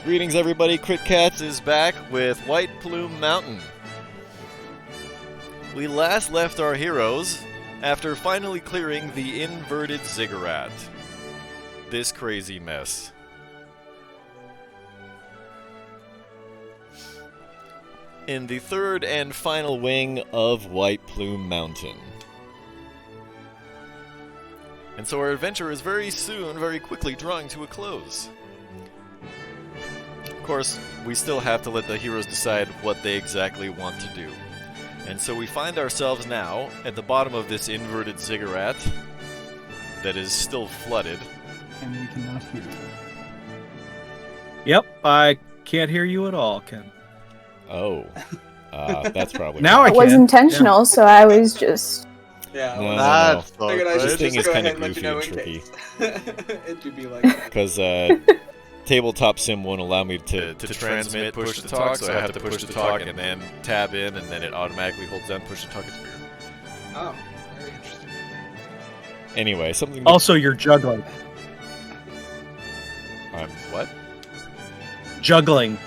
Greetings everybody, Crit Cats is back with White Plume Mountain. We last left our heroes after finally clearing the inverted ziggurat. This crazy mess. In the third and final wing of White Plume Mountain. And so our adventure is very quickly drawing to a close. Of course, we still have to let the heroes decide what they exactly want to do. And so we find ourselves now at the bottom of this inverted ziggurat that is still flooded. And we cannot hear you. Yep, I can't hear you at all, Ken. Oh, that's probably now I It can. was intentional, so I was just... Yeah, No, well, no. figured I This should thing just is go kind ahead of and let you goofy know and in tricky. case. It do be like that. Because Tabletop Sim won't allow me to transmit push to talk, so I have to push to talk and then tab in, and then it automatically holds down push to talk. It's weird. Oh, very interesting. Anyway, something. Also, you're juggling. What? Juggling.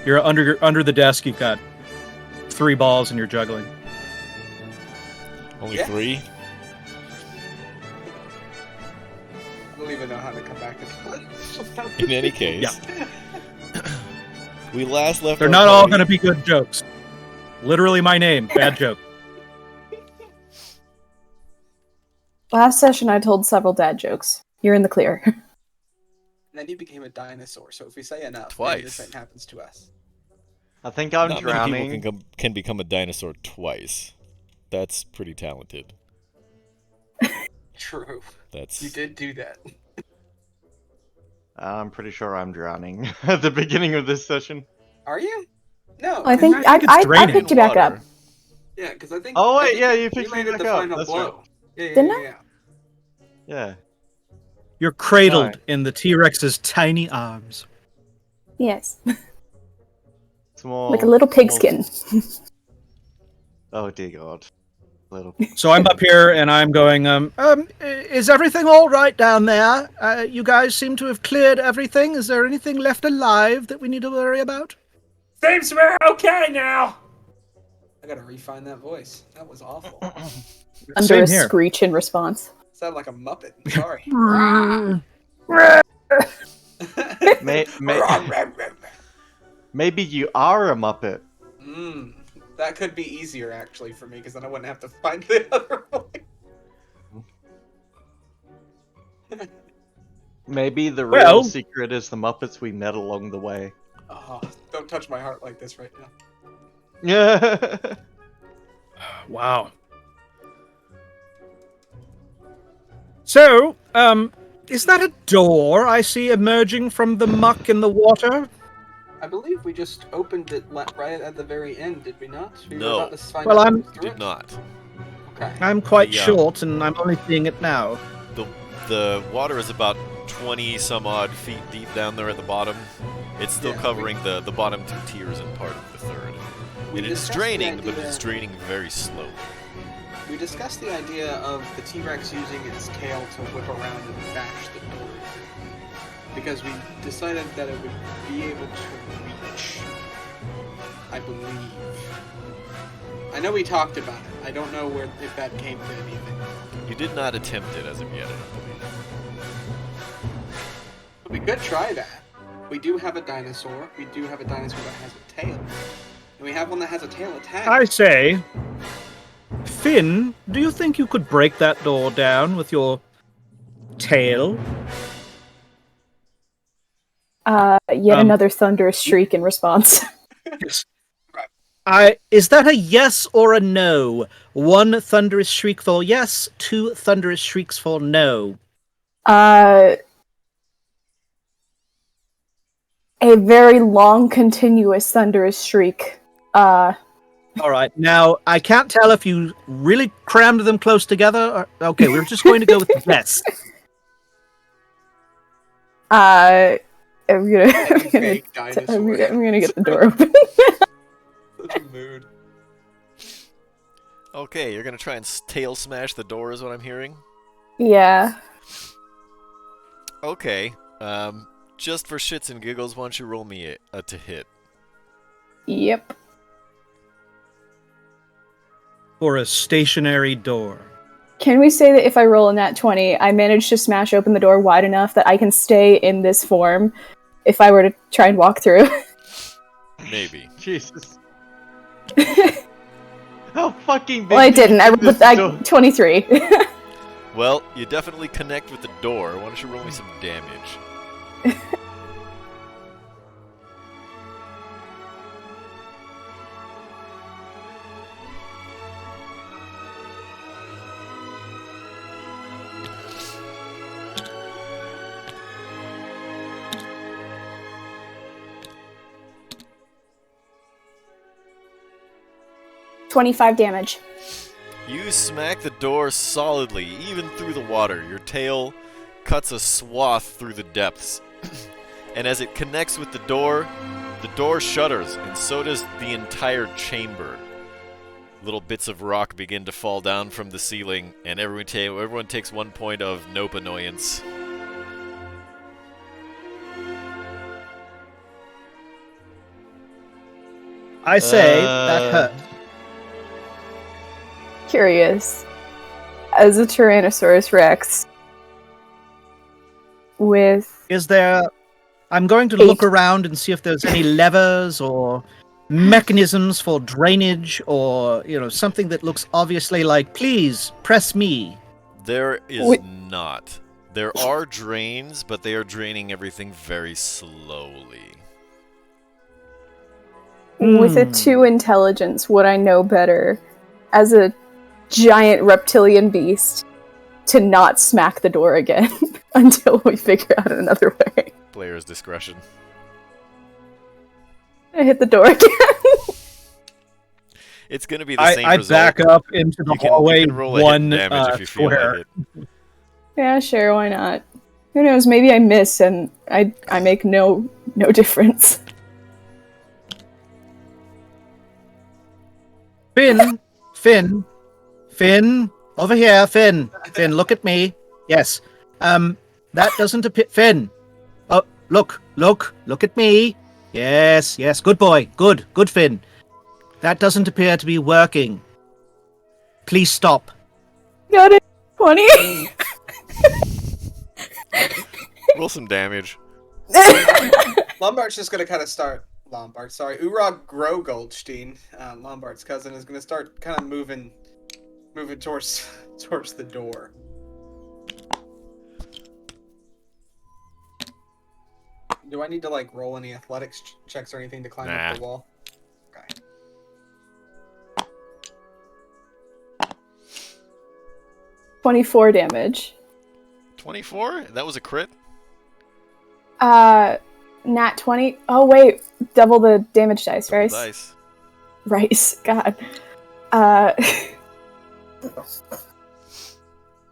You're under the desk. You've got 3 balls, and you're juggling. Only Yeah. 3? I don't even know how to come back to that. In any case, we last left. They're our not all party- going to be good jokes. Literally, my name. Bad joke. Last session I told several dad jokes. You're in the clear. And then you became a dinosaur, so if we say enough, Twice. maybe this thing happens to us. I think I'm Not drowning. many people can become a dinosaur twice. That's pretty talented. True. That's You did do that. I'm pretty sure I'm drowning at the beginning of this session. Are you? No. I think I think it's I draining. picked you back up. Yeah, because I think. Oh, I wait, think yeah, you picked me landed back the up. final That's blow. right. Yeah, Didn't I? yeah. Yeah. You're cradled Sorry. in the T-Rex's tiny arms. Yes. Small. Like a little small- pigskin. Oh dear God. Little. So I'm up here, and I'm going, is everything all right down there? You guys seem to have cleared everything. Is there anything left alive that we need to worry about? Seems we're okay now. I gotta refine that voice. That was awful. Under Same a here. screech in response. Sounded like a Muppet. Sorry. Maybe you are a Muppet. That could be easier actually for me, because then I wouldn't have to find the other voice. Maybe the Well- real secret is the Muppets we met along the way. Oh, don't touch my heart like this right now. Yeah. Wow. So, is that a door I see emerging from the muck and the water? I believe we just opened it right at the very end, did we not? We were No. about to find Well, out I'm- through did it? not. Okay. I'm quite Yeah. short, and I'm only seeing it now. The water is about 20 some odd feet deep down there at the bottom. It's still Yeah, covering the bottom 2 tiers and part of the third. We And it's discussed the draining, but idea- it's draining very slowly. We discussed the idea of the T-Rex using its tail to whip around and bash the door. Because we decided that it would be able to reach. I believe. I know we talked about it. I don't know if that came to anything. You did not attempt it as of yet, I don't believe. But we could try that. We do have a dinosaur. We do have a dinosaur that has a tail. And we have one that has a tail attack. I say, Finn, do you think you could break that door down with your tail? Yet another thunderous shriek in response. Is that a yes or a no? 1 thunderous shriek for yes, 2 thunderous shrieks for no. A very long, continuous thunderous shriek. All right. Now, I can't tell if you really crammed them close together. Or... Okay, we're just going to go with yes. I'm gonna Fake dinosaur. I'm gonna get the door open. Such a mood. Okay, you're gonna try and tail smash the door is what I'm hearing? Yeah. Okay, just for shits and giggles, why don't you roll me a to hit? Yep. For a stationary door. Can we say that if I roll a nat 20, I manage to smash open the door wide enough that I can stay in this form if I were to try and walk through? Maybe. Jesus. How fucking big Well, I do you didn't. I think rolled this door- 23. Well, you definitely connect with the door. Why don't you roll me some damage? $25 damage. You smack the door solidly, even through the water. Your tail cuts a swath through the depths. And as it connects with the door shudders, and so does the entire chamber. Little bits of rock begin to fall down from the ceiling, and everyone takes 1 point of nope annoyance. I say that hurt. Curious. As a Tyrannosaurus Rex with... Is there... I'm going to look around and see if there's any levers or mechanisms for drainage or, something that looks obviously like, please, press me. There is not. There are drains, but they are draining everything very slowly. With a 2 intelligence, would I know better as a giant reptilian beast to not smack the door again until we figure out another way? Player's discretion. I hit the door again. It's going to be the same I result. back up into the hallway you can roll a one hit damage if you feel square. like it. Yeah, sure, why not? Who knows, maybe I miss and I make no difference. Finn, over here, Finn, look at me. Yes, that doesn't appear. Finn, oh, look at me. Yes, good boy, good, Finn. That doesn't appear to be working. Please stop. Got it. 20. Roll some damage. Lombard's just gonna kind of start. Urag Grogoldstein, Lombard's cousin, is gonna start kind of moving towards the door. Do I need to roll any athletics checks or anything to climb up the wall? Okay. 24 damage. 24? That was a crit? Nat 20. Oh wait, double the damage dice, right? Dice. Rice. God.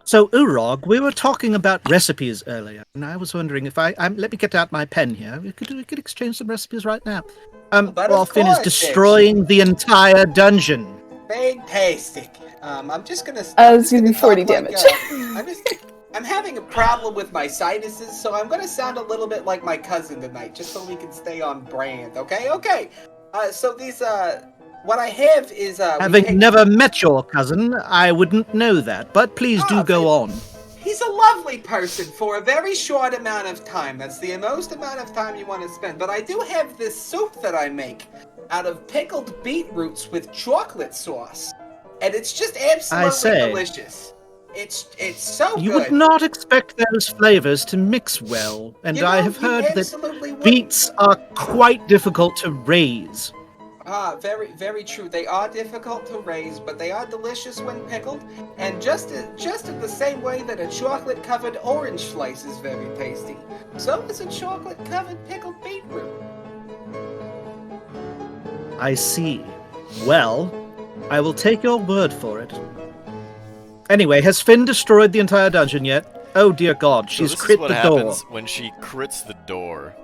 So, Urog, we were talking about recipes earlier, and I was wondering if let me get out my pen here. We could exchange some recipes right now. While Finn is destroying the entire dungeon. Fantastic. I'm just gonna. It's gonna be 40 damage. I'm having a problem with my sinuses, so I'm gonna sound a little bit like my cousin tonight, just so we can stay on brand. Okay. So these what I have is Having never met your cousin, I wouldn't know that, but please do go on. He's a lovely person for a very short amount of time. That's the most amount of time you want to spend. But I do have this soup that I make out of pickled beetroots with chocolate sauce, and it's just absolutely delicious. It's so good. You would not expect those flavors to mix well, and I have heard that beets are quite difficult to raise. Very, very true. They are difficult to raise, but they are delicious when pickled, and just in the same way that a chocolate-covered orange slice is very tasty, so is a chocolate-covered pickled beetroot. I see. Well, I will take your word for it. Anyway, has Finn destroyed the entire dungeon yet? Oh dear God, she's crit the door. So this is what happens when she crits the door.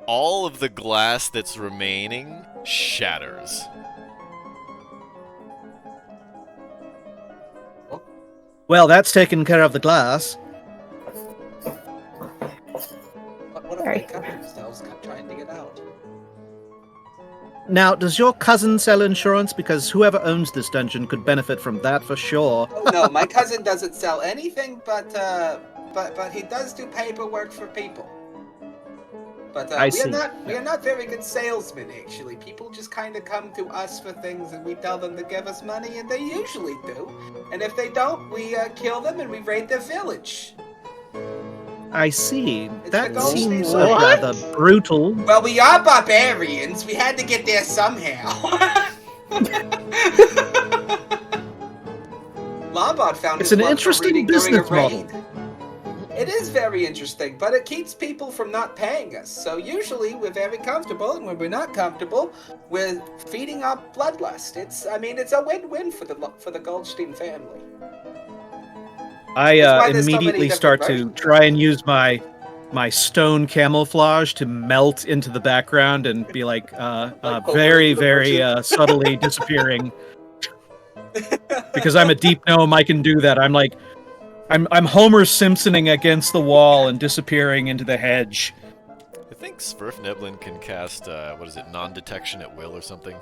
All of the glass that's remaining shatters. Well, that's taken care of the glass. What Sorry. finding it out. Now, does your cousin sell insurance? Because whoever owns this dungeon could benefit from that for sure. Oh, no, my cousin doesn't sell anything, but he does do paperwork for people. But I we see. are not very good salesmen, actually. People just kind of come to us for things, and we tell them to give us money, and they usually do. And if they don't, we kill them and we raid their village. I see. It's That the gold seems standard. rather brutal. Well, we are barbarians. We had to get there somehow. Lombard found It's his an love for interesting reading during a business model. raid. It is very interesting, but it keeps people from not paying us. So usually we're very comfortable, and when we're not comfortable, we're feeding our bloodlust. It's a win-win for the Goldstein family. I That's why there's so many immediately different start to versions. try and use my stone camouflage to melt into the background and be like very, very subtly disappearing. Because I'm a deep gnome, I can do that. I'm like, I'm Homer Simpsoning against the wall and disappearing into the hedge. I think Svirfneblin can cast, non-detection at will or something.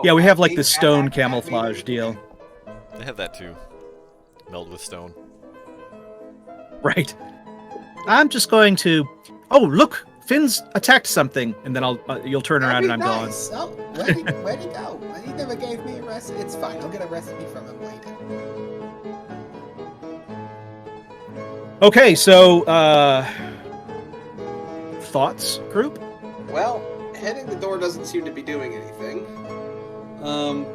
Yeah, we have like Oh, the stone that camouflage means- deal. They have that too. Meld with stone. Right. I'm just going to... Oh, look! Finn's attacked something. And then you'll turn around and I'm gone. nice. Oh, where'd he go? He never gave me a recipe. It's fine. I'll get a recipe from him later. Okay, so, thoughts, group? Well, hitting the door doesn't seem to be doing anything.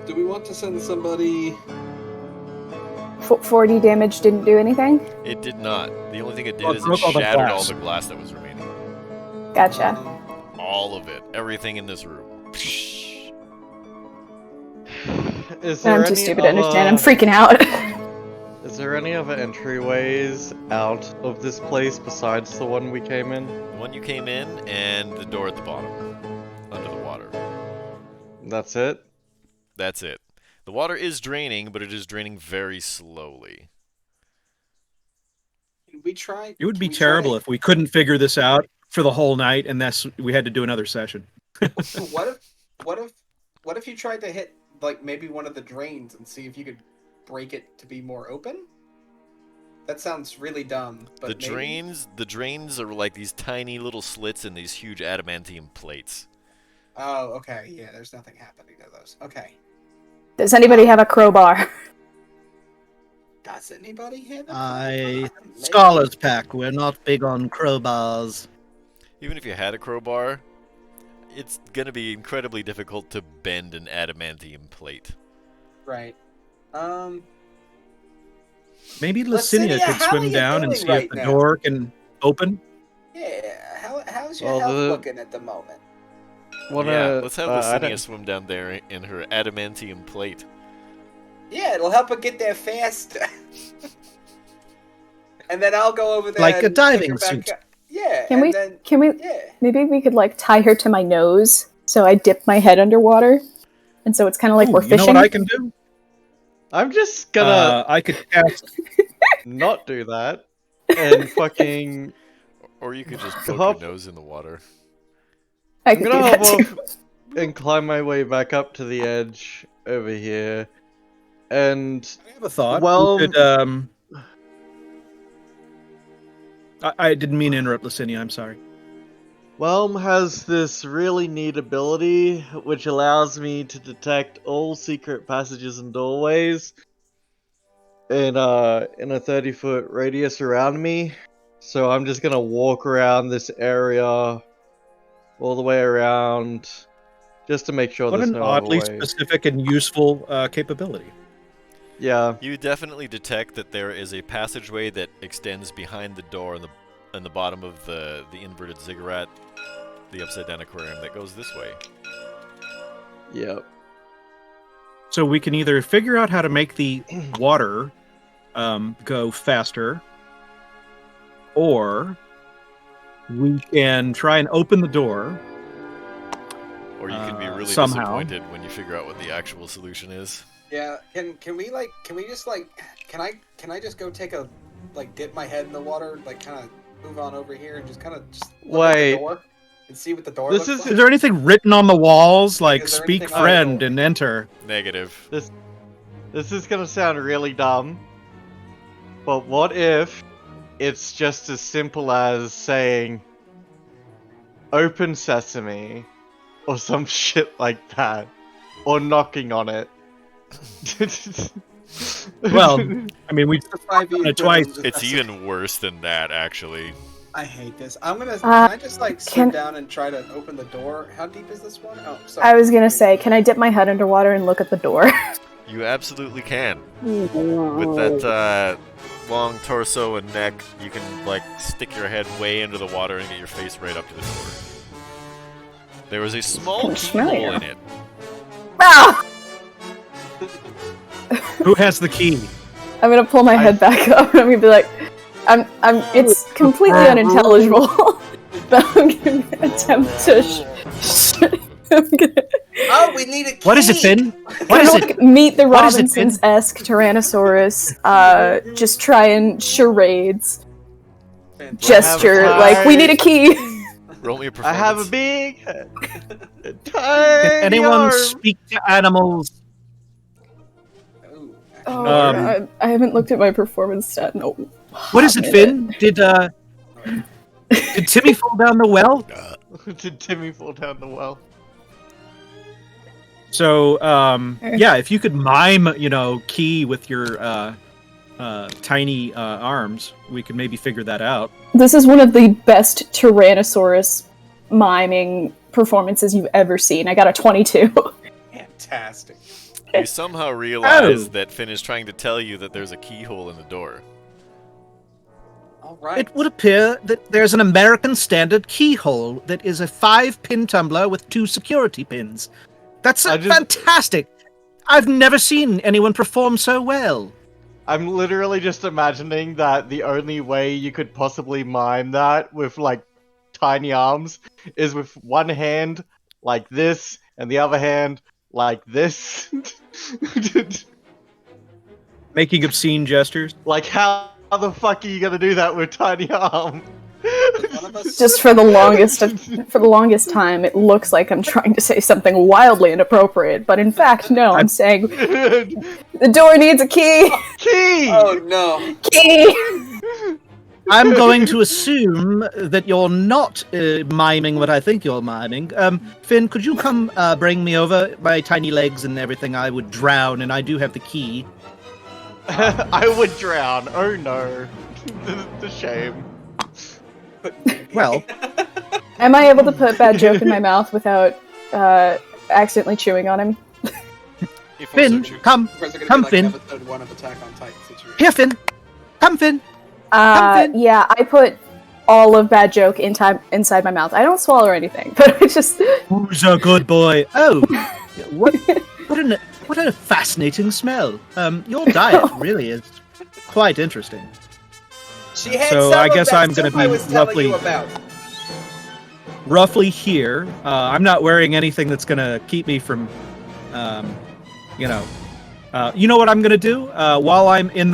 Do we want to send somebody... 40 damage didn't do anything? It did not. The only thing it did Oh, is it broke all the shattered all glass. the glass that was remaining. Gotcha. All of it. Everything in this room. Is I'm there too any stupid to understand. I'm other- freaking out. Is there any other entryways out of this place besides the one we came in? The one you came in and the door at the bottom. Under the water. That's it? That's it. The water is draining, but it is draining very slowly. Can we try... It would be can we try terrible to- if we couldn't figure this out for the whole night and we had to do another session. What if you tried to hit, like, maybe one of the drains and see if you could break it to be more open? That sounds really dumb, but The drains are like these tiny little slits in these huge adamantium plates. Oh, okay. Yeah, there's nothing happening to those. Okay. Does anybody have a crowbar? Does anybody have a I... crowbar? Maybe. Scholars Pack, we're not big on crowbars. Even if you had a crowbar, it's gonna be incredibly difficult to bend an adamantium plate. Right. Maybe Licinia Licinia, could how are swim you down and doing see right if the now? door can open. Yeah, how's your Well, health the- looking at the moment? Let's have I Licinia don't- swim down there in her adamantium plate. Yeah, it'll help her get there faster. And then I'll go over there Like a and diving pick her back suit. up. Yeah, Can and we? then Can we? yeah. Maybe we could like tie her to my nose, so I dip my head underwater, and so it's kind of like Ooh, we're you know fishing. what I can do? I'm just gonna I could cast... not do that and fucking. Or you could just poke Hop. your nose in the water. I I'm could do gonna that hop too. off and climb my way back up to the edge over here. And I have a thought. Well- We could, I didn't mean to interrupt Licinia, I'm sorry. Whelm has this really neat ability which allows me to detect all secret passages and doorways in a 30-foot radius around me. So I'm just gonna walk around this area all the way around just to make sure What there's an no other oddly way. specific and useful capability. Yeah. You definitely detect that there is a passageway that extends behind the door in the bottom of the inverted ziggurat, the upside down aquarium that goes this way. Yep. So we can either figure out how to make the water go faster, or we can try and open the door. Or you can be really Somehow. disappointed when you figure out what the actual solution is. Yeah, can we just can I just go take a dip my head in the water, like kind of move on over here and just kind of look at the door and see what the door This looks is- like? Is there anything written on the walls like Is there "Speak anything on friend" the- and enter? Negative. This is gonna sound really dumb, but what if it's just as simple as saying "Open Sesame" or some shit like that, or knocking on it? Well, I mean, we The 5e it twice. equivalent It's is- even worse than that, actually. I hate this. I'm gonna. Can Uh, I just like sit can- down and try to open the door? How deep is this one? Oh, sorry. I was gonna say, can I dip my head underwater and look at the door? You absolutely can. With that long torso and neck, you can like stick your head way into the water and get your face right up to the door. There was a small kinda keyhole familiar. in it. Ah! Who has the key? I'm gonna pull my head back up and I'm gonna be like, it's completely unintelligible, but I'm gonna attempt to. I'm gonna Oh, we need a key. What is it, Finn? What is it? meet the What is it, Finn? Robinsons-esque Tyrannosaurus. Just trying charades, Fantastic. gesture time. like we need a key. Roll me a I performance. have a big head. A Can tiny anyone arm. speak to animals? Ooh, Oh, Um, I haven't looked at my performance stat. No. What is it, Finn? Did Timmy fall down the well? Did Timmy fall down the well? So, yeah, if you could mime, key with your tiny arms, we could maybe figure that out. This is one of the best Tyrannosaurus miming performances you've ever seen. I got a 22. fantastic. You somehow realize Oh. that Finn is trying to tell you that there's a keyhole in the door. All right. It would appear that there's an American standard keyhole that is a 5-pin tumbler with 2 security pins. That's fantastic! I've never seen anyone perform so well. I'm literally just imagining that the only way you could possibly mime that with like tiny arms is with one hand like this and the other hand like this. Making obscene gestures. Like how the fuck are you gonna do that with tiny arm? One of us. Just for the longest time, it looks like I'm trying to say something wildly inappropriate, but in fact, no, I'm saying the door needs a key. Key! Oh no. Key. I'm going to assume that you're not miming what I think you're miming. Finn, could you come bring me over my tiny legs and everything? I would drown, and I do have the key. I would drown. Oh no. The shame. Well, Am I able to put bad joke in my mouth without accidentally chewing on him? If Finn, also true. come. Of course, they're gonna Come, be like Finn. episode 1 of Attack on Titan situation. Here, Finn. Come, Finn. Finn. Yeah, I put all of bad joke inside my mouth. I don't swallow anything, but I just. Who's a good boy? Oh, what a fascinating smell. Your diet really is quite interesting. She had So, some I of guess that I'm gonna soup I be was telling roughly- you about. Roughly here. I'm not wearing anything that's gonna keep me from, you know what I'm gonna do? While I'm in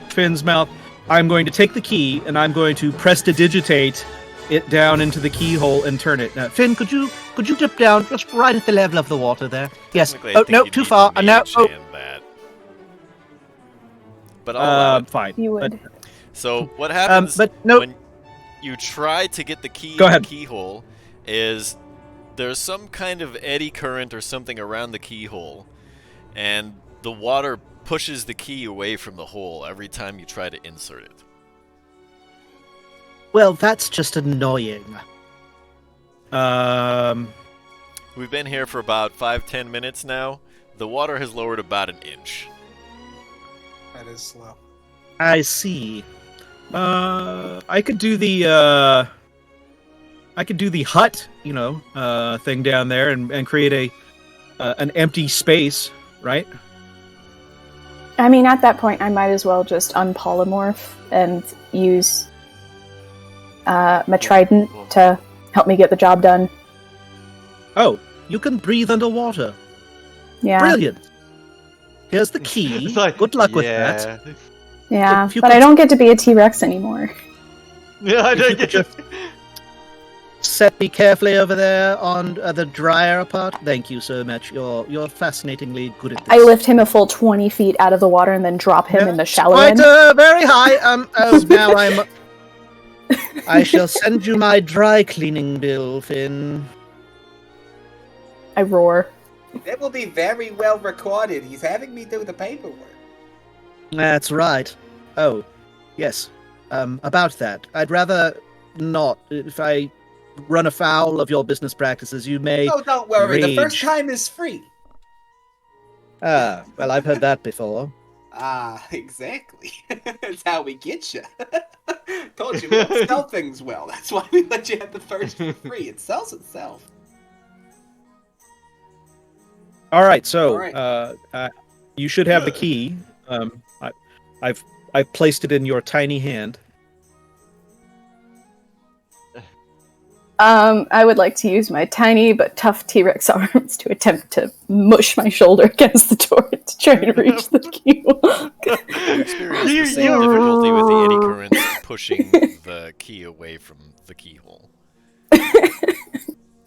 Finn's mouth, I'm going to take the key and I'm going to prestidigitate it down into the keyhole and turn it. Finn, could you dip down just right at the level of the water there? Yes. Technically, I Oh think no, you'd too need far. to No. mage Oh. hand that. But I'll allow it. Fine. You would. So what happens but no. when you try to get the key Go in ahead. the keyhole is there's some kind of eddy current or something around the keyhole, and the water pushes the key away from the hole every time you try to insert it. Well, that's just annoying. We've been here for about 5-10 minutes now. The water has lowered about an inch. That is slow. I see. I could do the hut, thing down there and create an empty space, right? I mean, at that point, I might as well just unpolymorph and use my trident to help me get the job done. Oh, you can breathe underwater. Yeah. Brilliant. Here's the key. It's like, Good luck with that. Yeah, If you but could- I don't get to be a T-Rex anymore. Yeah, I If you don't could get just set me carefully over there on the dryer part. Thank you so much. You're fascinatingly good at this. I lift him a full 20 feet out of the water and then drop him in the shallow Quite end. very high. Now I shall send you my dry cleaning bill, Finn. I roar. It will be very well recorded. He's having me do the paperwork. That's right. Oh, yes. About that, I'd rather not. If I run afoul of your business practices, you may. Oh, don't worry. The first rage. time is free. Ah, well, I've heard that before. Ah, exactly. That's how we get you. Told you we don't sell things well. That's why we let you have the first for free. It sells itself. All right, so All right. you should have the key. I've placed it in your tiny hand. I would like to use my tiny but tough T-Rex arms to attempt to mush my shoulder against the door to try and reach the keyhole. You experience the same difficulty with the eddy currents pushing the key away from the keyhole.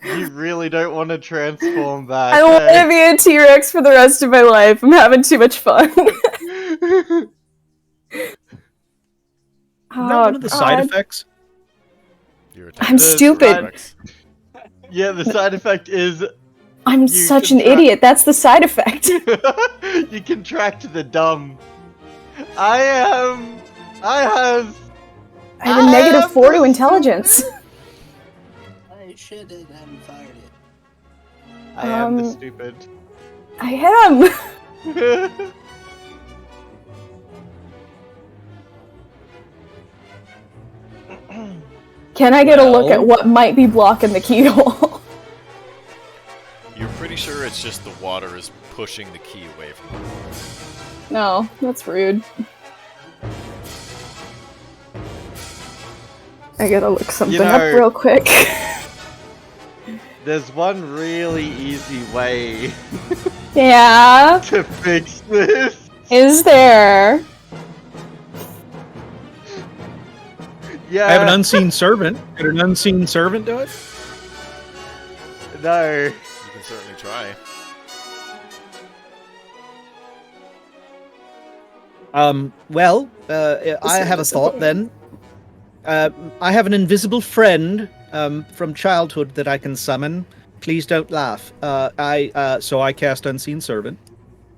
You really don't want to transform back. I want to be a T-Rex for the rest of my life. I'm having too much fun. Isn't that one of the side effects? I'm stupid. Yeah, the side effect is I'm such an idiot. That's the side effect. you contract the dumb. I have a negative 4 to intelligence. I should have fired it. I am the stupid. I am. Can I get a look at what might be blocking the keyhole? You're pretty sure it's just the water is pushing the key away from the door. No, that's rude. I gotta look something up real quick. There's one really easy way Yeah. to fix this. Is there? Yeah. I have an unseen servant. Could an unseen servant do it? No. You can certainly try. Well, I have a thought then. I have an invisible friend from childhood that I can summon. Please don't laugh. So I cast Unseen Servant,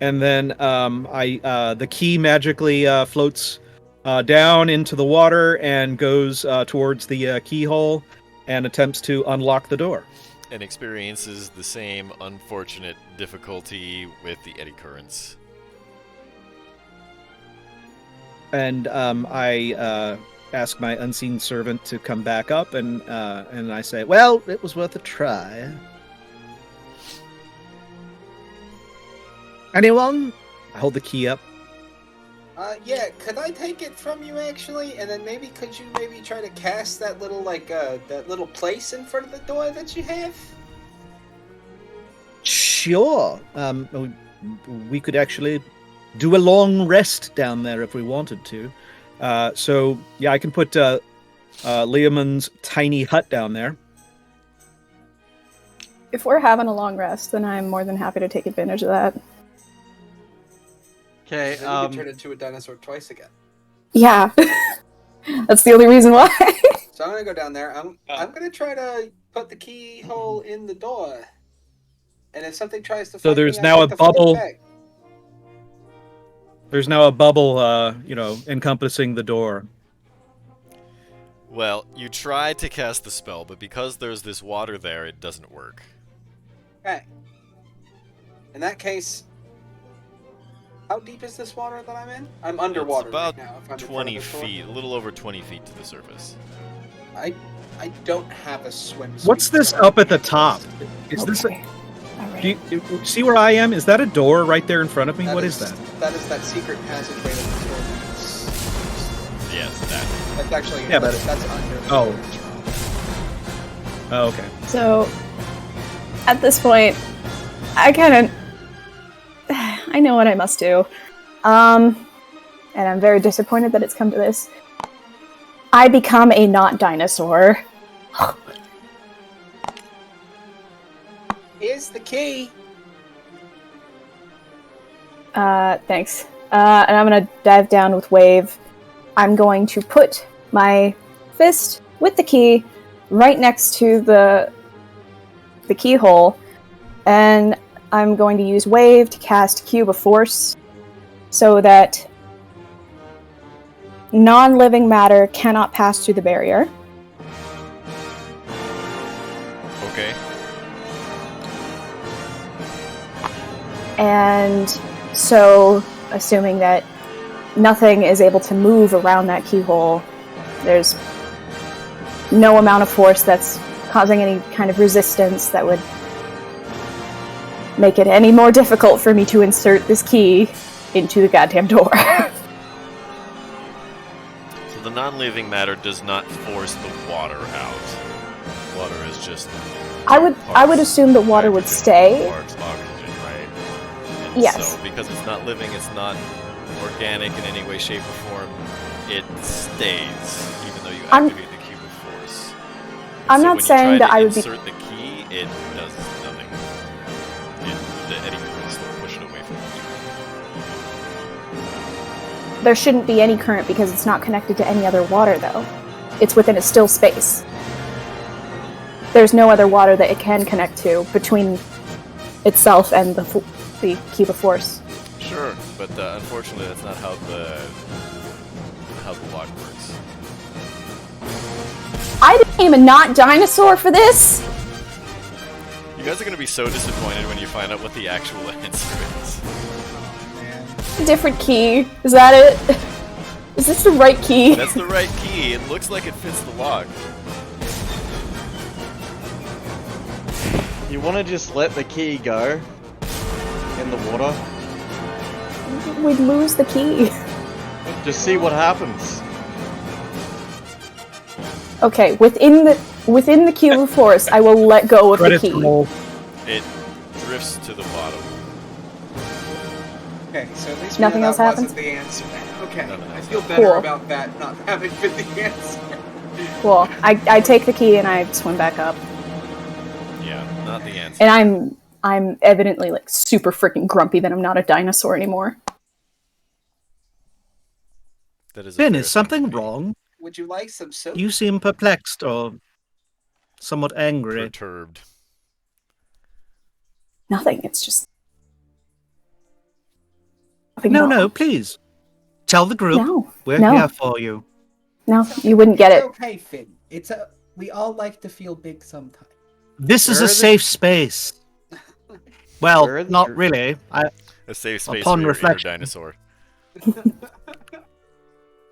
and then the key magically floats down into the water and goes towards the keyhole and attempts to unlock the door. And experiences the same unfortunate difficulty with the eddy currents. And I ask my unseen servant to come back up, and I say, "Well, it was worth a try." Anyone? I hold the key up. Yeah, could I take it from you actually? And then maybe could you maybe try to cast that little that little place in front of the door that you have? Sure. We could actually do a long rest down there if we wanted to. So yeah, I can put Leoman's tiny hut down there. If we're having a long rest, then I'm more than happy to take advantage of that. Okay. Then you can turn into a dinosaur twice again. Yeah. That's the only reason why. So I'm gonna go down there. I'm gonna try to put the keyhole in the door. And if something tries to fight there's me, now I a get to fight bubble. back. There's now a bubble, encompassing the door. Well, you tried to cast the spell, but because there's this water there, it doesn't work. Okay. In that case, how deep is this water that I'm in? I'm underwater It's about right now. If I'm in front of 20 the door. feet, a little over 20 feet to the surface. I don't have a swimsuit. What's this so up at the top? Is this? Okay. All right. Do you see where I am? Is that a door right there in front of me? What is that? That is that secret passageway that the door leads. Yes, that. That's actually Yeah, but- that's under. The Oh. door. Oh, okay. So, at this point, I know what I must do. And I'm very disappointed that it's come to this. I become a not dinosaur. Here's the key. Thanks. And I'm gonna dive down with Wave. I'm going to put my fist with the key right next to the keyhole, and I'm going to use Wave to cast Cube of Force so that non-living matter cannot pass through the barrier. Okay. And so, assuming that nothing is able to move around that keyhole, there's no amount of force that's causing any kind of resistance that would make it any more difficult for me to insert this key into the goddamn door. So the non-living matter does not force the water out. Water is just... I would assume the water would stay. Parts oxygen, right? And Yes. So because it's not living, it's not organic in any way, shape, or form. It stays, even though you activate the cube of force. I'm So not when saying you try that to I would be. insert the key, it does nothing. The eddy current still push it away from you. There shouldn't be any current because it's not connected to any other water, though. It's within a still space. There's no other water that it can connect to between itself and the cube of force. Sure, but unfortunately, that's not how the lock works. I became a not dinosaur for this. You guys are gonna be so disappointed when you find out what the actual answer is. Different key. Is that it? Is this the right key? That's the right key. It looks like it fits the lock. You want to just let the key go in the water? We'd lose the key. Just see what happens. Okay, within the cube of force, I will let go of the key. It drifts to the bottom. Okay, so at least Nothing we know else that happens? wasn't the answer. Okay, Nothing I else feel better Cool. about that not having been the answer. Well, I take the key and I swim back up, Yeah, not the answer. and I'm evidently like super freaking grumpy that I'm not a dinosaur anymore. That is a Finn, fair is thing something to be wrong? Would you like some soap? You seem perplexed or somewhat angry. Perturbed. Nothing. It's just nothing. No, please. Tell the group No, we're no. here for you. No, you wouldn't get It's it. okay, Finn. We all like to feel big sometimes. This is Where a are the- safe space. Where Well, are the not gr- really. A safe space Upon for your inner reflection. dinosaur.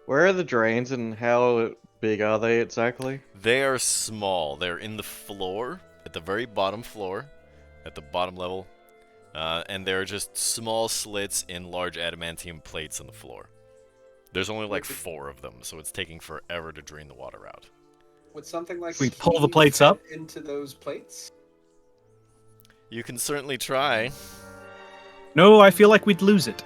Where are the drains and how big are they exactly? They are small. They're in the floor, at the very bottom floor, at the bottom level. And they're just small slits in large adamantium plates on the floor. There's only like 4 of them, so it's taking forever to drain the water out. Would something like We pull the key plates fit up? into those plates? You can certainly try. No, I feel like we'd lose it.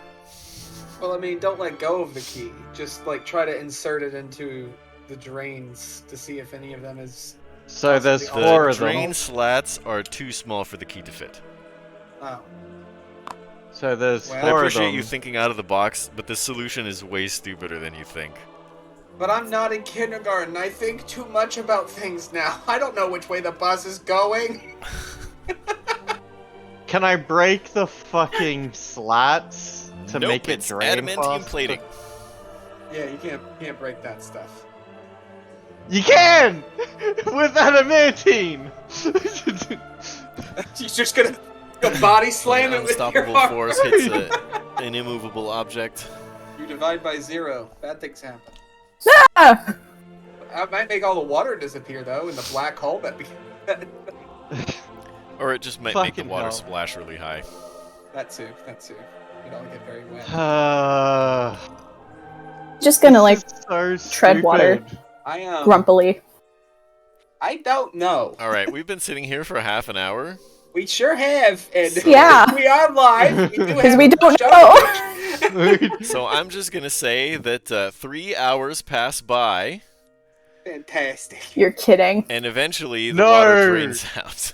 Well, I mean, don't let go of the key. Just like try to insert it into the drains to see if any of them is. So there's Possibly 4 The of them. drain slats are too small for the key to fit. Oh, So there's Well, I 4 of appreciate them. you thinking out of the box, but this solution is way stupider than you think. but I'm not in kindergarten. I think too much about things now. I don't know which way the bus is going. Can I break the fucking slats to Nope, make it it's drain adamantium faster? plating. Yeah, you can't break that stuff. You can! With adamantine! You're just gonna body slam it with your Unstoppable arm. force hits an immovable object. You divide by 0. Bad things happen. Ah! I might make all the water disappear though in the black hole that Or it just might make the Fucking water hell. splash really high. that too. You'd all get very wet. Just gonna like so tread water. stupid. I grumpily. I don't know. Alright, we've been sitting here for half an hour. We sure have, and Yeah. we are live. We do Because have we a don't show. know. So I'm just gonna say that 3 hours pass by Fantastic. You're kidding. And eventually the No! water drains out.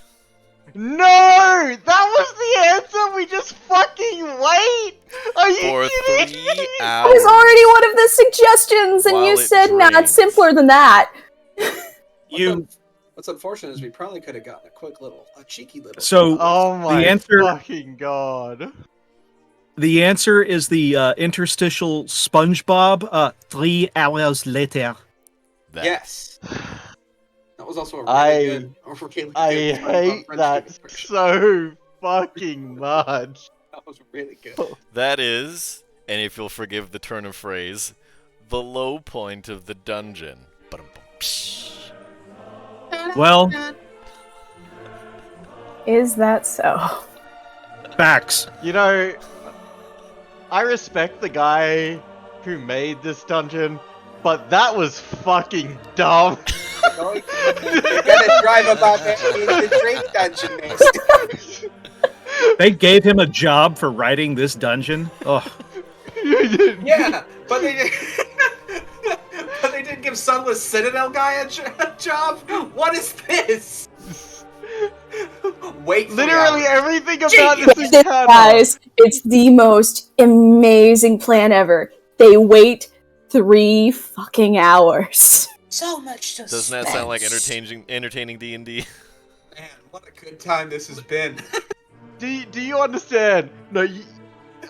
No! That was the answer! We just fucking wait! Are you For kidding 3 me? That was hours. already one of the suggestions, and While you it said, nah, drains. it's simpler than that. What's unfortunate is we probably could have gotten a cheeky little. So Oh my answer- fucking god. the answer is the interstitial SpongeBob. 3 hours later. That. Yes. That was also a I really good hate French that impression. so fucking much. That was really good. That is, and if you'll forgive the turn of phrase, the low point of the dungeon. Well, Is that so? facts. You know, I respect the guy who made this dungeon, but that was fucking dumb. You're gonna drive about the drink dungeon next. They gave him a job for writing this dungeon. Oh, Yeah, but they didn't give Sunless Citadel guy a job. What is this? Wait, for Literally hours. everything about this This, encounter. guys, it's the most amazing plan ever. They wait 3 fucking hours. So much suspense. Doesn't that sound like entertaining D&D? Man, what a good time this has been. Do you understand? No,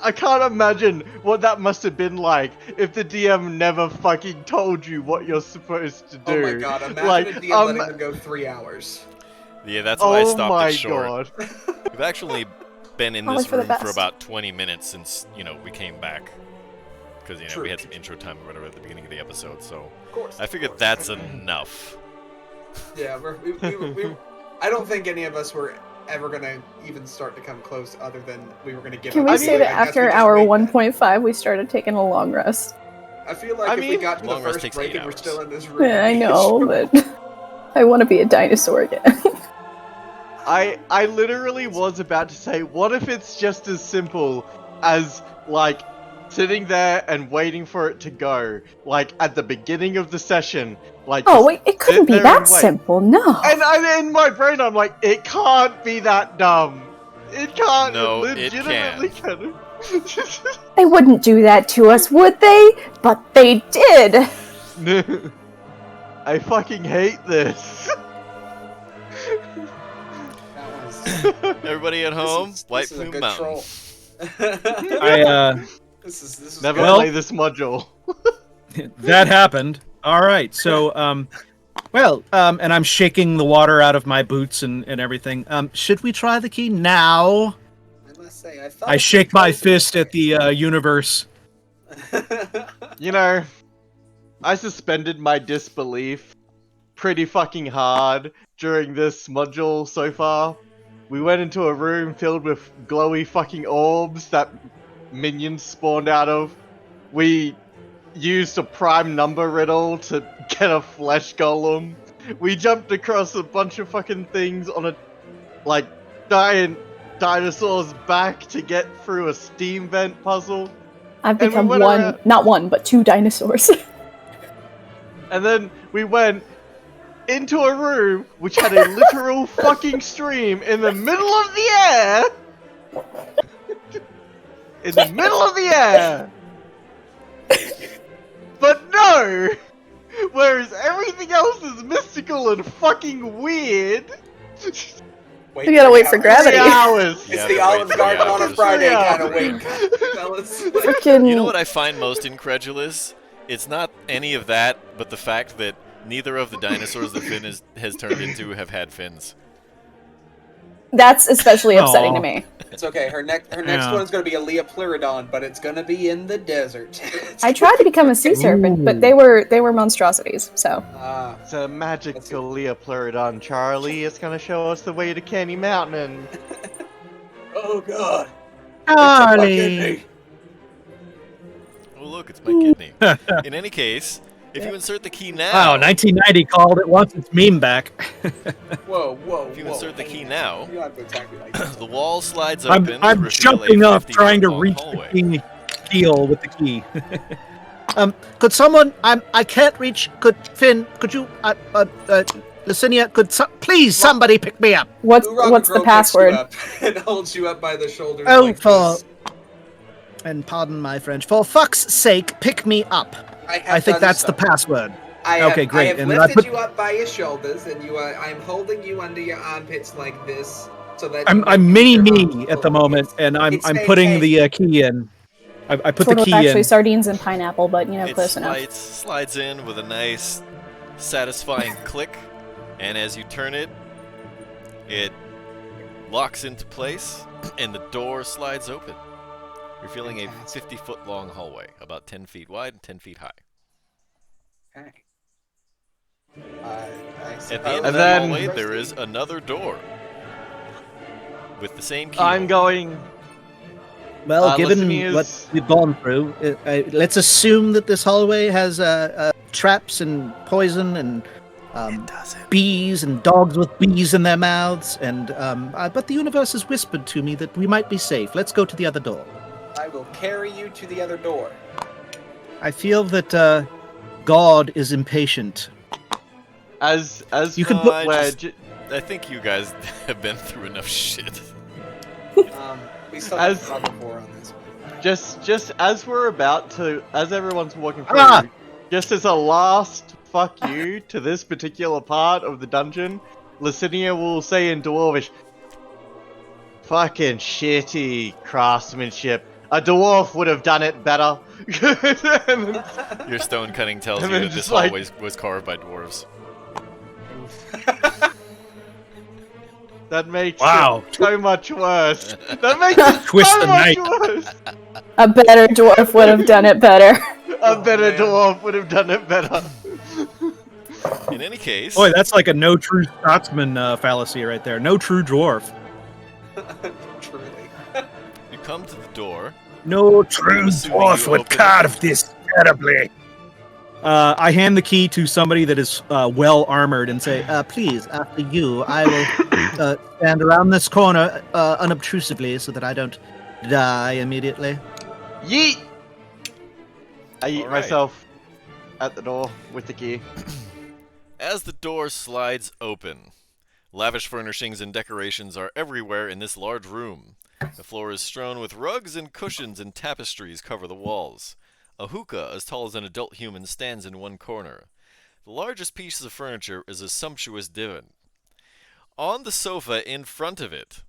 I can't imagine what that must have been like if the DM never fucking told you what you're supposed to do. Oh my god, imagine Like, a DM letting them go 3 hours. Yeah, that's why I Oh stopped my it short. god. We've actually been in Probably this for the room for best. about 20 minutes since, we came back. Because, True. we had some intro time or whatever at the beginning of the episode, so Of course. I figured that's enough. Yeah, I don't think any of us were ever gonna even start to come close other than we were gonna give Can up. we I say mean, that I guess after we just hour made that. 1.5 we started taking a long rest? I feel like I if we mean, got to the long rest first takes break 8 and we're hours. still in this room. Yeah, I know, but I want to be a dinosaur again. I literally was about to say, what if it's just as simple as, like, sitting there and waiting for it to go, like, at the beginning of the session, like... Oh just wait, it couldn't sit be there that and wait. simple, no. And in my brain, I'm like, it can't be that dumb. It can't. No, it legitimately can. They wouldn't do that to us, would they? But they did. I fucking hate this. That was, Everybody at home, this White is a Plume good Mountain. troll. This is Never good. Well- play this module. that happened. All right. So, and I'm shaking the water out of my boots and everything. Should we try the key now? I must say, I thought I shake my fist at the universe. You know, I suspended my disbelief pretty fucking hard during this module so far. We went into a room filled with glowy fucking orbs that minions spawned out of. We used a prime number riddle to get a flesh golem. We jumped across a bunch of fucking things on a, like, giant dinosaur's back to get through a steam vent puzzle. I've And we become went around- not one, but 2 dinosaurs. And then we went into a room which had a literal fucking stream in the middle of the air. In the middle of the air. But no! Whereas everything else is mystical and fucking weird. Wait You gotta wait for 3 gravity. 3 hours. It's Yeah, the wait Olive 3 Garden on a hours. Friday Yeah. kind of wait, fellas. Freaking. You know what I find most incredulous? It's not any of that, but the fact that neither of the dinosaurs that Finn has turned into have had fins. That's especially upsetting Aw. to me. It's okay. Her next Yeah. one's gonna be a Leopleurodon, but it's gonna be in the desert. I tried to become a sea serpent, but they were monstrosities. So Ah, It's a magical Leopleurodon, Charlie. It's gonna show us the way to Candy Mountain. oh god. Charlie. Oh look, it's my kidney. In any case, if you insert the key now, Wow, 1990 called. It wants its meme back. Whoa, whoa, if you whoa. insert the key now, You don't have to attack me like that. the wall slides open. I'm to reveal jumping a up, 50 trying to foot long reach hallway. the key keel with the key. Could someone? I can't reach. Could Finn? Could you? Licinia, please somebody pick me up. What's Uraka what's the Girl password? picks you up and holds you up by the shoulders Oh, like for this. and pardon my French. For fuck's sake, pick me up. I think done that's so. the password. Okay, great. I have And lifted put- you up by your shoulders, and I'm holding you under your armpits like this, so that I'm mini me at the moment, and I'm putting the key in. I put Sort the of key actually in. sardines and pineapple, but It close enough. slides in with a nice, satisfying click, and as you turn it, it locks into place, and the door slides open. You're feeling a 50-foot long hallway, about 10 feet wide and 10 feet high. Okay. At the end of that hallway, there is another door with the same key. I'm going. Well, given Licinia's- what we've gone through, let's assume that this hallway has traps and poison and bees and dogs with bees in their mouths. And but the universe has whispered to me that we might be safe. Let's go to the other door. I will carry you to the other door. I feel that God is impatient. As You can No, put- I think you guys have been through enough shit. We still have Chicago 4 on this one. just as we're about to, as everyone's walking through, Ah! just as a last fuck you to this particular part of the dungeon, Licinia will say in Dwarvish, "Fucking shitty craftsmanship. A dwarf would have done it better." Your stone cutting tells And you then that this just like- hallway was carved by dwarves. That makes Wow. it so much worse. That makes it Twist so the much knife. worse. A better dwarf would have done it better. A better dwarf would have done it better. In any case, Boy, that's like a no true Scotsman fallacy right there. No true dwarf. Truly. you come to the door. No true assuming dwarf you would open it. carve this terribly. I hand the key to somebody that is well armored and say, please, after you, I will stand around this corner unobtrusively so that I don't die immediately. Yeet! I eat All right. myself at the door with the key. As the door slides open, lavish furnishings and decorations are everywhere in this large room. The floor is strewn with rugs and cushions, and tapestries cover the walls. A hookah as tall as an adult human stands in one corner. The largest piece of furniture is a sumptuous divan. On the sofa in front of it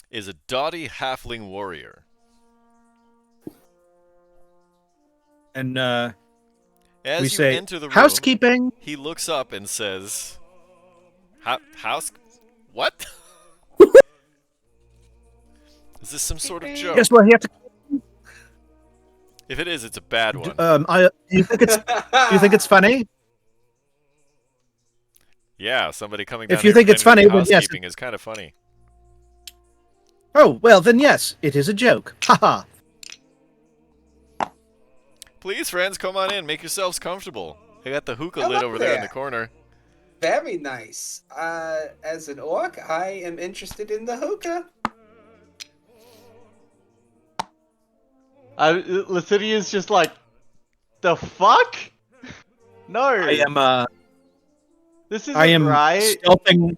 is a doughty halfling warrior. And As we you say, enter the room, housekeeping. he looks up and says, "House? What? Is this some sort of joke? Guess what? He have to. If it is, it's a bad one." Do you think it's funny? Yeah, somebody coming down If you here think it's pretending to funny, be then yes. housekeeping is kind of funny. Oh well, then yes, it is a joke. Haha. Please, friends, come on in. Make yourselves comfortable. I got the hookah Hello lit over there in there. the corner. Very nice. As an orc, I am interested in the hookah. Lacinia's just like, the fuck? No. This isn't I am right. stealthing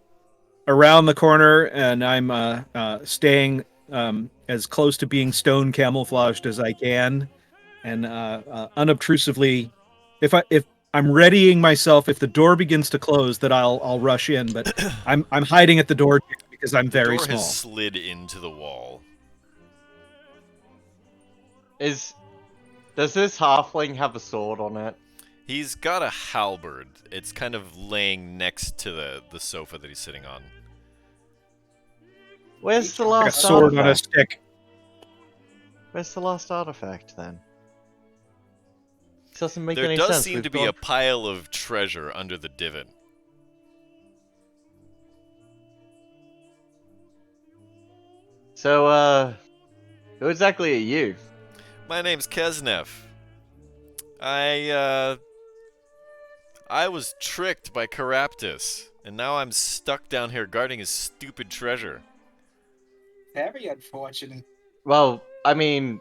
around the corner, and I'm staying as close to being stone camouflaged as I can, and unobtrusively, if I'm readying myself, if the door begins to close, that I'll rush in. But I'm hiding at the door because I'm very the door small. has slid into the wall. Does this halfling have a sword on it? He's got a halberd. It's kind of laying next to the sofa that he's sitting on. Where's the Like a last sword on a artifact? stick. Where's the last artifact then? This doesn't make There any does sense. seem We've to be gone- a pile of treasure under the divan. So, who exactly are you? My name's Kesnev. I was tricked by Caraptus, and now I'm stuck down here guarding his stupid treasure. Very unfortunate. Well, I mean,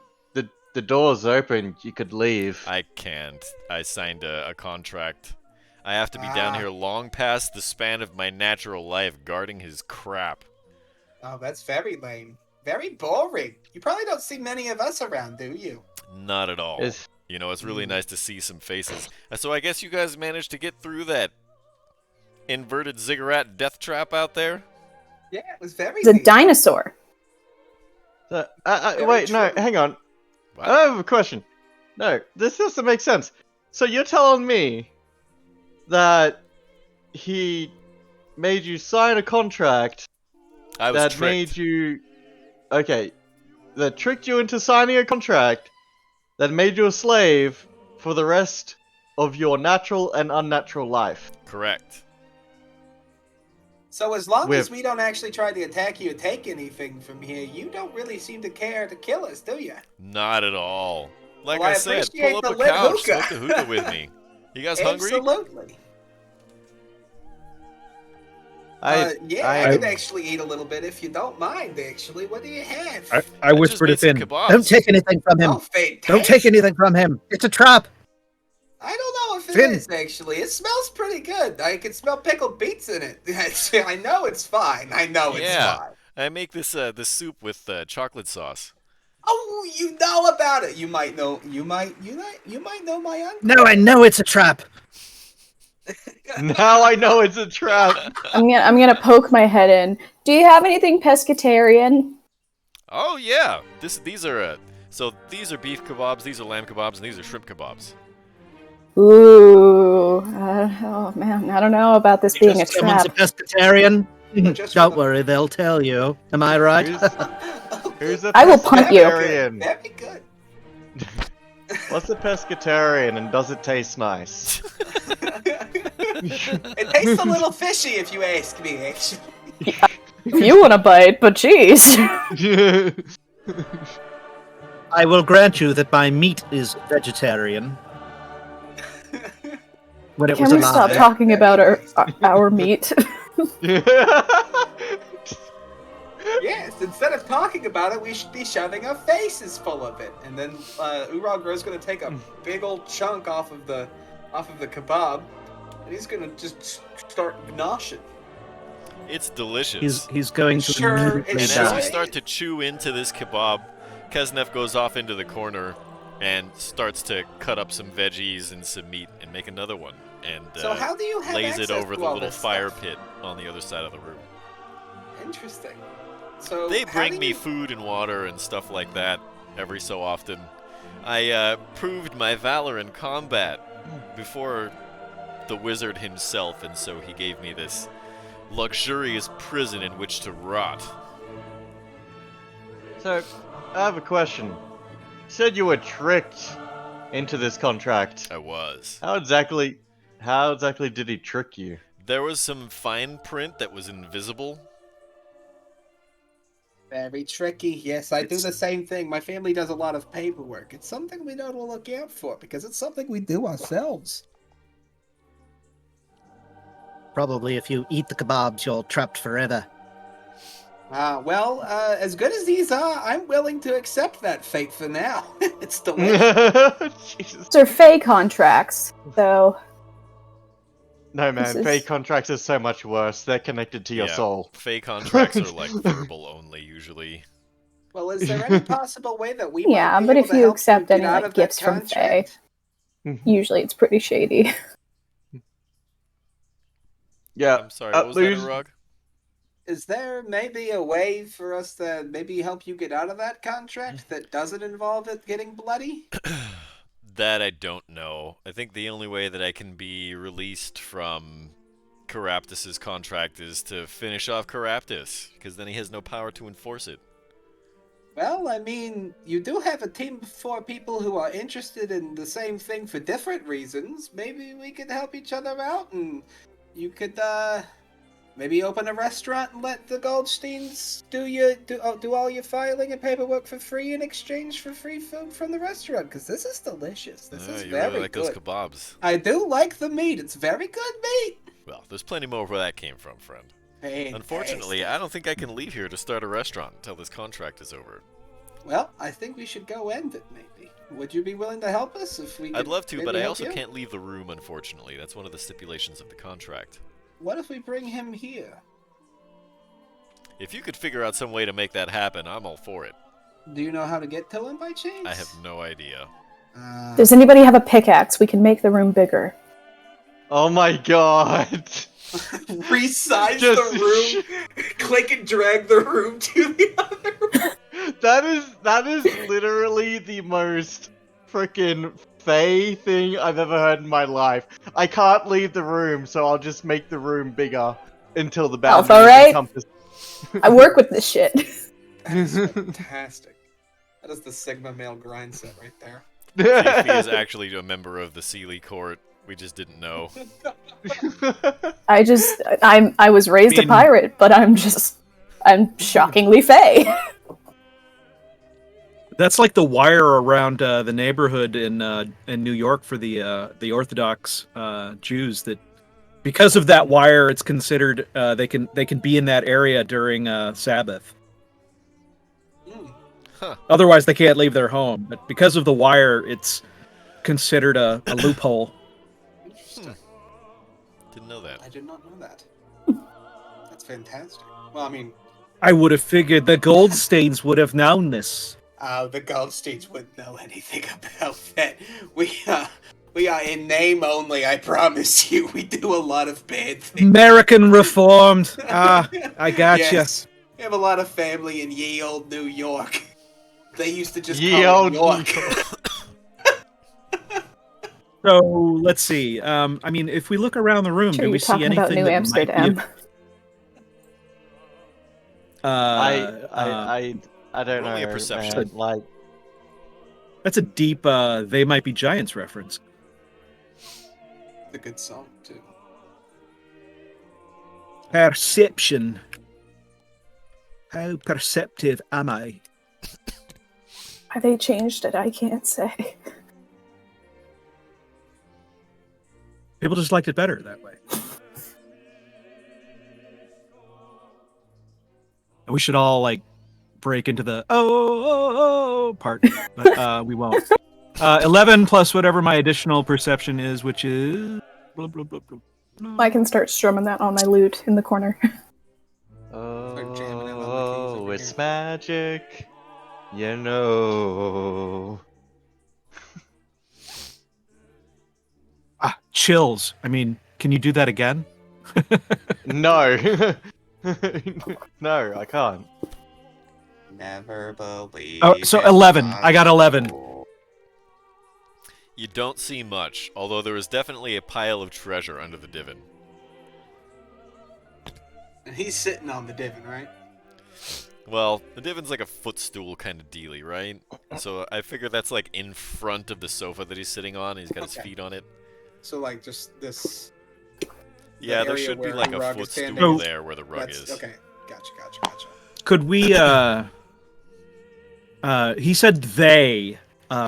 the door's open. You could leave. I can't. I signed a contract. I have to be down here long past the span of my natural life guarding his crap. Oh, that's very lame. Very boring. You probably don't see many of us around, do you? Not at all. You know, it's really nice to see some faces. So I guess you guys managed to get through that inverted ziggurat death trap out there? Yeah, it was very It's a neat. dinosaur. Wait, no, true. hang on. What? I have a question. No, this doesn't make sense. So you're telling me that he made you sign a contract I was that tricked. made you... Okay, that tricked you into signing a contract that made you a slave for the rest of your natural and unnatural life. Correct. So as long as we don't actually try to attack you or take anything from here, you don't really seem to care to kill us, do you? Not at all. Like Well, I I said, appreciate pull up the a lit couch, hookah. smoke the hookah with me. You guys hungry? Absolutely. I I could actually eat a little bit if you don't mind, actually. What do you have? I just whispered made to some Finn. kebabs. Don't take anything from him. Oh, fantastic. Don't take anything from him. It's a trap. I don't know if it Finn. is, actually. It smells pretty good. I can smell pickled beets in it. I know it's fine. I know it's Yeah. fine. I make this soup with chocolate sauce. Oh, you know about it. You might know my uncle. No, I know it's a trap. Now I know it's a trap. I'm gonna poke my head in. Do you have anything pescatarian? Oh yeah. These are these are beef kebabs, these are lamb kebabs, and these are shrimp kebabs. Ooh. Oh man, I don't know about this being a Someone's trap. a pescatarian. Just Don't for the- worry, they'll tell you. Am I right? Who's a I will punt you. pescatarian? That'd be good. What's a pescatarian and does it taste nice? It tastes a little fishy, if you ask me, actually. If you want to bite, but jeez. I will grant you that my meat is vegetarian. When it Can was we alive. stop talking about our meat? Yes, instead of talking about it, we should be shoving our faces full of it. And then Uragro's gonna take a big old chunk off of the kebab, and he's gonna just start noshing. It's delicious. He's going to Sure, immediately And it's as die. we start to chew into this kebab, Kesnev goes off into the corner and starts to cut up some veggies and some meat and make another one. And So how do you have lays it access over to the all little this fire stuff? pit on the other side of the room. Interesting. So They how bring do me you- food and water and stuff like that every so often. I proved my valor in combat before the wizard himself, and so he gave me this luxurious prison in which to rot. So, I have a question. You said you were tricked into this contract. I was. How exactly did he trick you? There was some fine print that was invisible. Very tricky. Yes, I do the same thing. My family does a lot of paperwork. It's something we don't look out for because it's something we do ourselves. Probably if you eat the kebabs, you're trapped forever. Well, as good as these are, I'm willing to accept that fate for now. It's delicious. Jesus. They're fey contracts, so No This man, is- pay contracts are so much worse. They're connected to your Yeah. soul. Fey contracts are like verbal only usually. Well, is there any possible way that we yeah. might be But able if to you help accept get any out like of that gifts from fey, contract? usually it's pretty shady. Yeah. I'm sorry, what was that, Lose- Urag? Is there maybe a way for us to maybe help you get out of that contract that doesn't involve it getting bloody? That I don't know. I think the only way that I can be released from Caraptus's contract is to finish off Caraptus, because then he has no power to enforce it. Well, I mean, you do have a team of 4 people who are interested in the same thing for different reasons. Maybe we could help each other out, and you could, maybe open a restaurant and let the Goldsteins do all your filing and paperwork for free in exchange for free food from the restaurant. Because this is delicious. This is You very really like those good. kebabs. I do like the meat. It's very good meat. Well, there's plenty more where that came from, friend. Unfortunately, I don't think I can leave here to start a restaurant until this contract is over. Well, I think we should go end it, maybe. Would you be willing to help us if we? I'd love to, maybe but I help also you? can't leave the room, unfortunately. That's one of the stipulations of the contract. What if we bring him here? If you could figure out some way to make that happen, I'm all for it. Do you know how to get to him by chance? I have no idea. Does anybody have a pickaxe? We can make the room bigger. Oh my god. Resize Just- the room. Click and drag the room to the other room. That is literally the most freaking Faye thing I've ever heard in my life. I can't leave the room, so I'll just make the room bigger until the boundaries alright. encompass. I work with this shit. That's fantastic. That is the Sigma male grind set right there. If he is actually a member of the Sealy Court, we just didn't know. I was raised a pirate, but I'm shockingly fey. That's like the wire around the neighborhood in New York for the Orthodox Jews. That because of that wire, it's considered they can be in that area during Sabbath. Huh. Otherwise, they can't leave their home. But because of the wire, it's considered a loophole. Didn't know that. I did not know that. That's fantastic. Well, I mean, I would have figured the Goldsteins would have known this. the Goldsteins wouldn't know anything about that. We are in name only, I promise you. We do a lot of bad things. American Reformed. I gotcha. Yes. We have a lot of family in ye old New York. They used to just Ye call old it York. So let's see. I mean, if we look around the room, Sure, do we you're see talking anything about New that Amsterdam. might be? I don't know. Roll me a perception. Man. Like, That's a deep. They might be giants reference. It's a good song, too. Perception. How perceptive am I? Why they changed it, I can't say. People just liked it better that way. And we should all like break into the part, but we won't. 11 plus whatever my additional perception is, which is blah, blah, blah, blah. I can start strumming that on my lute in the corner. jamming out on the keys over it's here. magic. You know. Chills. I mean, can you do that again? No. No, I can't. Never believe. Oh, so it's 11. I got 11. possible. You don't see much, although there is definitely a pile of treasure under the divan. And he's sitting on the divan, right? Well, the divan's like a footstool kind of dealy, right? So I figure that's like in front of the sofa that he's sitting on. He's got his Okay. feet on it. So, like, just this. Yeah, there area should be where like the a rug is footstool standing. there where the rug That's, is. okay. Gotcha. Could we? He said they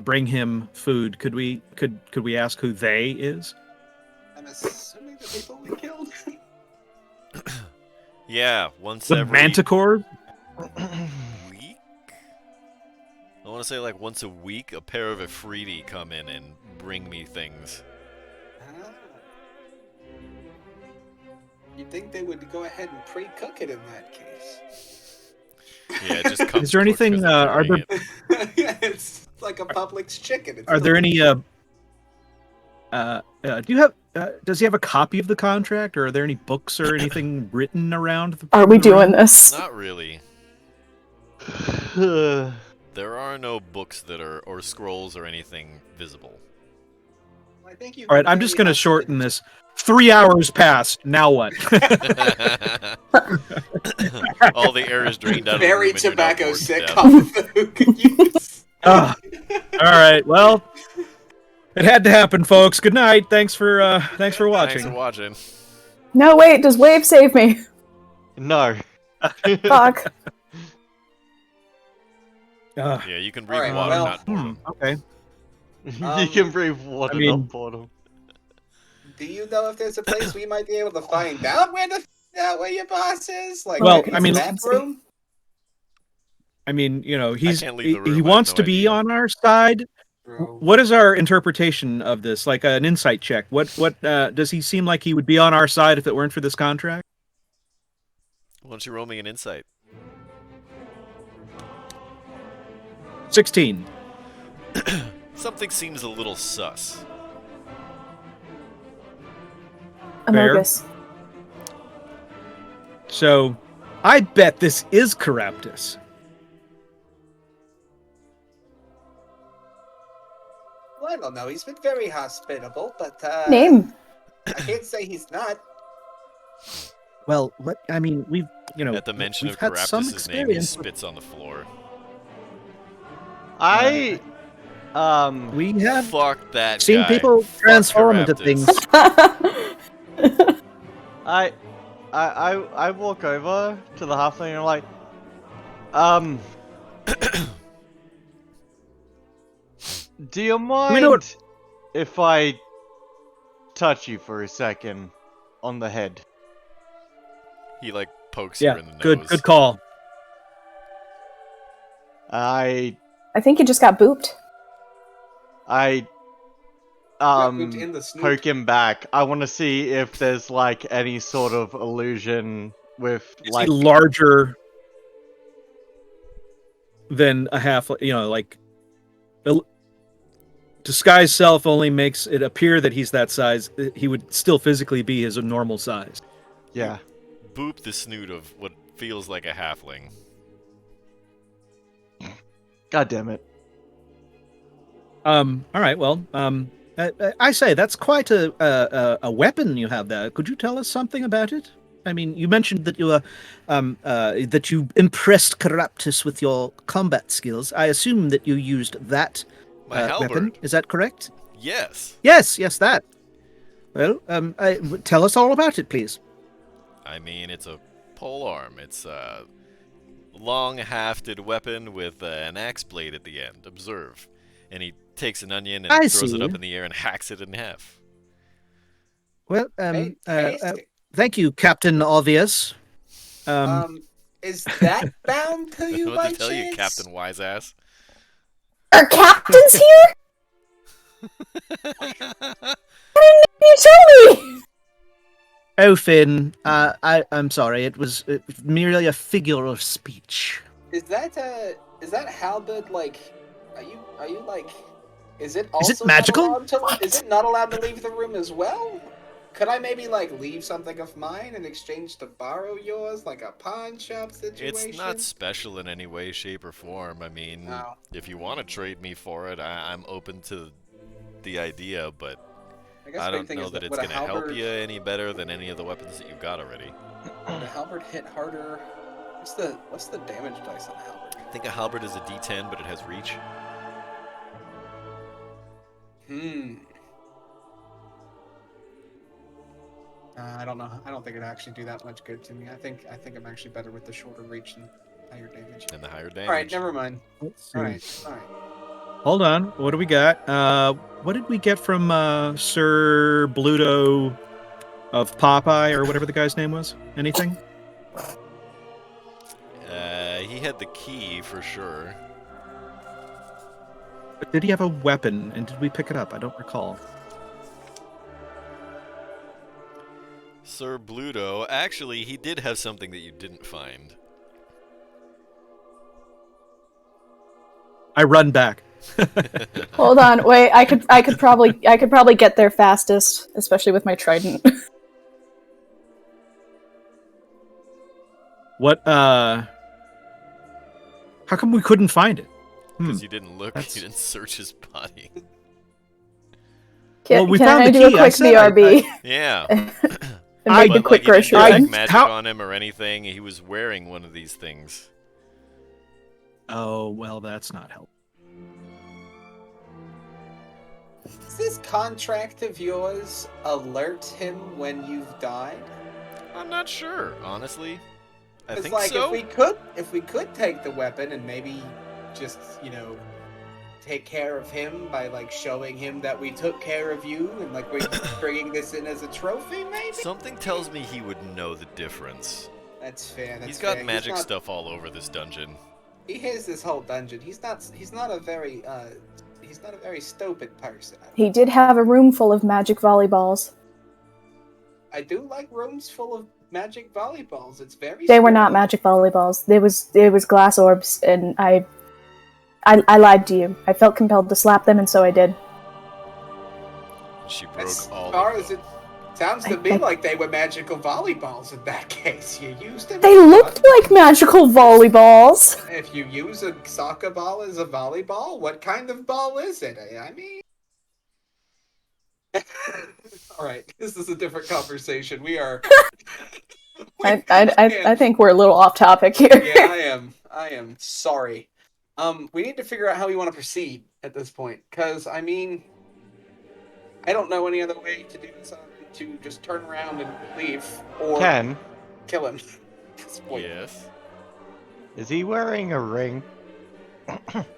bring him food. Could we ask who they is? I'm assuming the people we killed. Yeah, once The every Manticore? week? I want to say like once a week, a pair of Afridi come in and bring me things. Ah. You'd think they would go ahead and pre-cook it in that case. Yeah, it just comes. Is there cooked 'cause anything? they're Are doing there it. It's like a Publix chicken. It's are there any? Do you have? Does he have a copy of the contract, or are there any books or anything written around? Are we the room? doing this? Not really. Uh, There are no books that are or scrolls or anything visible. I think you All right, can I'm just really going to have shorten something- this. 3 hours passed. Now what? All the air is drained out of the Very room and you're now tobacco bored to sick death. off of the can use. All right. Well, it had to happen, folks. Good night. Thanks for watching. Thanks for watching. No, wait, does Wave save me? no. Fuck. Yeah, you can breathe Alright, water, well- not boredom. Okay. You can breathe water, I mean- not boredom. Do you know if there's a place we might be able to find out where your boss is? Like, Well, maybe I mean- his back room? I mean, you know, can't leave the room, I he have wants no to be idea. on our side. Bro. What is our interpretation of this? Like an insight check. What does he seem like he would be on our side if it weren't for this contract? Why don't you roll me an insight? 16. Something seems a little sus. Amogus. So, I bet this is Caraptus. Well, I don't know. He's been very hospitable, but Name. I can't say he's not. Well, what I mean, we've At the mention we've of had some Caraptus' name, he experience. spits on the floor. I We have Fuck that seen guy. people Fuck transform into Caraptus. things. I walk over to the halfling and I'm like, do you mind know what- if I touch you for a second on the head? He like pokes Yeah, her in the nose. good call. I think you just got booped. Booped in the snoot. poke him back. I want to see if there's like any sort of illusion with Is like he larger than a half? Like disguise self only makes it appear that he's that size. He would still physically be his normal size. yeah. Boop the snoot of what feels like a halfling. God damn it. All right. Well, I say that's quite a weapon you have there. Could you tell us something about it? I mean, you mentioned that that you impressed Caraptus with your combat skills. I assume that you used that My halberd. weapon. Is that correct? Yes. Yes, that. Well, tell us all about it, please. I mean, it's a polearm. It's a long hafted weapon with an axe blade at the end. Observe. And he takes an onion and I throws it see. up in the air and hacks it in half. Well, Fantastic. thank you, Captain Obvious. Is that bound to I don't you know by what to tell chance? you, Captain Wiseass. Our captain's here? You tell me! Oh, Finn, I'm sorry. It was merely a figure of speech. Is that halberd like? Are you like? Is it also Is it magical? Is it not allowed to leave the room as well? Could I maybe like leave something of mine in exchange to borrow yours, like a pawn shop situation? It's not special in any way, shape, or form. I mean, No. if you want to trade me for it, I'm open to the idea, but guess I the big don't thing know is that it's would a going to help halberd- you any better than any of the weapons that you've got already. Would a halberd hit harder? What's the damage dice on a halberd? I think a halberd is a D10, but it has reach. I don't know. I don't think it'd actually do that much good to me. I think I'm actually better with the shorter reach and higher damage. And the higher damage. All right, never mind. Let's see. All right. Hold on. What do we got? What did we get from Sir Bluto of Popeye or whatever the guy's name was? Anything? He had the key for sure. But did he have a weapon? And did we pick it up? I don't recall. Sir Bluto, actually, he did have something that you didn't find. I run back. Hold on, wait. I could probably get there fastest, especially with my trident. What? How come we couldn't find it? Because you didn't look, That's- you didn't search his body. Can, Well, we can found I the do key. a I quick said I- BRB Yeah. and I- make a But, quick like, he didn't grocery do, run? like, magic How- on him or anything. He was wearing one of these things. Oh, well, that's not helpful. Does this contract of yours alert him when you've died? I'm not sure, honestly. I It's think like so. if we could take the weapon and maybe just, take care of him by like showing him that we took care of you and like we're bringing this in as a trophy, maybe. Something tells me he would know the difference. That's fair. He's got magic stuff all over this dungeon. He hears this whole dungeon. He's not a very stupid person. He did have a room full of magic volleyballs. I do like rooms full of magic volleyballs. It's very. They were not spooky. magic volleyballs. It was glass orbs, and I lied to you. I felt compelled to slap them, and so I did. She broke As all far of as them. it sounds to me like they were magical volleyballs in that case. You used them. They looked like magical volleyballs. If you use a soccer ball as a volleyball, what kind of ball is it? I mean. All right, this is a different conversation. We are. I think we're a little off topic here. Yeah, I am sorry. We need to figure out how we want to proceed at this point, because I mean, I don't know any other way to do this other than to just turn around and leave or Ken, kill him. At this point. Yes. is he wearing a ring?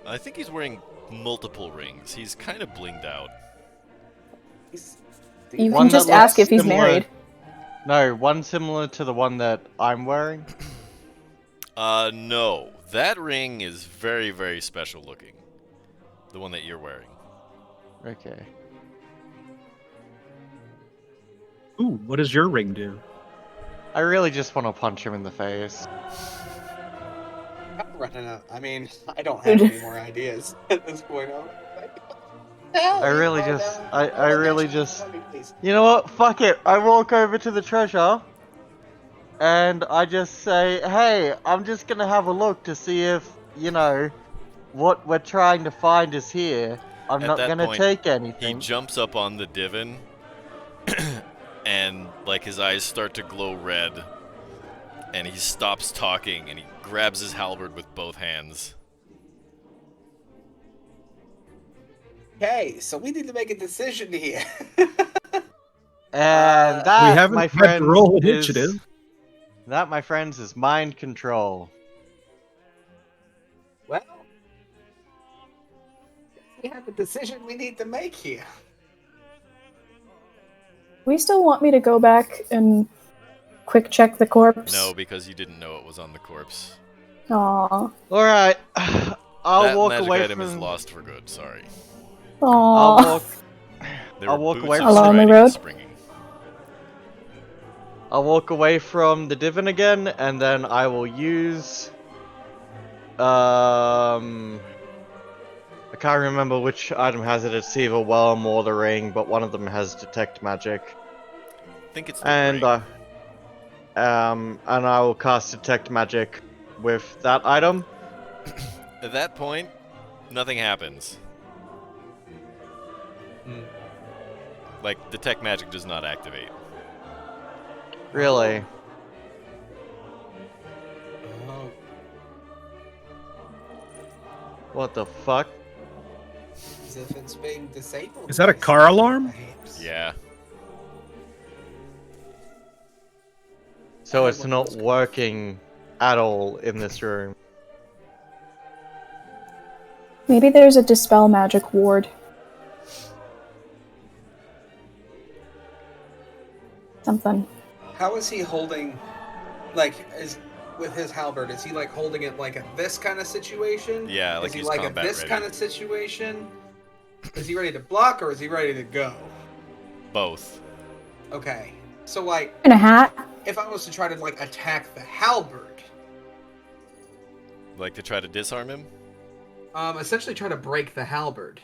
I think he's wearing multiple rings. He's kind of blinged out. You One can just that ask looks if he's similar- married. No, one similar to the one that I'm wearing. No. That ring is very, very special looking. The one that you're wearing. Okay. Ooh, what does your ring do? I really just want to punch him in the face. I'm running out. I mean, I don't have any more ideas at this point. I really just. You know what? Fuck it. I walk over to the treasure, and I just say, "Hey, I'm just gonna have a look to see if what we're trying to find is here. I'm At not that gonna point, take He anything." jumps up on the divan, and like his eyes start to glow red, and he stops talking, and he grabs his halberd with both hands. Okay, so we need to make a decision here. And We that, haven't my had to friends, roll is initiative. that, my friends, is mind control. Well, we have a decision we need to make here. We still want me to go back and quick check the corpse? No, because you didn't know it was on the corpse. Aw. All right, I'll That walk magic away item is from. lost for good. Sorry. I'll Aw. walk. There I'll were walk boots away of from- Along the striding road? and springing. I'll walk away from the divan again, and then I will use. I can't remember which item has it. It's either Whelm or the ring, but one of them has detect magic. I think it's the And ring. and I will cast detect magic with that item. At that point, nothing happens. Like, detect magic does not activate. Really? Oh. What the fuck? As if it's being disabled. Is that a car alarm? Perhaps. Yeah. So it's not working at all in this room. Maybe there's a dispel magic ward. Something. How is he holding, like, with his halberd? Is he like holding it like a this kind of situation? Yeah, like is he he's like a combat this ready. kind of situation? Is he ready to block or is he ready to go? Both. Okay, so like, In a hat? if I was to try to like attack the halberd, Like to try to disarm him? essentially try to break the halberd.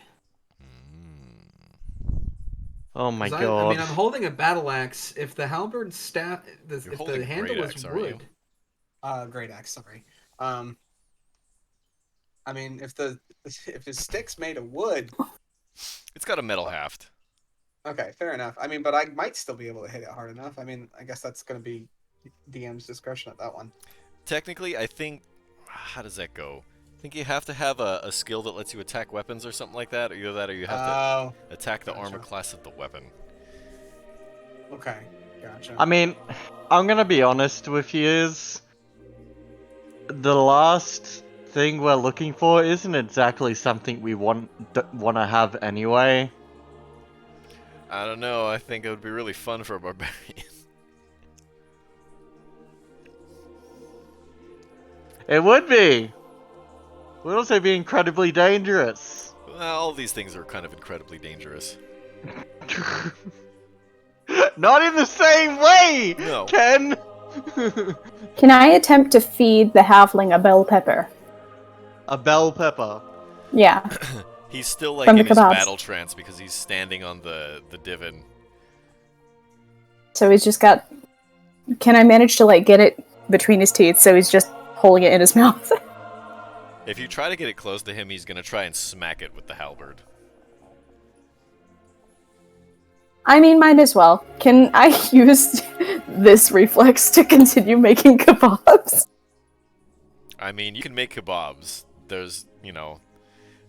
Oh my 'Cause god. I mean, I'm holding a battle axe. If the halberd staff, if holding the handle great is axe, aren't you? wood, great axe. Sorry. I mean, if his stick's made of wood, It's got a metal haft. okay, fair enough. I mean, but I might still be able to hit it hard enough. I mean, I guess that's going to be DM's discretion at that one. Technically, I think... How does that go? I think you have to have a skill that lets you attack weapons or something like that, or either that or you have Oh, to attack the gotcha. armor class of the weapon. okay, gotcha. I mean, I'm gonna be honest with you. Is the last thing we're looking for isn't exactly something we want to have anyway. I don't know, I think it would be really fun for a barbarian. It would be. Would also be incredibly dangerous. Well, all these things are kind of incredibly dangerous. Not in the same way, No. Ken. Can I attempt to feed the halfling a bell pepper? A bell pepper. Yeah. He's still like From in the his kebabs. battle trance because he's standing on the divan. So he's just got... Can I manage to, like, get it between his teeth so he's just holding it in his mouth? If you try to get it close to him, he's gonna try and smack it with the halberd. I mean, might as well. Can I use this reflex to continue making kebabs? I mean, you can make kebabs. There's,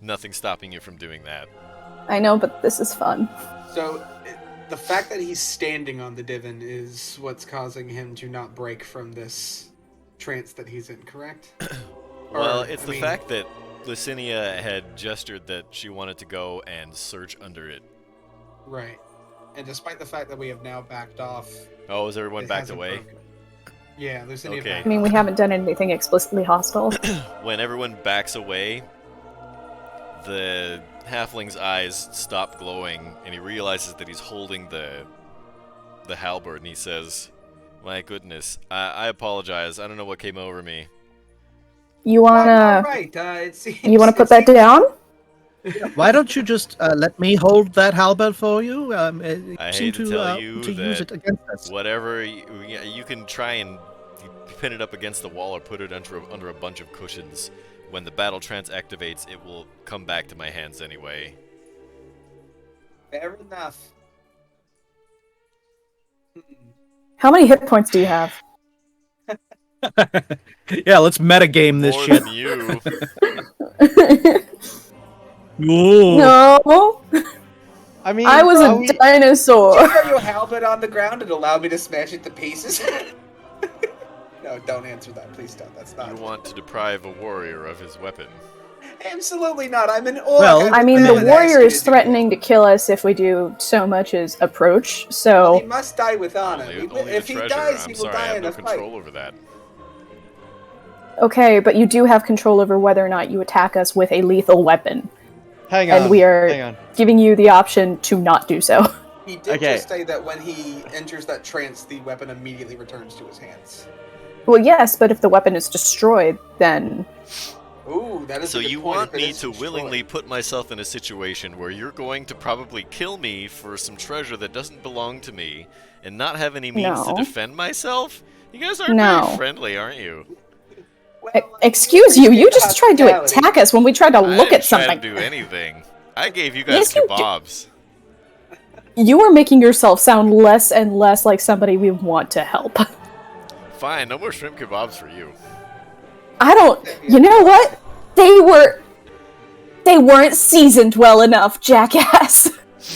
nothing stopping you from doing that. I know, but this is fun. So, the fact that he's standing on the divan is what's causing him to not break from this trance that he's in, correct? Well, Or, it's I the mean- fact that Licinia had gestured that she wanted to go and search under it. Right. And despite the fact that we have now backed off... Oh, is everyone it backed hasn't away? broken. Yeah, Lucinia Okay. backed I mean, we off. haven't done anything explicitly hostile. When everyone backs away, the halfling's eyes stop glowing, and he realizes that he's holding the halberd, and he says, "My goodness, I apologize. I don't know what came over me." You Well, wanna... right, it seems, You wanna put it that seems- down? Why don't you just let me hold that halberd for you? You I seem hate to tell you to use that it against us. Whatever, you can try and pin it up against the wall or put it under a bunch of cushions. When the battle trance activates, it will come back to my hands anyway. Fair enough. How many hit points do you have? Yeah, let's metagame this More shit. than you. Ooh. No! I mean, I was are a we- dinosaur! Just throw your halberd on the ground and allow me to smash it to pieces? No, don't answer that. Please don't. That's not... You want to deprive a warrior of his weapon. Absolutely not. I'm an orc. Well, I mean, the would ask warrior you is to do threatening to kill us if we do so much as approach, that. so... He must die with honor. Only If the he treasure. dies, I'm he will sorry, I die have in no a fight. control over that. Okay, but you do have control over whether or not you attack us with a lethal weapon. Hang on. And we are Hang on. giving you the option to not do so. He did Okay. just say that when he enters that trance, the weapon immediately returns to his hands. Well, yes, but if the weapon is destroyed, then... Ooh, that is So a good you point. want If it me is to destroyed. willingly put myself in a situation where you're going to probably kill me for some treasure that doesn't belong to me and not have any means to No. defend myself? You guys aren't No. very friendly, aren't you? Well, Excuse you, you just tried to hospitality. attack us when we tried to I look didn't at something. try to do anything. I gave you guys Yes, you did. kebabs. You are making yourself sound less and less like somebody we want to help. Fine, no more shrimp kebabs for you. I don't... You know what? They weren't seasoned well enough, jackass.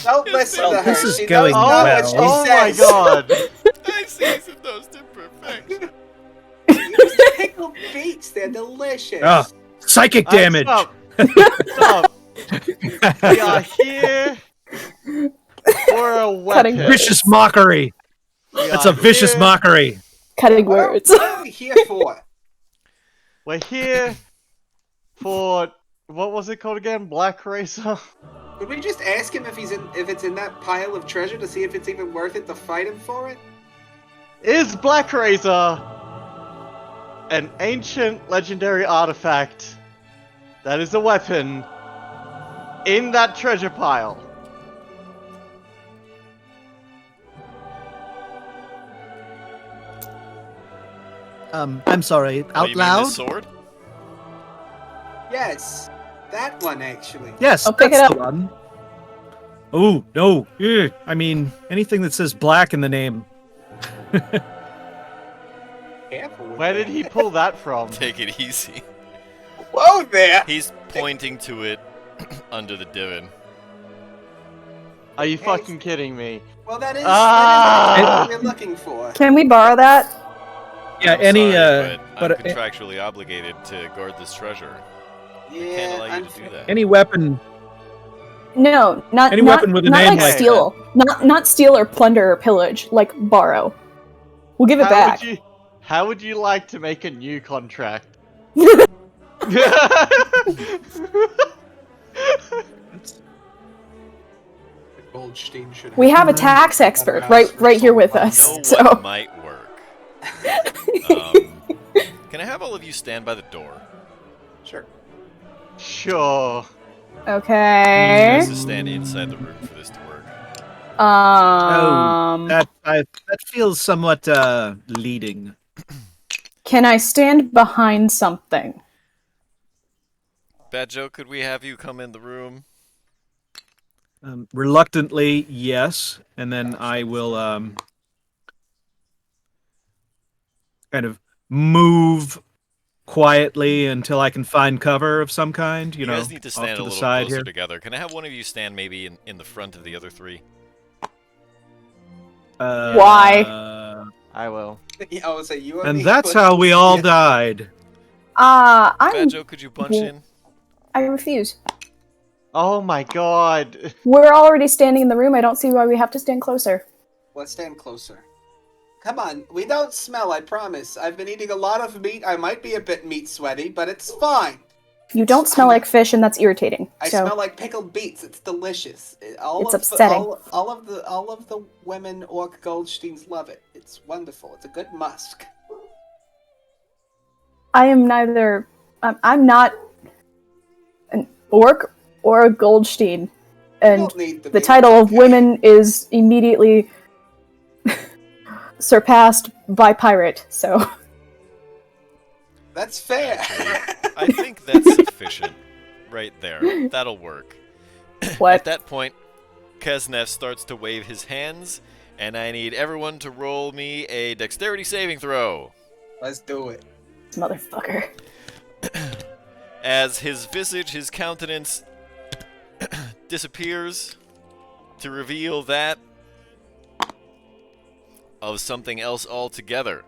Don't listen Well, to her. this is She going doesn't know well. what she Oh my says. god. I seasoned those to perfection. Use pickled beets. They're delicious. Ah, psychic damage. Stop. Stop. We are here for a weapon. Vicious mockery. We That's are a vicious here- mockery. Cutting What are- words. What are we here for? We're here for what was it called again? Black Racer. Could we just ask him if it's in that pile of treasure to see if it's even worth it to fight him for it? Is Black Razor an ancient legendary artifact that is a weapon in that treasure pile? I'm sorry, Oh, out you mean loud? this sword? Yes, that one actually. Yes, I'll pick that's it the one. Oh, no. I mean, anything that says black in the name. Careful with Where that. did he pull that from? Take it easy. Whoa there! He's pointing to it under the divan. Are you fucking kidding me? Well, that is Ah! what we're looking for. Can we borrow that? Yeah, I'm any, sorry, but I'm contractually obligated to guard this treasure. I can't Yeah, allow you to do that. any weapon. No, not Any not, weapon with a not name like like steal. Not steal or plunder or pillage. Like borrow. We'll give it back. How would you like to make a new contract? Goldstein should We have a better tax expert house for right here with soul us. know bodies. So- what might work. Can I have all of you stand by the door? Sure. Sure. You Okay. guys to stand inside the room for this to work. That feels somewhat leading. Can I stand behind something? Bad Joe, could we have you come in the room? Reluctantly, yes, and then I will kind of move quietly until I can find cover of some kind. You know, guys need to off stand to a the little side closer here. together. Can I have one of you stand maybe in the front of the other three? Why? I will. I would say you And that's how we all died. Bad Joe, could you bunch in? I refuse. Oh my god. We're already standing in the room. I don't see why we have to stand closer. Let's stand closer. Come on, we don't smell, I promise. I've been eating a lot of meat. I might be a bit meat sweaty, but it's fine. You don't smell like fish, and that's irritating. I so. smell like pickled beets. It's delicious. It's upsetting. All of the women orc Goldsteins love it. It's wonderful. It's a good musk. I am neither. I'm not an orc or a Goldstein, and the title of women is immediately surpassed by pirate. So that's fair. I think that's sufficient, right there. That'll work. What? At that point, Kesnev starts to wave his hands, and I need everyone to roll me a dexterity saving throw. Let's do it. Motherfucker. As his visage, his countenance disappears to reveal that of something else altogether.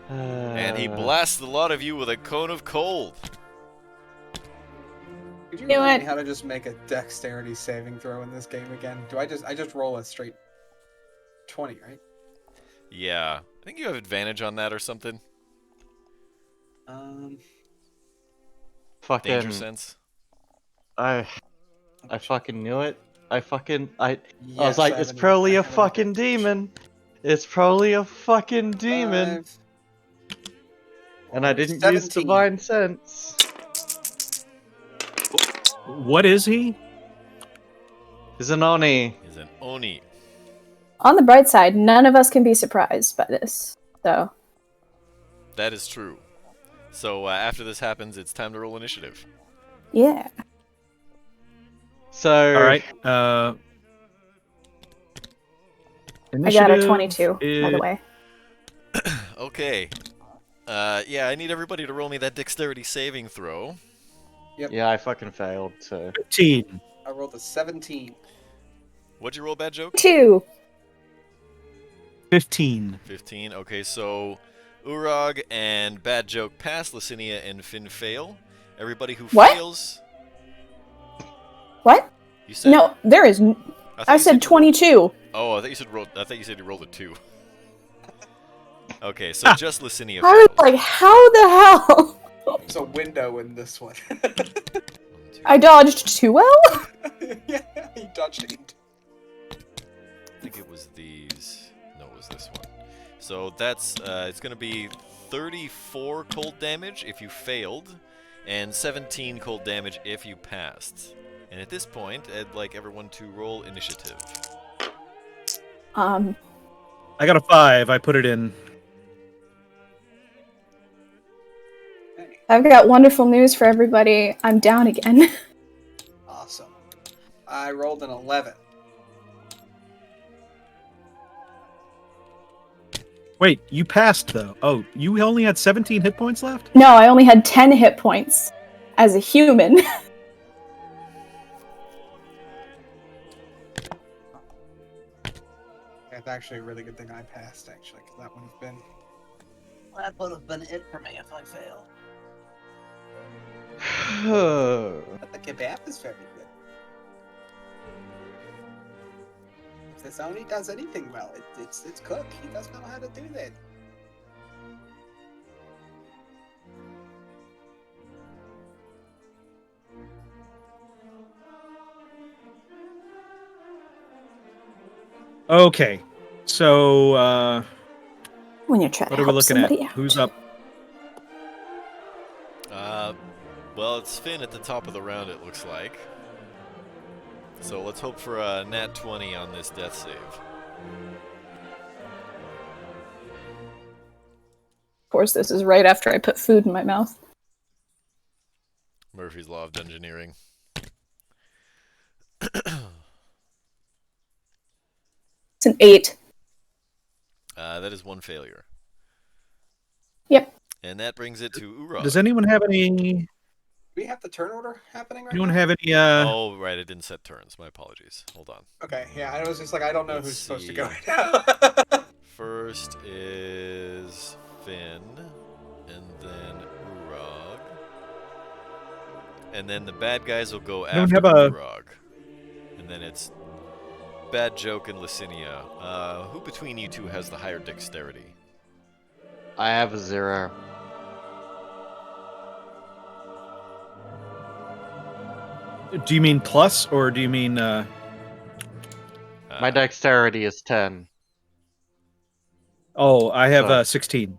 And he blasts the lot of you with a cone of cold. Could you Do remind it. me how to just make a dexterity saving throw in this game again? Do I just roll a straight 20, right? Yeah. I think you have advantage on that or something. Fucking. Danger sense. I fucking knew it. I was Yes, like, I it's haven't probably even- a I haven't fucking even- demon. It's probably a fucking demon. 5, And I didn't use 17. divine sense. What is he? He's an Oni. Is an Oni. On the bright side, none of us can be surprised by this. So That is true. So after this happens, it's time to roll initiative. yeah. So. All right. I got a initiative 22, by the is- way. Okay. Yeah, I need everybody to roll me that dexterity saving throw. Yeah, I fucking failed, so. 15. I rolled a 17. What'd you roll, Bad Joke? 2. 15. 15. Okay, so Urag and Bad Joke pass, Licinia and Finn fail. Everybody who What? fails... What? You said... No, there is. thought I you said you rolled- 22. Oh, I thought you said you rolled a 2. Okay, so just Licinia I was failed. like, how the hell? There's a window in this one. I dodged too well? Yeah, he dodged 8. I think it was these. No, it was this one. So that's it's gonna be 34 cold damage if you failed, and 17 cold damage if you passed. And at this point, I'd like everyone to roll initiative. I got a 5. I put it in. I've got wonderful news for everybody. I'm down again. Awesome. I rolled an 11. Wait, you passed though. Oh, you only had 17 hit points left? No, I only had 10 hit points as a human. That's actually a really good thing I passed, actually, because that would have been it for me if I failed. But the kebab is very good. If this Oni does anything well, it's Cook. He does know how to do that. Okay. So, When you're trying what to are we help looking at? somebody out. Who's up? Well, it's Finn at the top of the round, it looks like. So let's hope for a nat 20 on this death save. Of course, this is right after I put food in my mouth. Murphy's Law of Dungeoneering. It's an 8. That is one failure. Yep. And that brings it to Urog. Does anyone have any? We have the turn order happening right Anyone now? have any? Oh, right, I didn't set turns. My apologies. Hold on. Okay, yeah, I was just like, I don't know Let's who's supposed to see. go right now. First is Finn, and then Urog. And then the bad guys will go Anyone after have a- Urog. And then it's Bad Joke and Licinia. Who between you two has the higher dexterity? I have a 0. Do you mean plus, or do you mean? My dexterity is 10. Oh, I have So- 16.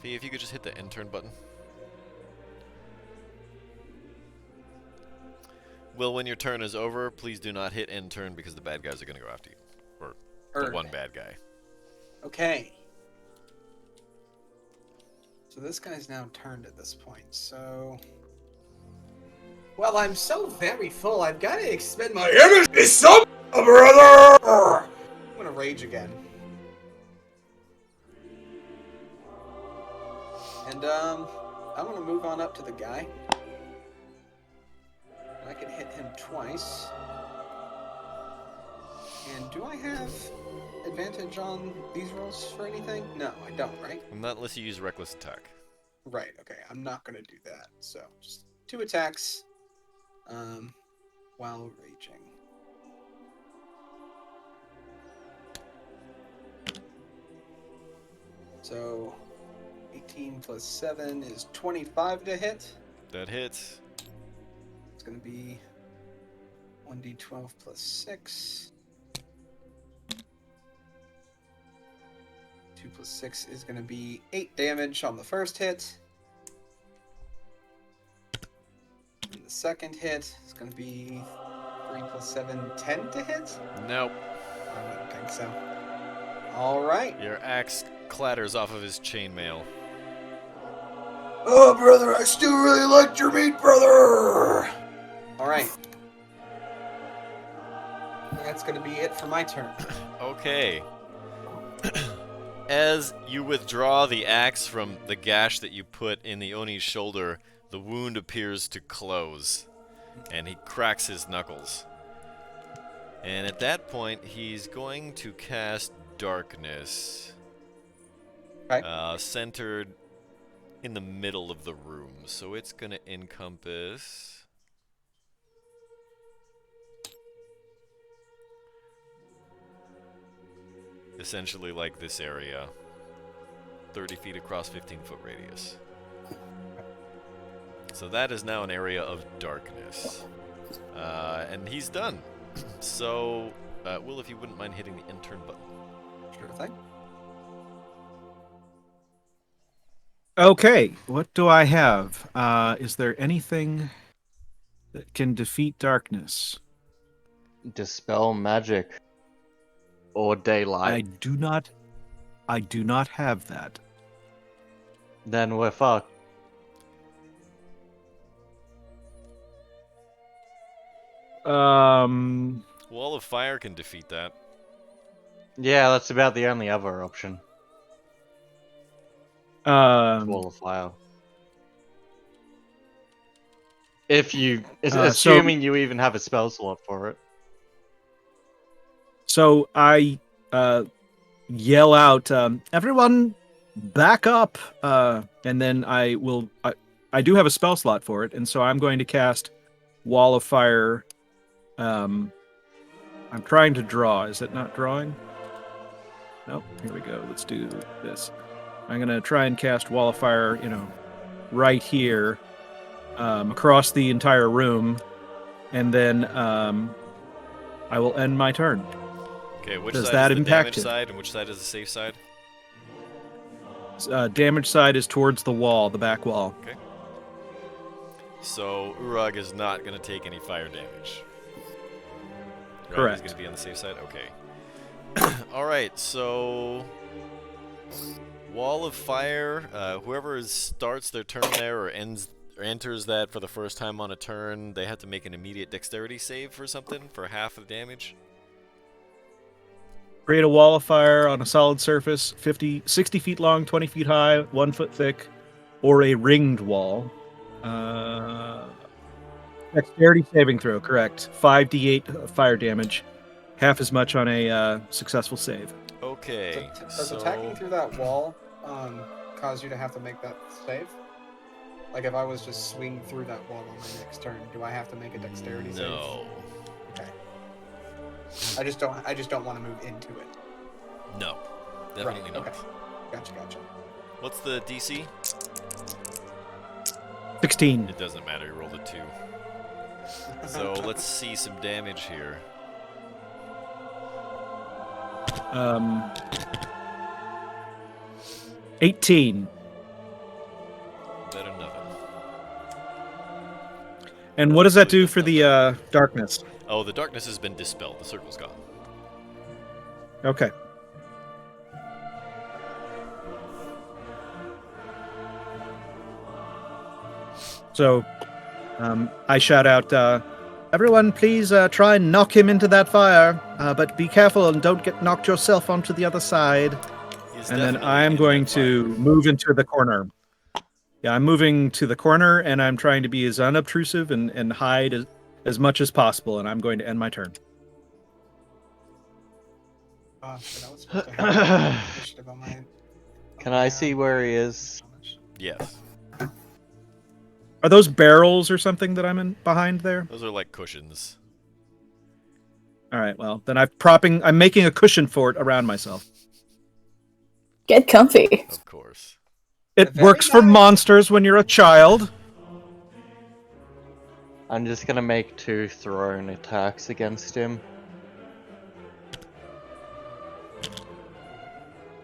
Fee, if you could just hit the end turn button. Will, when your turn is over, please do not hit end turn because the bad guys are going to go after you. Or the Heard. one bad guy. Okay. So this guy's now turned at this point, so... Well, I'm so very full, I've got to expend my energy some, brother! I'm gonna rage again. And, I'm gonna move on up to the guy. I can hit him twice. And do I have advantage on these rolls for anything? No, I don't, right? Not unless you use reckless attack. Right, okay, I'm not gonna do that. So, just 2 attacks, while raging. So, 18 plus 7 is 25 to hit. That hits. It's gonna be 1d12 plus 6. 2 plus 6 is gonna be 8 damage on the first hit. And the second hit is going to be 3 plus 7, 10 to hit? Nope. I wouldn't think so. Alright. Your axe clatters off of his chainmail. Oh, brother, I still really liked your meat, brother! Alright. That's going to be it for my turn. Okay. As you withdraw the axe from the gash that you put in the Oni's shoulder, the wound appears to close, and he cracks his knuckles. And at that point, he's going to cast Darkness, Okay. centered in the middle of the room. So it's going to encompass... essentially like this area. 30 feet across, 15-foot radius. So that is now an area of darkness. And he's done. So, Will, if you wouldn't mind hitting the intern button. Sure thing. Okay, what do I have? Is there anything that can defeat darkness? Dispel magic. Or daylight. I do not have that. Then we're fucked. Wall of Fire can defeat that. Yeah, that's about the only other option. Wall of fire. If you, assuming you even have a spell slot for it. So I yell out, "Everyone, back up!" And then I will. I do have a spell slot for it, and so I'm going to cast Wall of Fire. I'm trying to draw. Is it not drawing? Nope. Here we go. Let's do this. I'm gonna try and cast Wall of Fire. Right here, across the entire room, and then I will end my turn. Okay, which Does side that is the impact damage it? side and which side is the safe side? Damage side is towards the wall, the back wall. Okay. So Urag is not going to take any fire damage. Right? Correct. He's going to be on the safe side? Okay. Alright, so... Wall of Fire. Whoever starts their turn there or enters that for the first time on a turn, they have to make an immediate dexterity save for something for half of the damage. Create a wall of fire on a solid surface, 60 feet long, 20 feet high, 1 foot thick, or a ringed wall. Dexterity saving throw, correct. 5d8 fire damage. Half as much on a successful save. Okay, Does attacking through that wall cause you to have to make that save? Like if I was just swing through that wall on my next turn, do I have to make a dexterity save? No. Okay. I just don't want to move into it. No. Definitely Right, not. okay. Gotcha. What's the DC? 16. It doesn't matter, you rolled a 2. So let's see some damage here. 18. Better than nothing. And what does that do for the darkness? Oh, the darkness has been dispelled. The circle's gone. Okay. So, I shout out, everyone, please try and knock him into that fire, but be careful and don't get knocked yourself onto the other side. He's And then definitely I am in going that to fire. move into the corner. Yeah, I'm moving to the corner, and I'm trying to be as unobtrusive and hide as much as possible, and I'm going to end my turn. Shit, I was supposed to have initiative on my... Can I see where he is? Yes. Are those barrels or something that I'm in behind there? Those are like cushions. All right, well, then I'm making a cushion fort around myself. Get comfy. Of course. It Very works for nice. monsters when you're a child. I'm just gonna make 2 thrown attacks against him.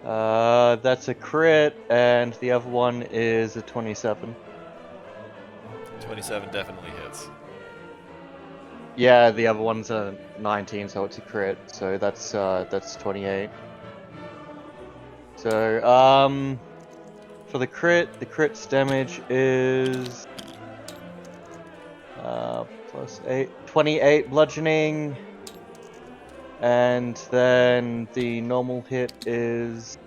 That's a crit, and the other one is a 27. 27 definitely hits. Yeah, the other one's a 19, so it's a crit. So that's 28. So for the crit's damage is plus 8, 28 bludgeoning, and then the normal hit is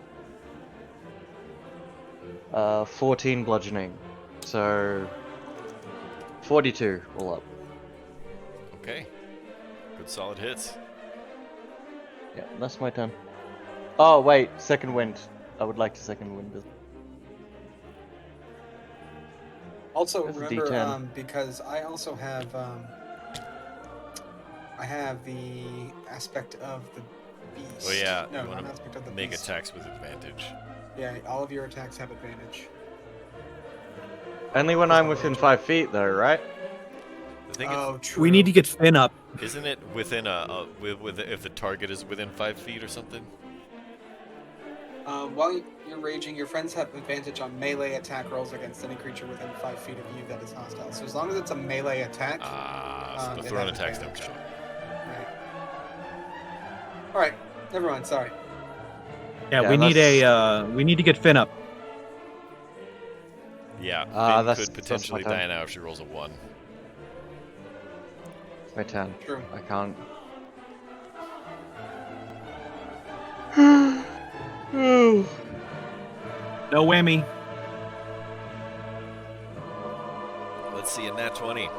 14 bludgeoning. So 42 all up. Okay. Good solid hits. Yeah, that's my turn. Oh wait, second wind. I would like to second wind this. Also, That's a remember, D10. because I also have, I have the aspect of the beast. Oh yeah, no, you want not aspect of the to make beast. attacks with advantage. Yeah, all of your attacks have advantage. Only when I'm within 5 feet, though, right? The thing Oh, true. We need to get Finn up. isn't it within if the target is within 5 feet or something? While you're raging, your friends have advantage on melee attack rolls against any creature within 5 feet of you that is hostile. So as long as it's a melee attack, So the it thrown has attacks don't advantage. count. Right. All right, never mind. Sorry. Yeah, Yeah, we need to get Finn up. Yeah, Finn that's could my potentially turn. die now if she rolls a 1. It's my turn. True. I can't. No whammy. Let's see a nat 20.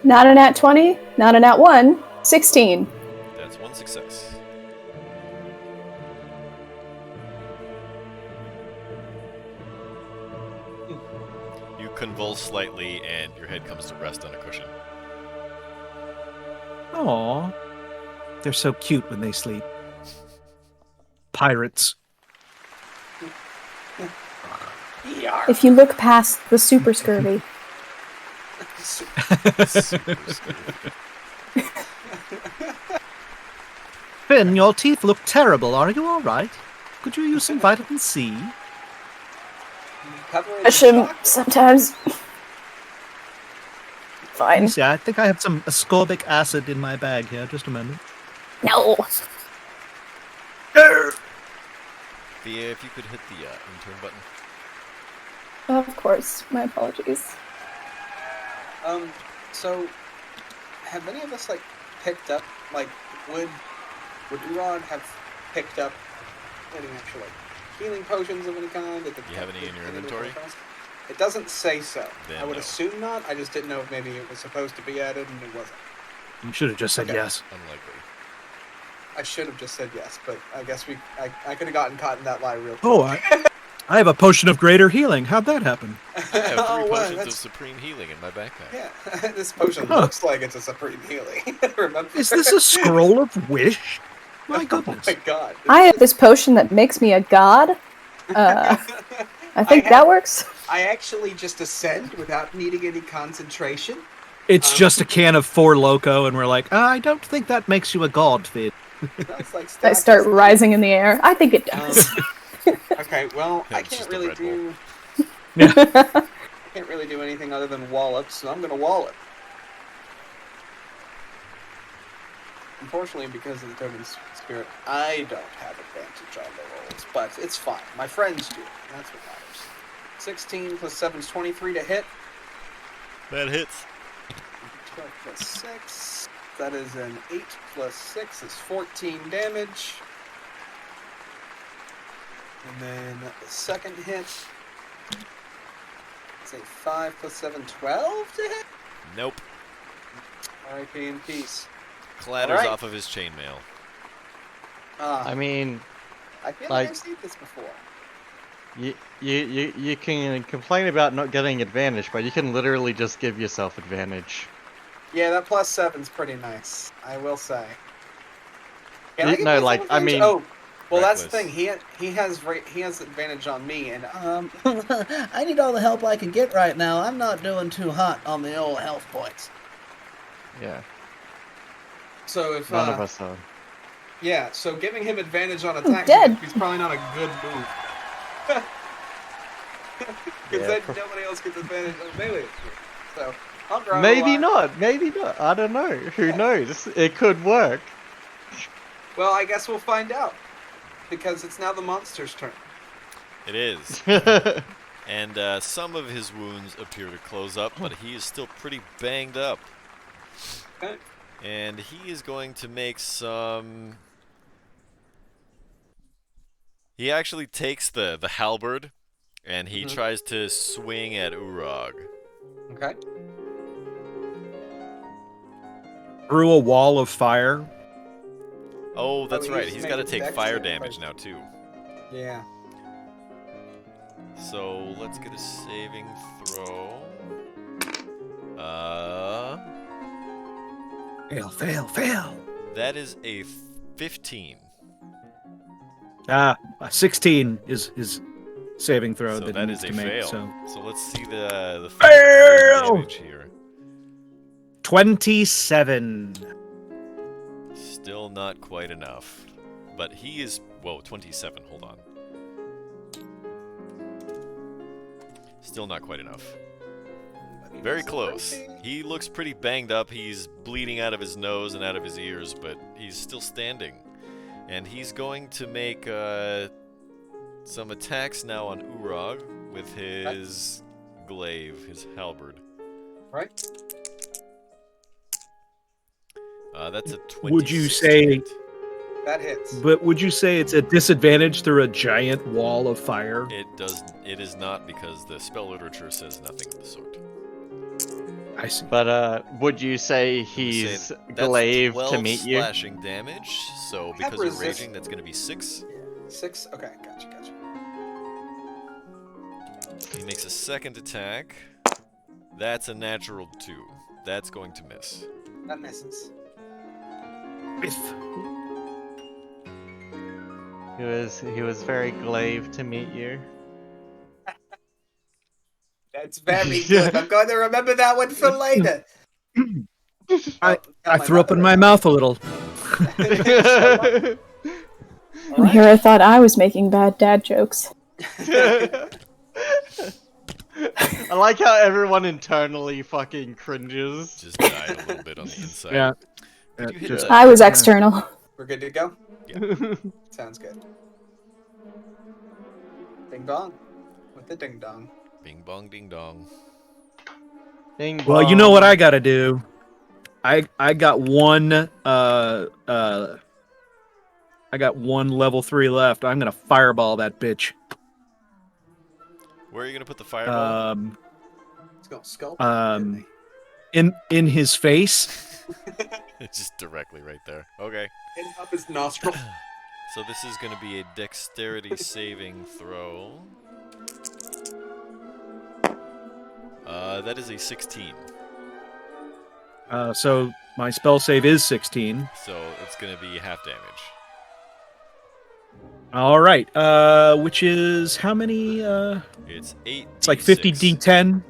Not a nat 20, not a nat 1, 16. That's 1 success. You convulse slightly and your head comes to rest on a cushion. Aw. They're so cute when they sleep. Pirates. If you look past the super scurvy. Super smooth. Finn, your teeth look terrible. Are you all right? Could you use some vitamin C? Cover it I in should chocolate. sometimes. Fine. Yeah, I think I have some ascorbic acid in my bag here. Just a moment. No. Thea, if you could hit the intern button. Of course. My apologies. So, have any of us, like, picked up, like, would Urod have picked up any actual, like, healing potions of any kind? Do you have any in your inventory? It doesn't say so. Then I would no. assume not. I just didn't know if maybe it was supposed to be added and it wasn't. You should have just said Okay. yes. Unlikely. I should have just said yes, but I guess I could have gotten caught in that lie real quick. Oh, I have a potion of greater healing. How'd that happen? I have 3 Oh, wow, potions of that's- supreme healing in my backpack. Yeah, this potion Huh. looks like it's a supreme healing. Remember? Is this a scroll of wish? My goodness. Oh my god. I have this potion that makes me a god. I think that works. I actually just ascend without needing any concentration. It's just a can of Four Loco, and we're like, I don't think that makes you a god, Finn. That's like I start rising in the air. I think it does. Okay, well, I It's can't just a really Red Bull. do. I can't really do anything other than wallop, so I'm gonna wallop. Unfortunately, because of the totem spirit, I don't have advantage on the rolls, but it's fine. My friends do. That's what matters. 16 plus 7 is 23 to hit. That hits. 12 plus 6. That is an 8 plus 6 is 14 damage. And then the second hit. It's a 5 plus 7, 12 to hit. Nope. R.I.P. in peace. Clatters Alright. off of his chainmail. I mean, I feel like- like I've seen this before. you can complain about not getting advantage, but you can literally just give yourself advantage. Yeah, that plus 7's pretty nice, I will say. Can You- get no, plus like, I advantage? mean- Oh, well, that's the Reckless. thing. He has advantage on me, and I need all the help I can get right now. I'm not doing too hot on the old health points. Yeah, so if none of us are. yeah, so giving him advantage on attacks, dead. he's probably not a good move. Because Yeah, then nobody else gets advantage on melee. So I'll grab Maybe not, maybe not. I don't know. Who knows? It could work. Well, I guess we'll find out. Because it's now the monster's turn. It is. And some of his wounds appear to close up, but he is still pretty banged up. Okay. And he is going to make some... He actually takes the halberd, and he tries to swing at Urog. Okay. Through a wall of fire. Oh, that's he right. needs to He's make got to a take dex fire save damage first. now, too. Yeah. So let's get a saving throw. Fail. That is a 15. 16 is his saving throw So that he that needs is to a make. fail. So So let's see the Fail! damage here. 27. Still not quite enough. But he is... Whoa, 27. Hold on. Still not quite enough. Very close. He looks pretty banged up. He's bleeding out of his nose and out of his ears, but he's still standing. And he's going to make some attacks now on Urog with his glaive, his halberd. Right. That's a 26. Would you say- That hits. But would you say it's a disadvantage through a giant wall of fire? It is not, because the spell literature says nothing of the sort. I see. But would you say Say he's that's glaive 12 to meet you? slashing damage, so because of resist- raging, that's going to be 6. 6? Okay, gotcha. He makes a second attack. That's a natural 2. That's going to miss. That misses. He was very glaive to meet you. That It's very good. I'm going to remember that one for later. I Tell threw up in mother my about mouth a little. it. And here I thought I was making bad dad jokes. I like how everyone internally fucking cringes. Just died a little bit on the inside. Yeah. Could you hit just- a- I was external. We're good to go? Sounds good. Ding dong. With the ding dong. Bing bong ding dong. Ding Well, you know what bong. I gotta do. I got one I got one level 3 left. I'm gonna fireball that bitch. Where are you gonna put the fireball? Let's go sculpt. In his face. Just directly right there. Okay. And up his nostril. So this is gonna be a dexterity saving throw. That is a 16. So my spell save is 16. So it's gonna be half damage. All right. Which is how many? It's 8. It's like 50 D10.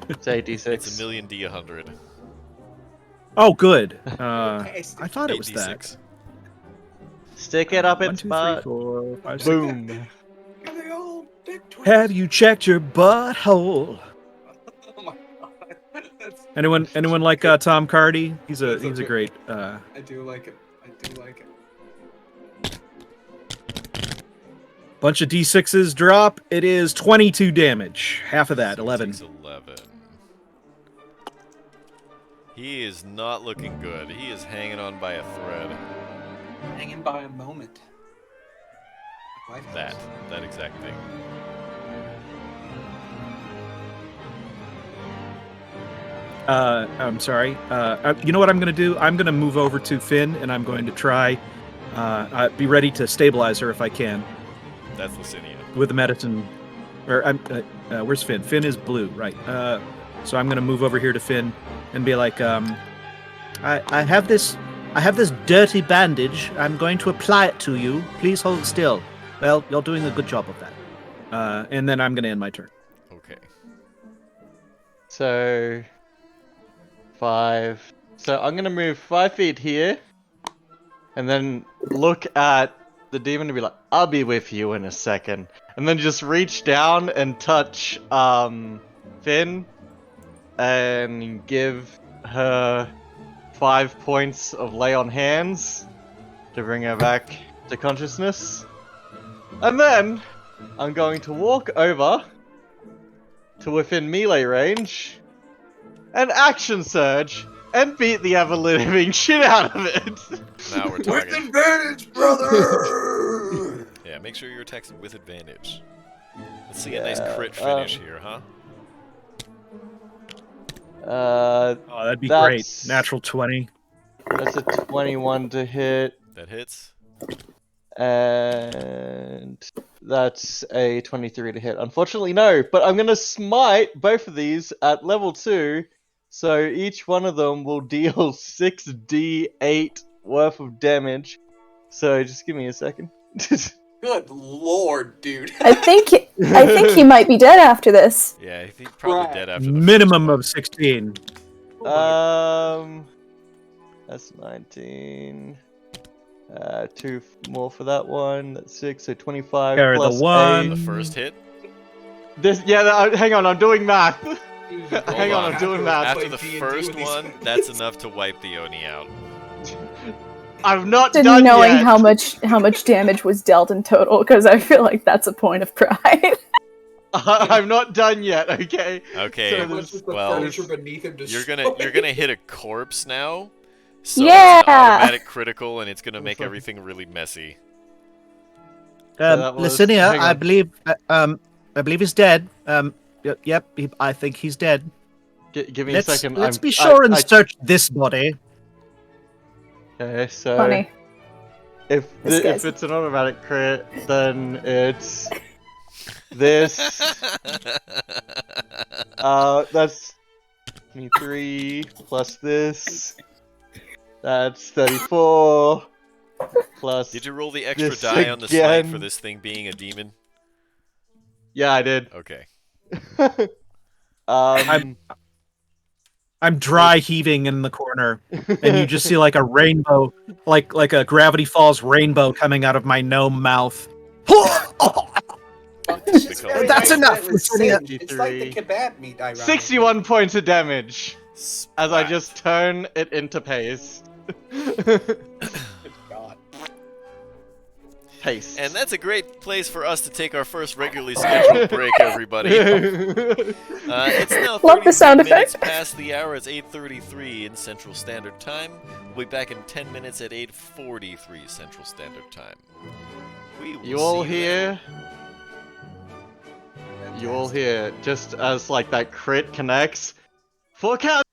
It's 86. It's a million D100. Oh, good. I thought it was that. 8d6. Stick it up 1, its 2, 3, butt. 4, 5, 6. Boom. Give me old dick twist. Have you checked your butthole? Oh my god. Anyone like Tom Cardy? He's a okay. great. I do like it. I do like it. Bunch of D6s drop. It is 22 damage. Half of that, 11. 11. He is not looking good. He is hanging on by a thread. Hanging by a moment. Life That exact thing. I'm sorry. You know what I'm going to do? I'm going to move over to Finn, and I'm going to try. Be ready to stabilize her if I can That's Licinia. with the medicine. Or where's Finn? Finn is blue, right? So I'm going to move over here to Finn and be like, I have this dirty bandage. I'm going to apply it to you. Please hold still. Well, you're doing a good job of that. And then I'm going to end my turn. Okay. So 5. So I'm gonna move 5 feet here, and then look at the demon and be like, "I'll be with you in a second," and then just reach down and touch Finn, and give her 5 points of lay on hands to bring her back to consciousness, and then I'm going to walk over to within melee range and action surge and beat the ever living shit out of it. Now we're talking. With advantage, brother! Yeah, make sure your attack's with advantage. Let's see a nice crit finish here, huh? Oh, that'd be That's- great. Natural 20. That's a 21 to hit, That hits. and that's a 23 to hit. Unfortunately, no, but I'm gonna smite both of these at level 2, so each one of them will deal 6d8 worth of damage. So just give me a second. Good lord, dude. I think he might be dead after this. Yeah, he's probably dead after the Minimum first of 16. That's 19. 2 more for that one. That's 6, so 25 Carry the plus one. 8. The first hit. Hang on, I'm doing math. Hang on, on. I'm doing math. After the first one, that's enough to wipe the Oni out. I'm not Didn't done knowing yet. how much damage was dealt in total, because I feel like that's a point of pride. I'm not done yet. Okay. Okay. So How much there's- was the well, furniture beneath him You're destroyed? gonna hit a corpse now. So Yeah! it's an automatic critical, and it's gonna make everything really messy. that was- Licinia, hang I on. believe he's dead. Yep, I think he's dead. Give me Let's a second. be sure and search this body. Okay, so Funny. if This guy's- if it's an automatic crit, then it's this. That's 23 plus this. That's 34 plus. Did you roll the extra This die on the smite again. for this thing being a demon? Yeah, I did. Okay. Um, I'm dry heaving in the corner, and you just see like a rainbow, like a Gravity Falls rainbow coming out of my gnome mouth. It's just very That's nice enough that it was for Sonia. singed. It's like the 53. kebab meat, ironically. 61 points of damage as I Splat. just turn it into paste. Good God. Paste. And that's a great place for us to take our first regularly scheduled break, everybody. It's now Love the 33 sound minutes effect. past the hour. It's 8:33 in Central Standard Time. We'll be back in 10 minutes at 8:43 Central Standard Time. We will You all see you then. hear? You all hear, just as like that crit connects. Full count!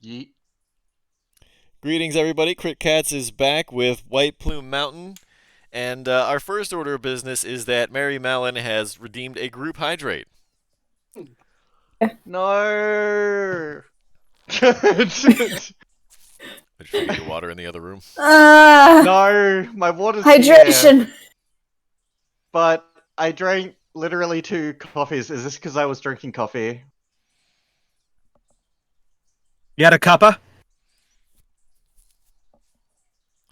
Yeet. Greetings, everybody. Crit Cats is back with White Plume Mountain. And our first order of business is that Mary Mallon has redeemed a group hydrate. No. Did you forget your water in the other room? No, my water's here. Hydration. But I drank literally 2 coffees. Is this because I was drinking coffee? You had a cuppa?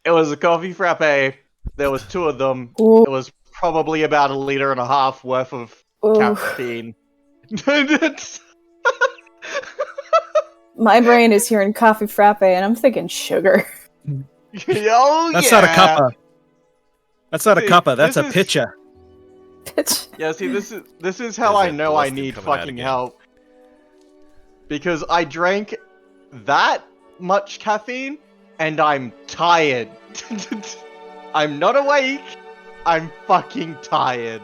It was a coffee frappe. There was 2 of them. Ooh. It was probably about 1.5 liters worth of Ooh. caffeine. My brain is hearing coffee frappe, and I'm thinking sugar. Oh, That's yeah. not a cuppa. That's not a See, cuppa. That's this a is- pitcher. Yeah, see, this is how There's I that know I bluster need coming out fucking again. help. Because I drank that much caffeine, and I'm tired. I'm not awake. I'm fucking tired.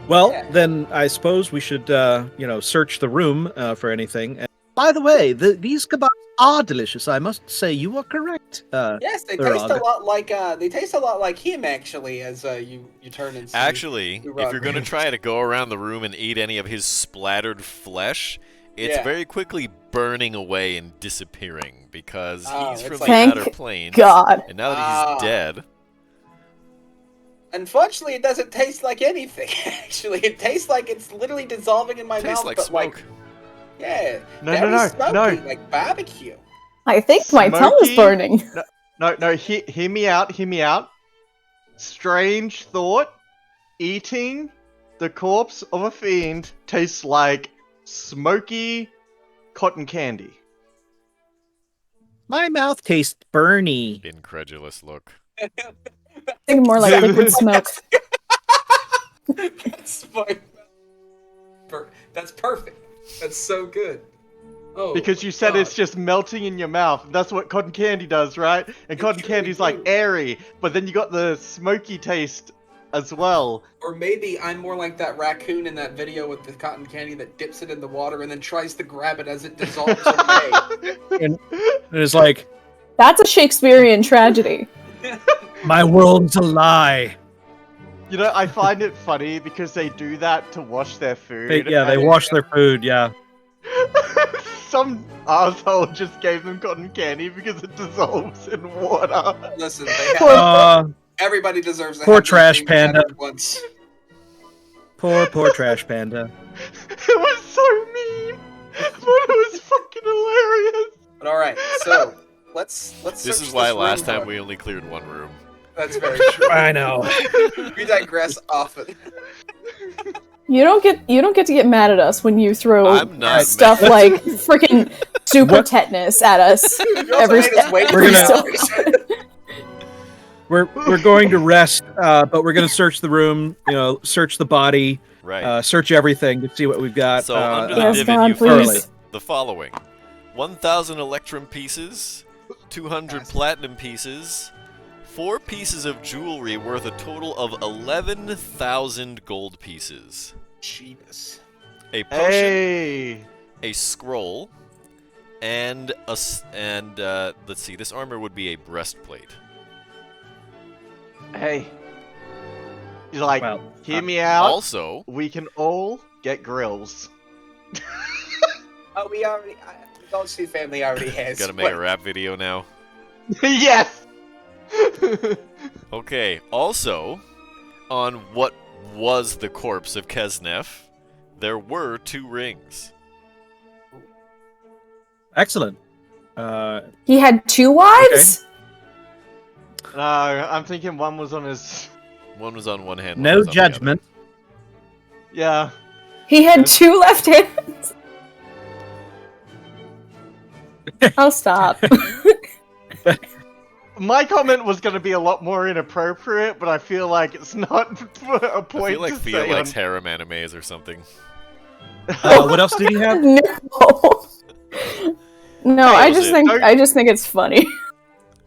Well, Yeah. then I suppose we should, search the room for anything. And by the way, these kebabs are delicious. I must say, you are correct. Yes, they They're taste a all lot like him actually. As you turn and see. Actually, the if you're rug. going to try to go around the room and eat any of his splattered flesh, it's Yeah. very quickly burning away and disappearing because Oh, he's it's from like- the Thank Outer Plains. God. And now that Ah. he's dead, Unfortunately, it doesn't taste like anything. Actually, it tastes like it's literally dissolving in my tastes mouth. like but smoke. yeah, No, very no, smoky, no. like barbecue. I think my tongue is Smoky? burning. No, hear me out. Strange thought. Eating the corpse of a fiend tastes like smoky cotton candy. My mouth tastes burny. Incredulous look. Thinking more like liquid smoke. That's perfect. That's so good. Oh, Because you said God. it's just melting in your mouth. That's what cotton candy does, right? And cotton truly candy's like do. airy, but then you got the smoky taste as well. Or maybe I'm more like that raccoon in that video with the cotton candy that dips it in the water and then tries to grab it as it dissolves away. And it's like, That's a Shakespearean tragedy. my world's a lie. You know, I find it funny because they do that to wash their food. They and wash their food, yeah. some asshole just gave them cotton candy because it dissolves in water. Listen, they have, everybody deserves to poor have their trash dream panda. shattered once. Poor trash panda. It was so mean, but it was fucking hilarious. But all right, so let's. This search is why room last time more. we only cleared one room. That's very true. I know. We digress often. You don't get to get mad at us when you throw I'm not stuff mad. like freaking super What? tetanus at us. You also Every made us wait We're 3 gonna- hours. We're going to rest, but we're going to search the room. Search the body, Right. search everything to see what we've got. So under the Yes, divot, God, you please. find the following: 1,000 electrum pieces, 200 platinum pieces, 4 pieces of jewelry worth a total of 11,000 gold pieces, Jeebus. a potion, Hey, a scroll, and let's see, this armor would be a breastplate. hey. You're like, Well, hear me out. Also, We can all get grills. Oh, we already. Don't see family already has. gotta make a rap video now. Yes. Okay, also, on what was the corpse of Kesnef, there were 2 rings. excellent. He had 2 wives? No, I'm thinking one was on his. One was on one hand, one No was on the other. judgment. Yeah. He had 2 left hands? I'll stop. My comment was going to be a lot more inappropriate, but I feel like it's not a I point feel like to Theo say likes on... harem animes or something. What else did he have? No. No, Hey, I was just it- think it's funny.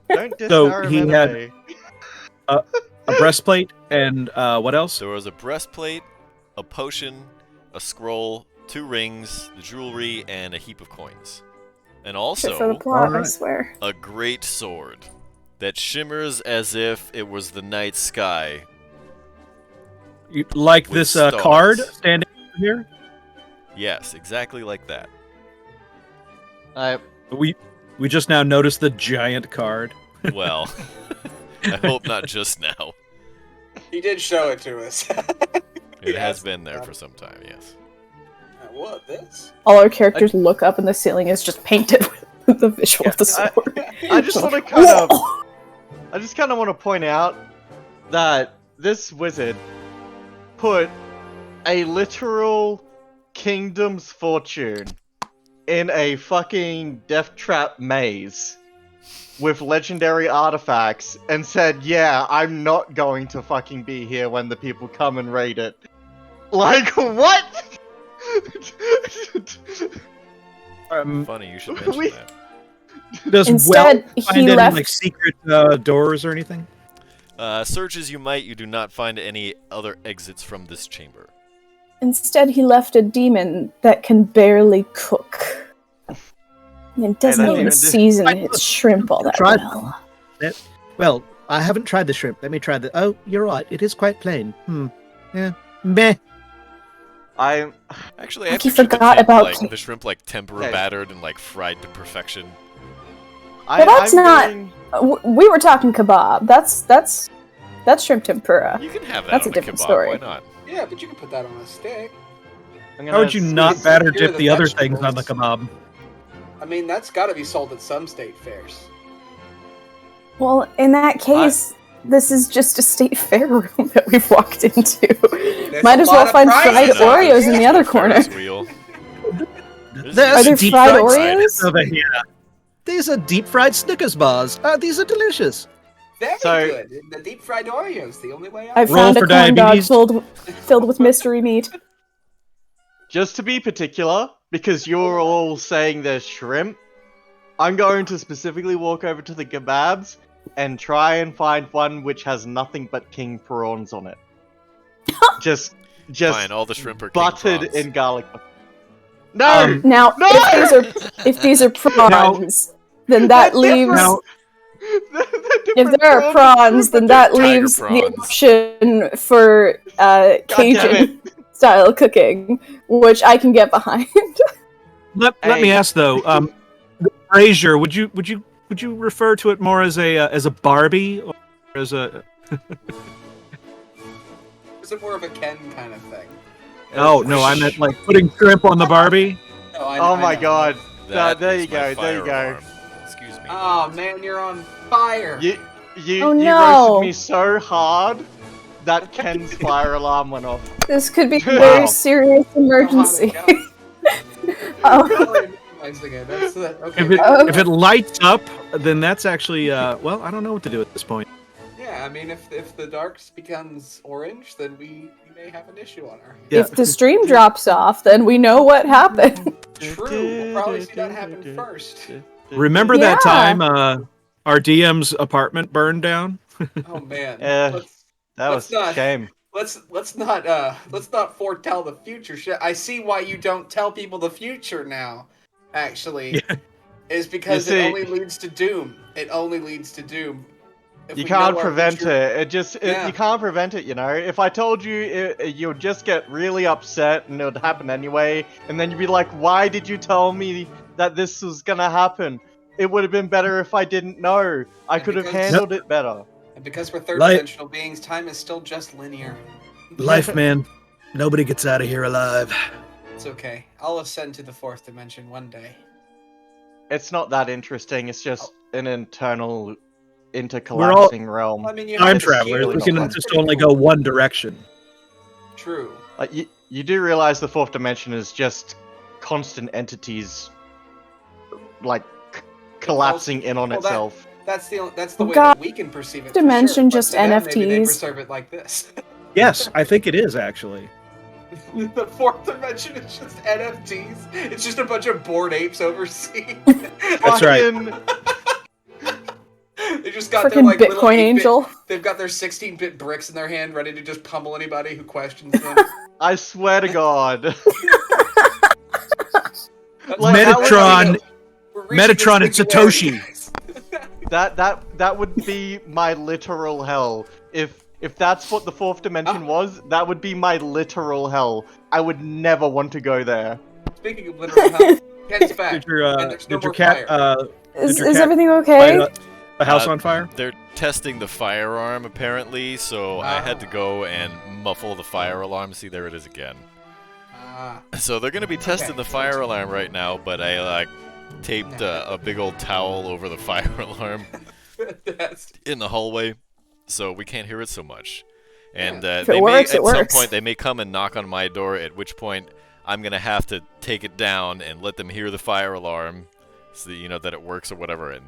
Don't diss So harem he anime. had- A breastplate and what else? There was a breastplate, a potion, a scroll, 2 rings, the jewelry, and a heap of coins. And Shit also, for the plot, I Alright. swear. a great sword that shimmers as if it was the night sky. Like With this stars. card standing here? Yes, exactly like that. We just now noticed the giant card. Well, I hope not just now. He did show it to us. It has been there for some time, yes. What, this? All our characters look up and the ceiling is just painted with the visual of the sword. I just want to kind of want to point out that this wizard put a literal kingdom's fortune in a fucking death trap maze with legendary artifacts and said, yeah, I'm not going to fucking be here when the people come and raid it. Like, what? Funny you should mention that. Does Instead, Well find he any left- like secret doors or anything? Search as you might, you do not find any other exits from this chamber. Instead, he left a demon that can barely cook. It doesn't that even demon season its shrimp all that Tried well. Well, I haven't tried the shrimp. Let me try the. Oh, you're right. It is quite plain. Yeah. Meh. Actually, I Like, you pictured forgot about like, King- the shrimp like tempura battered and like fried to perfection. Well, that's not- We were talking kebab. That's shrimp tempura. You can have that That's on a different kebab, story. why not? Yeah, but you can put that on a stick. How would you not batter Here are dip the the other things on the vegetables. kebab? I mean, that's got to be sold at some state fairs. Well, in that case, this is just a state fair room that we've walked into. There's Might a as well lot of find prizes fried on Oreos this. in the other corner. Ferris wheel. There's Are there deep fried fried Oreos? over here. These are deep fried Snickers bars. These are delicious. Very So- good. The deep fried Oreos, the only way out. I Roll found a for corn dog diabetes. filled with mystery meat. Just to be particular, because you're all saying there's shrimp, I'm going to specifically walk over to the kebabs and try and find one which has nothing but king prawns on it. just Fine, all the shrimp are king buttered prawns. in garlic. No! Now, No! if these are prawns, then that They're leaves. different. If there are prawns, then that Tiger leaves the prawns. option for damn Cajun style cooking, which I can get behind. Let me ask though, Brazier, would you refer to it more as a Barbie or as a? Is it more of a Ken kind of thing? Oh no, I meant like putting shrimp on the Barbie. No, I Oh know. my god. That there is you my go, there fire you go. alarm. Excuse me. Oh man, you're on fire. You Oh, you no. roasted me so hard that Ken's fire alarm went off. This could be a Wow. very serious emergency. Oh, That's okay. If it lights up, then that's actually well, I don't know what to do at this point. Yeah, I mean, if the darks becomes orange, then we may have an issue on our hands. Yeah. if the stream drops off, then we know what happened. True, we'll probably see that happen first. Remember that Yeah. time our DM's apartment burned down? Oh man. Yeah. Let's, That let's was a not- shame. let's not foretell the future. Shit, I see why you don't tell people the future now. Actually, is because You it see- only leads to doom. It only leads to doom. If You we can't know our prevent future- it. Yeah. You can't prevent it. You know, if I told you, you'd just get really upset, and it would happen anyway. And then you'd be like, "Why did you tell me that this was gonna happen? It would have been better if I didn't know. I And could have because- handled it better." And because we're third Light- dimensional beings, time is still just linear. Life, man. Nobody gets out of here alive. It's okay. I'll ascend to the fourth dimension one day. It's not that interesting. It's just an internal, all- intercollapsing realm. I mean, you Time have to travelers. feel We it. can That's just pretty only cool. go one direction. True. Like you do realize the fourth dimension is just constant entities, like collapsing in on well, that- itself. That's the way God, that we can perceive it. for dimension sure, but just to them, Maybe they NFTs. preserve it like this. Yes, I think it is actually. The fourth dimension is just NFTs. It's just a bunch of bored apes overseas. That's right. They just got their Freaking like little Bitcoin 8-bit angel. They've got their 16-bit bricks in their hand, ready to just pummel anybody who questions them. I swear to God. Like, Metatron, We're reaching Metatron and the singularity, Satoshi. guys. that would be my literal hell. If that's what the fourth dimension was, that would be my literal hell. I would never want to go there. Speaking of literal health, Ken's back, Did your and there's no did your more cat fire. did your Is cat everything light okay? the house on fire? They're testing the firearm apparently, so I had to go and muffle the fire alarm. See, there it is again. So they're gonna be testing the fire alarm right now, but I taped a big old towel over the fire alarm in the hallway, so we can't hear it so much. And If they it works, may, it at some works. point, they may come and knock on my door. At which point, I'm gonna have to take it down and let them hear the fire alarm, so that, you know that it works or whatever. And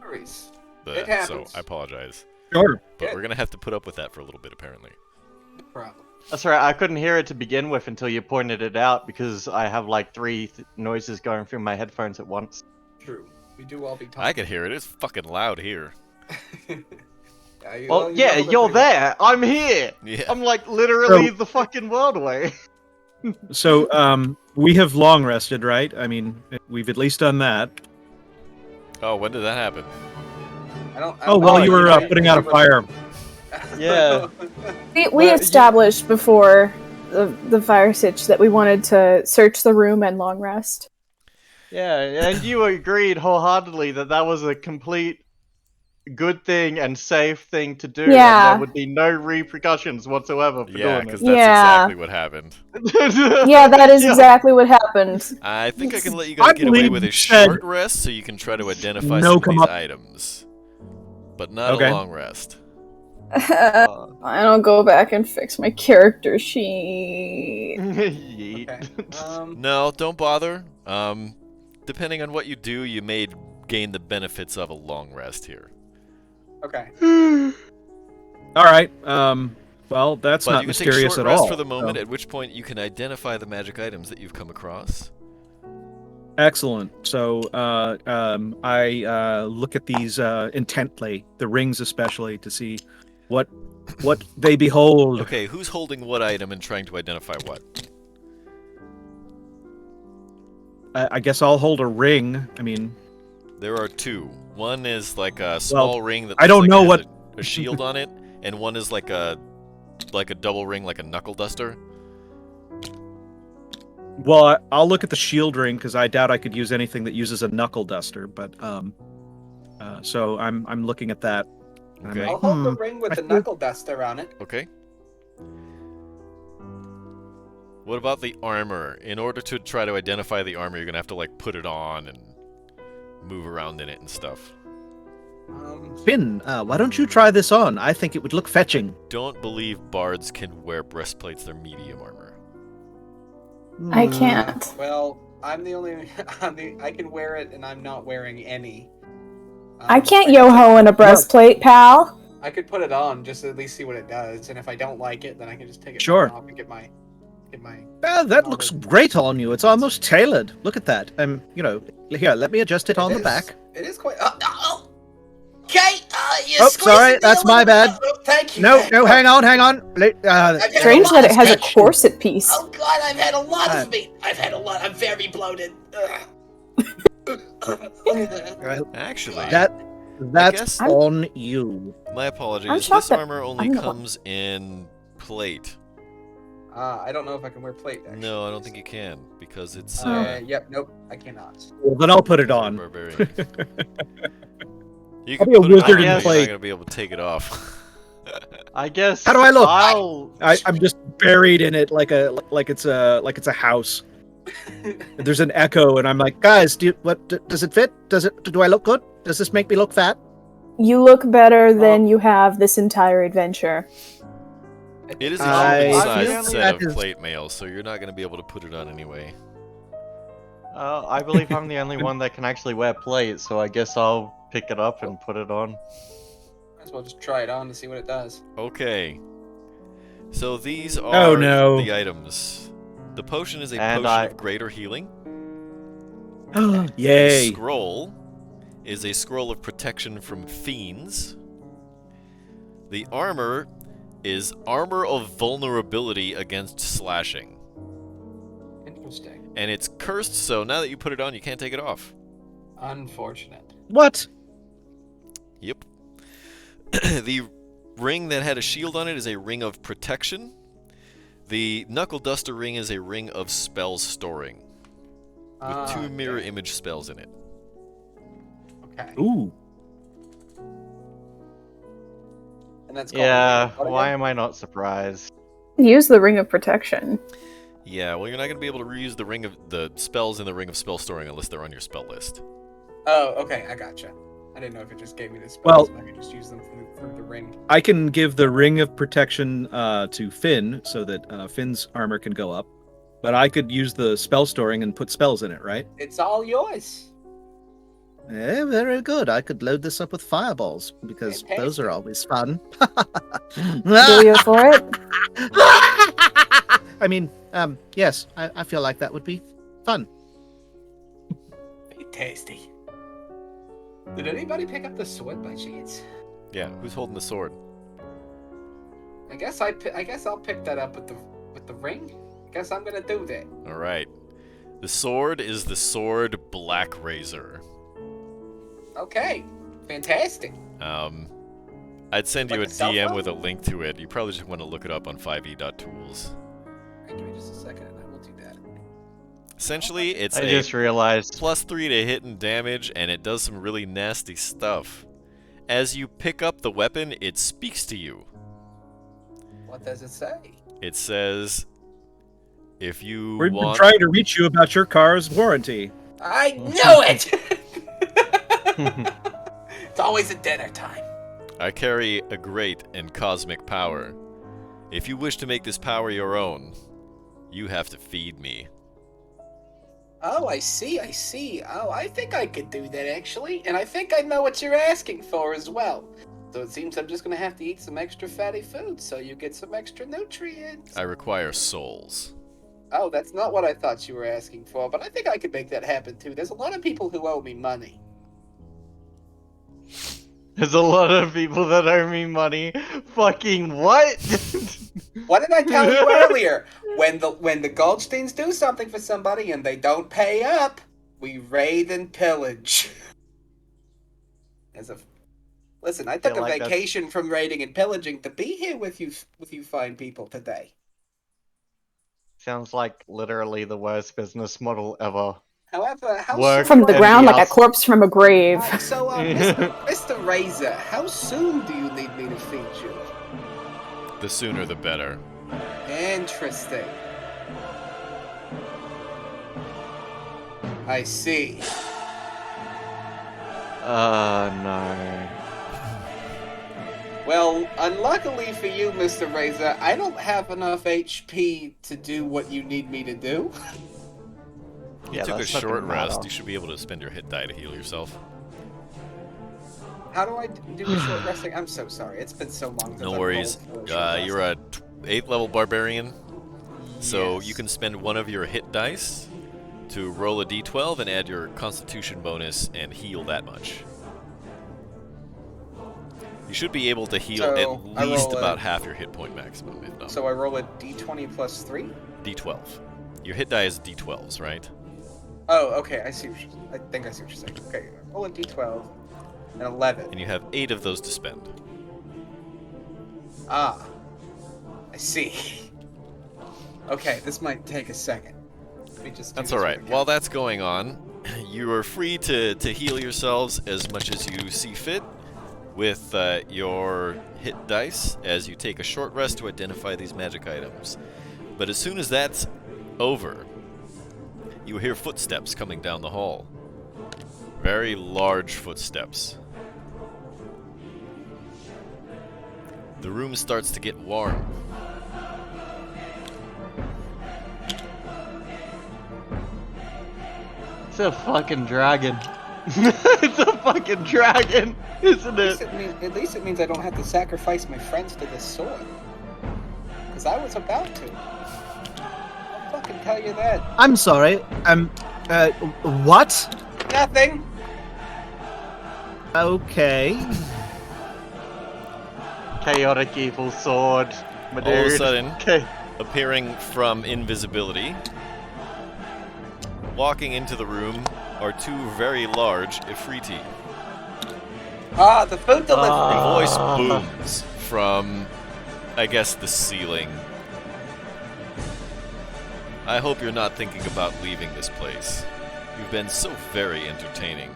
Worries. but, It happens. so I apologize, Sure. but we're gonna have to put up with that for a little bit, apparently. No problem. That's right. I couldn't hear it to begin with until you pointed it out because I have like three noises going through my headphones at once. True. We do all be talking. I can hear it. It's fucking loud here. Well, yeah, you're there. I'm here. Yeah. I'm like literally the fucking world away. So we have long rested, right? I mean, we've at least done that. Oh, when did that happen? I don't Oh, know. well, you were putting out a fire. Yeah. We Well, established before the fire sitch that we wanted to search the room and long rest. Yeah, and you agreed wholeheartedly that that was a complete good thing and safe thing to do. And Yeah. there would be no repercussions whatsoever for Yeah, doing because it. that's Yeah. exactly what happened. Yeah, that is Yeah. exactly what happened. I think I can let you I guys get away believe with a you said- short rest so you can try to identify No, some of come these up. items. But not Okay. a long rest. I don't go back and fix my character sheet. Yeet. Okay. No, don't bother. Depending on what you do, you may gain the benefits of a long rest here. Okay. All right. Well, that's But not you can take mysterious short at rest all. for the moment, so- at which point you can identify the magic items that you've come across. Excellent. So I look at these intently, the rings especially, to see what they behold. Okay, who's holding what item and trying to identify what? I guess I'll hold a ring. I mean, There are two. One is like a small ring that I don't looks know like what- has a shield on it, and one is like a double ring, like a knuckle duster. well, I'll look at the shield ring because I doubt I could use anything that uses a knuckle duster. But so I'm looking at that. and I'm Okay. like, I'll hold the ring with I the feel- knuckle duster on it. Okay. What about the armor? In order to try to identify the armor, you're gonna have to like put it on and move around in it and stuff. Finn, why don't you try this on? I think it would look fetching. Don't believe bards can wear breastplates. They're medium armor. I can't. Well, I'm the only. I can wear it, and I'm not wearing any. I can't could- yo-ho in a breastplate, pal. I could put it on just to at least see what it does, and if I don't like it, then I can just take it Sure. off and get my. That looks great on you. It's almost tailored. Look at that. Here, let me adjust it on the back. It is quite. Okay, you Oh, squeezed sorry, me a that's my little bad. bit. Oh, thank you. No, thank no, you. hang on. Strange that it has a corset piece. Oh god, I've had a lot Uh, of meat. I've had a lot. I'm very bloated. Actually, That's guess- on you. my apologies. I'm shocked This that armor only I'm the one. comes in plate. I don't know if I can wear plate. Actually. No, I don't think you can because it's Yep. Nope. I cannot. Well, then I'll put it for on. barbarian. You I'll can be a put it on, wizard but in you're plate. not gonna be able to take it off. I guess. How do I look? I'll... I'm just buried in it like it's a house. There's an echo, and I'm like, guys, does it fit? Do I look good? Does this make me look fat? You look better than you have this entire adventure. It is a I human-sized feel set that of is- plate mail, so you're not gonna be able to put it on anyway. I believe I'm the only one that can actually wear plate, so I guess I'll pick it up and put it on. Might as well just try it on to see what it does. Okay. So these are Oh, no. the items. The potion is a And potion of greater healing. Yay! The scroll is a scroll of protection from fiends. The armor is armor of vulnerability against slashing. Interesting. And it's cursed, so now that you put it on, you can't take it off. Unfortunate. What? Yep. The ring that had a shield on it is a ring of protection. The Knuckle Duster ring is a ring of spell storing, with 2 mirror image spells in it. Okay. Ooh. And that's called Yeah, what why again? am I not surprised? Use the ring of protection. Yeah, well, you're not going to be able to reuse the spells in the ring of spell storing unless they're on your spell list. Oh, okay, I gotcha. I didn't know if it just gave me the Well- spells and I could just use them through the ring. I can give the ring of protection to Finn so that Finn's armor can go up. But I could use the spell storing and put spells in it, right? It's all yours. Yeah, very good. I could load this up with fireballs because those are always fun. Go you for it? I mean, yes, I feel like that would be fun. Tasty. Did anybody pick up the sword by chance? Yeah, who's holding the sword? I guess I'll pick that up with the ring. I guess I'm gonna do that. All right. The sword is the sword Black Razor. Okay, fantastic. I'd send you Like a a cell DM phone? with a link to it. You probably just want to look it up on 5e.tools. Alright, give me just a second and I will do that. Essentially, it's I a just realized. +3 to hit and damage, and it does some really nasty stuff. As you pick up the weapon, it speaks to you. What does it say? It says, if you We've been want... trying to reach you about your car's warranty. I knew it! It's always at dinner time. I carry a great and cosmic power. If you wish to make this power your own, you have to feed me. Oh, I see. Oh, I think I could do that actually, and I think I know what you're asking for as well. So it seems I'm just gonna have to eat some extra fatty food so you get some extra nutrients. I require souls. Oh, that's not what I thought you were asking for, but I think I could make that happen too. There's a lot of people who owe me money. There's a lot of people that owe me money. Fucking what? What did I tell you earlier? When the Goldsteins do something for somebody and they don't pay up, we raid and pillage. Listen, I took Yeah, a like vacation from raiding and pillaging to be here with you fine people today. Sounds like literally the worst business model ever. However, how Work From the and ground the like a outs- corpse from a grave. Alright, so, Mr. Razor, how soon do you need me to feed you? The sooner the better. Interesting. I see. No. Well, unluckily for you, Mr. Razor, I don't have enough HP to do what you need me to do. You took a short rest. You should be able to spend your hit die to heal yourself. How do I do a short resting? I'm so sorry. It's been so long since No I've worries. rolled for a short You're resting. a 8th level barbarian, so Yes. you can spend one of your hit dice to roll a d12 and add your constitution bonus and heal that much. You should be able to heal So, at I least roll about a- half your hit point maximum, if not. So I roll a d20 plus 3? d12. Your hit die is d12s, right? Oh, okay. I think I see what you're saying. Okay, roll a d12. An 11. And you have 8 of those to spend. Ah. I see. Okay, this might take a second. Let me just do That's this alright. really While that's going on, you are free to heal yourselves as much as you see fit with your hit dice as you take a short rest to identify these magic items. But as soon as that's over, you hear footsteps coming down the hall. Very large footsteps. The room starts to get warm. It's a fucking dragon. It's a fucking dragon, isn't it? At least it means I don't have to sacrifice my friends to this sword. Because I was about to. I'll fucking tell you that. I'm sorry. What? Nothing. Okay. Chaotic evil sword. My All of a dude. sudden, Okay. appearing from invisibility, walking into the room are two very large Ifriti. Ah, the food delivery. A voice booms from, I guess, the ceiling. I hope you're not thinking about leaving this place. You've been so very entertaining.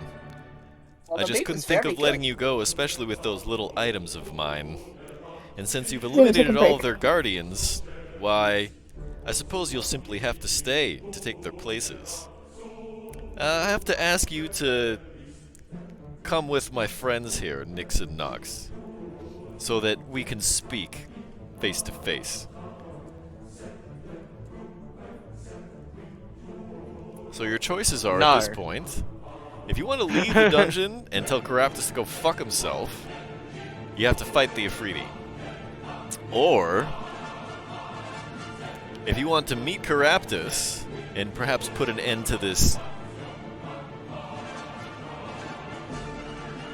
Well, I the just meat couldn't was think very of letting good. you go, especially with those little items of mine. And since you've take a eliminated all of break. their guardians, why, I suppose you'll simply have to stay to take their places. I have to ask you to come with my friends here, Nix and Nox, so that we can speak face to face. So your choices are, at this No. point, if you want to leave the dungeon and tell Caraptus to go fuck himself, you have to fight the Ifriti. Or, if you want to meet Caraptus and perhaps put an end to this...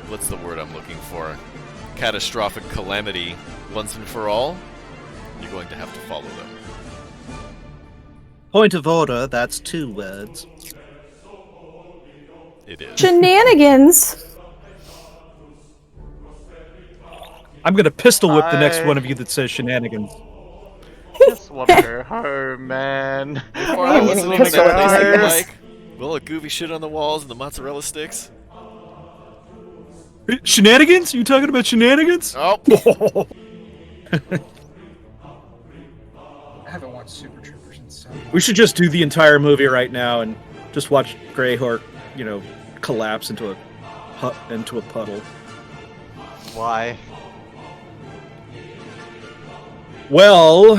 What's the word I'm looking for? Catastrophic calamity once and for all, you're going to have to follow them. Point of order, that's 2 words. It is. Shenanigans! I'm gonna pistol whip the next I- one of you that says shenanigans. Just want to go home, man. Before I I am was getting in the pistol whipped, place I looking guess. like, well, the goofy shit on the walls and the mozzarella sticks. Shenanigans? You talking about shenanigans? Oh, I haven't watched Super Troopers in so long. We should just do the entire movie right now and just watch Greyhawk, collapse into a puddle. Why? Well,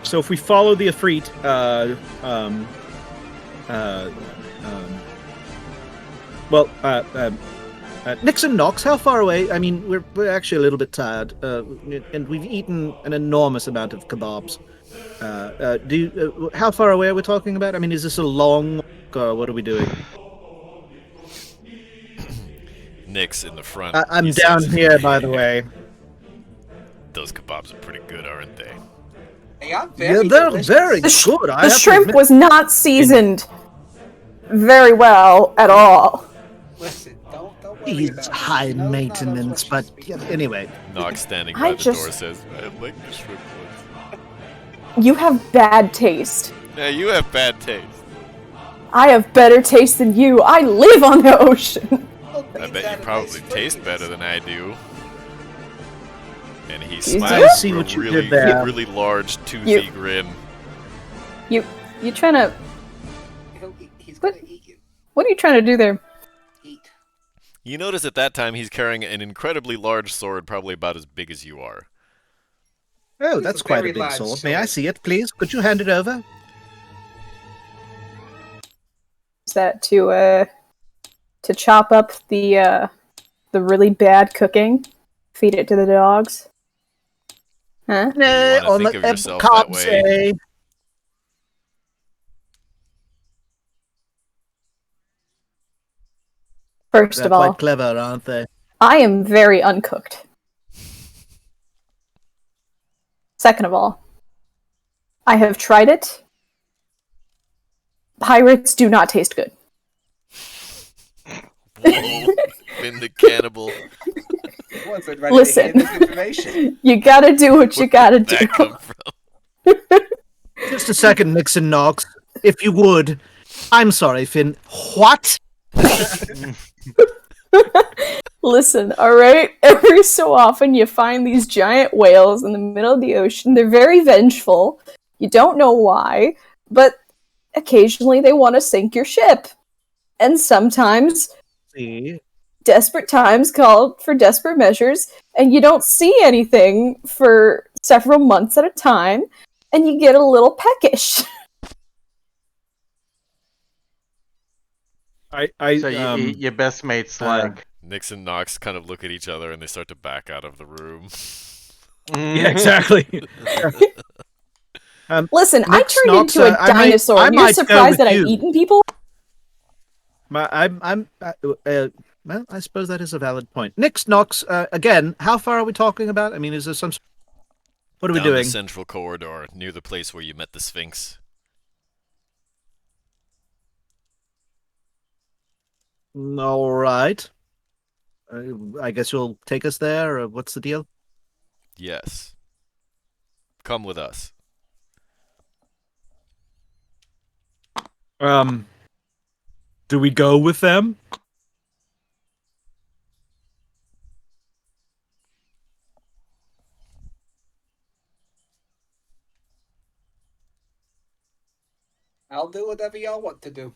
so if we follow the Ifrit, Nixon Knox, how far away? I mean, we're actually a little bit tired, and we've eaten an enormous amount of kebabs. How far away are we talking about? I mean, is this a long walk, or what are we doing? Nick's in the front. I'm He down says, here, by the way. Those kebabs are pretty good, aren't they? They are Yeah, very they're delicious. very The, sh- good. I the have to shrimp admit. was not seasoned very well at all. Listen, don't worry He's about it. high You know, not maintenance, as much but as we yeah, can. anyway. Nox standing I by the just- door says, I like the shrimp ones. You have bad taste. Yeah, you have bad taste. I have better taste than you. I live on the ocean. Don't I think bet that you a probably nice taste fruit better is. than I do. And he You smiles I see with what a you really, did there. really large, toothy You- grin. You trying to? He's What? gonna eat you. What are you trying to do there? Eat. You notice at that time he's carrying an incredibly large sword, probably about as big as you are. Oh, It's that's a quite a very big large sword. May I sword. see it, please? Could you hand it over? Is that to chop up the really bad cooking? Feed it to the dogs? Huh? wanna think of yourself that can't way. say. First They're of all, quite clever, aren't they? I am very uncooked. Second of all, I have tried it. Pirates do not taste good. Whoa, been the cannibal. I wasn't ready Listen. to hear this information. You gotta do what you gotta Where'd that do. come from? Just a second, Nixon Knox, if you would. I'm sorry, Finn. What? Listen, alright? Every so often you find these giant whales in the middle of the ocean. They're very vengeful. You don't know why, but occasionally they want to sink your ship. And sometimes See, desperate times call for desperate measures, and you don't see anything for several months at a time, and you get a little peckish. So you eat your best mate's slag. Nix and Nox kind of look at each other and they start to back out of the room. Yeah, exactly. Listen, I Nix, turned Nox, into a I might- dinosaur, I and you're might go surprised with that I've you. eaten people? well, I suppose that is a valid point. Nix Knox, again, how far are we talking about? I mean, is there some... What are we Down doing? the central corridor, near the place where you met the Sphinx. All right. I guess you'll take us there, or what's the deal? Yes. Come with us. Do we go with them? I'll do whatever y'all want to do.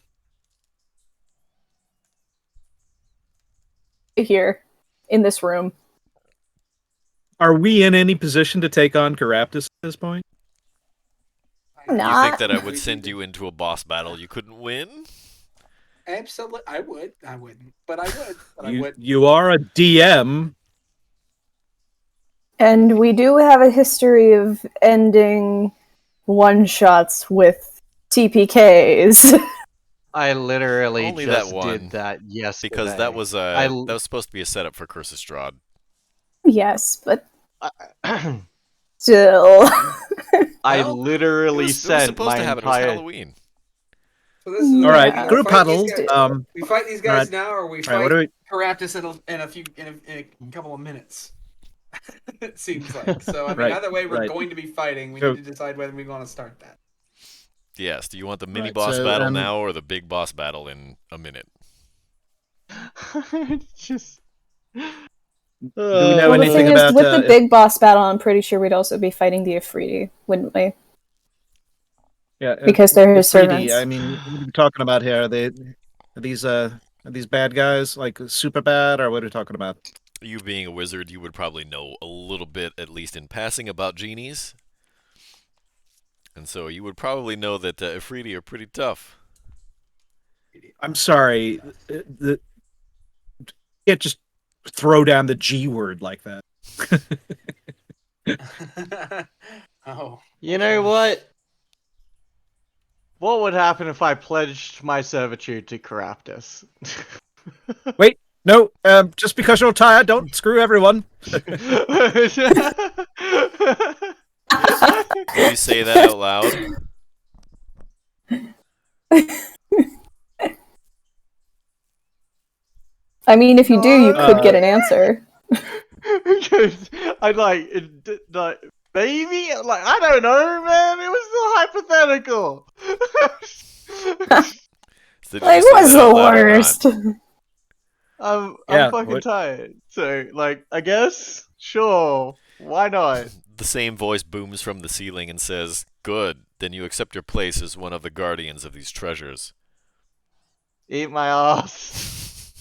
Here, in this room. Are we in any position to take on Caraptus at this point? I'm You not. think that I would send you into a boss battle you couldn't win? Absolutely, I would. I wouldn't, but I would. But I would. You are a DM. And we do have a history of ending one-shots with TPKs. I literally Only that just one, did that yesterday. because that was that was supposed to be a setup for Curse of Strahd. Yes, but I still. literally It was sent supposed my to happen. It was entire. Halloween. So this is All right, we group fight these huddle. guys- we fight these guys right. now, or we All fight right, what do we? Caraptus in a couple of minutes. It seems like. So I mean, Right, either way, we're right. going to be fighting. We So- need to decide whether we want to start that. Yes. Do you want the mini Right, boss so, battle now or the big boss battle in a minute? Just. Do we know Well, the anything thing is, about with the big boss battle, I'm pretty sure we'd also be fighting the Afridi, wouldn't we? Yeah, Because they're his Afridi? servants. I mean, what are we talking about here? Are these bad guys like super bad, or what are we talking about? You being a wizard, you would probably know a little bit, at least in passing, about genies. And so you would probably know that Afridi are pretty tough. I'm sorry. You can't just throw down the G word like that. Oh. You know what? What would happen if I pledged my servitude to Caraptus? Wait, no. Just because you're tired, don't screw everyone. Did you say that out loud? I mean, if you do, you could get an answer. I'd like, maybe? Like, I don't know, man. It was still hypothetical. So did you Like, say what's that the out loud or not? worst? I'm Yeah, fucking what- tired. So, like, I guess? Sure. Why not? The same voice booms from the ceiling and says, "Good, then you accept your place as one of the guardians of these treasures." Eat my ass.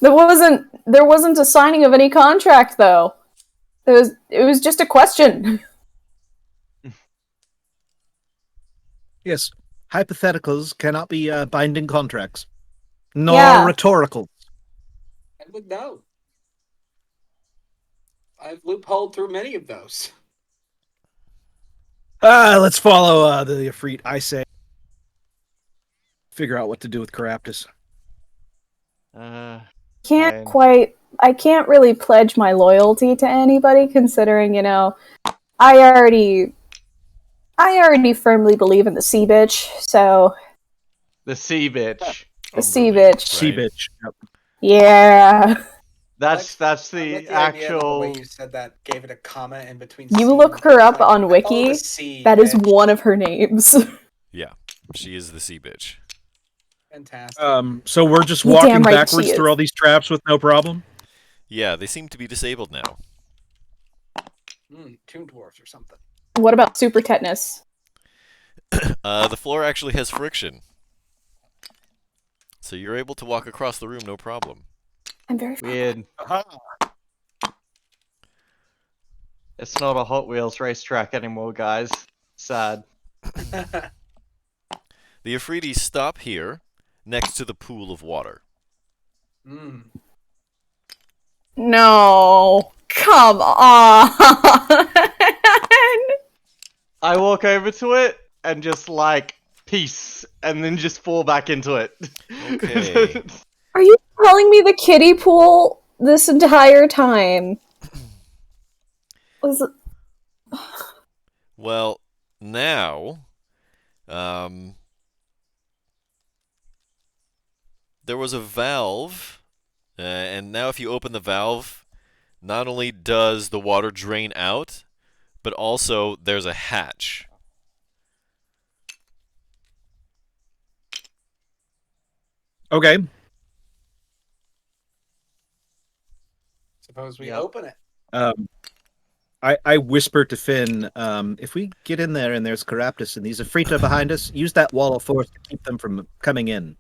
There wasn't a signing of any contract, though. It was just a question. Yes, hypotheticals cannot be binding contracts, nor Yeah. rhetorical. I would know. I've loopholed through many of those. Let's follow the Ifrit. I say, figure out what to do with Caraptus. Fine. I can't really pledge my loyalty to anybody, considering, you know, I already firmly believe in the sea bitch, so The sea bitch. the sea Unbelievable, bitch. Sea right? bitch. Yep. Yeah. That's I the like the idea of the actual. way you said that, gave it a comma in between. You C look and her bitch. up Like, on I call Wiki, it a C, that is bitch. one of her names. Yeah, she is the sea bitch. Fantastic. So we're just You're walking damn right backwards she through is. all these traps with no problem. Yeah, they seem to be disabled now. Tomb dwarves or something. What about super tetanus? The floor actually has friction, so you're able to walk across the room no problem. I'm very far. Weird. It's not a Hot Wheels racetrack anymore, guys. Sad. The Afridi stop here, next to the pool of water. No. Come on. I walk over to it and just like peace, and then just fall back into it. Okay. Are you calling me the kiddie pool this entire time? Was it... Well, now, there was a valve, and now if you open the valve, not only does the water drain out, but also there's a hatch. Okay. Suppose we Yep. open it. I whisper to Finn, if we get in there and there's Caraptus and these Afrita behind us, use that wall of force to keep them from coming in.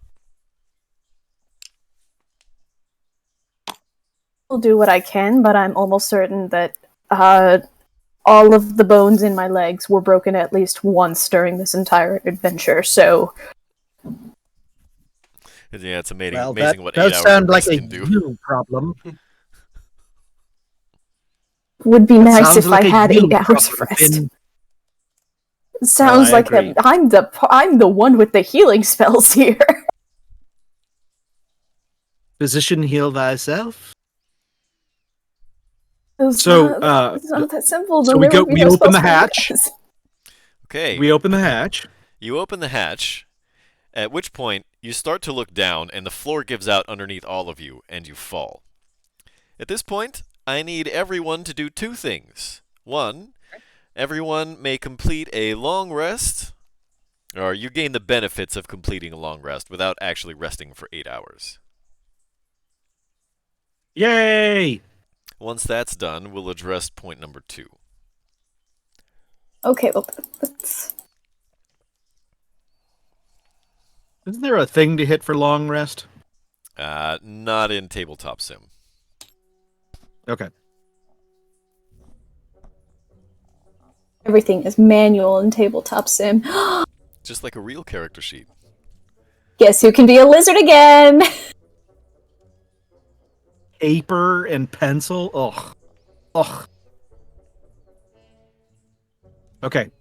I'll do what I can, but I'm almost certain that all of the bones in my legs were broken at least once during this entire adventure, so... Yeah, it's amazing, Well, that amazing what 8 does hours sound of like rest a can do. you problem. Would be That nice sounds if like I a had you 8 hours of problem, rest. Finn. Sounds I like agree. I'm the one with the healing spells here. Physician, heal thyself. It's So, not that simple. so Then we there would be we no open spells the for you hatch. guys. Okay, We open the hatch. you open the hatch, at which point you start to look down, and the floor gives out underneath all of you, and you fall. At this point, I need everyone to do 2 things. 1, everyone may complete a long rest, or you gain the benefits of completing a long rest without actually resting for 8 hours. Yay! Once that's done, we'll address point number 2. Okay, well, let's... Isn't there a thing to hit for long rest? Not in Tabletop Sim. Okay. Everything is manual in tabletop sim. Just like a real character sheet. Guess who can be a lizard again? Paper and pencil. Ugh. Ugh. Okay.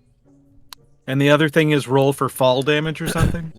And the other thing is roll for fall damage or something?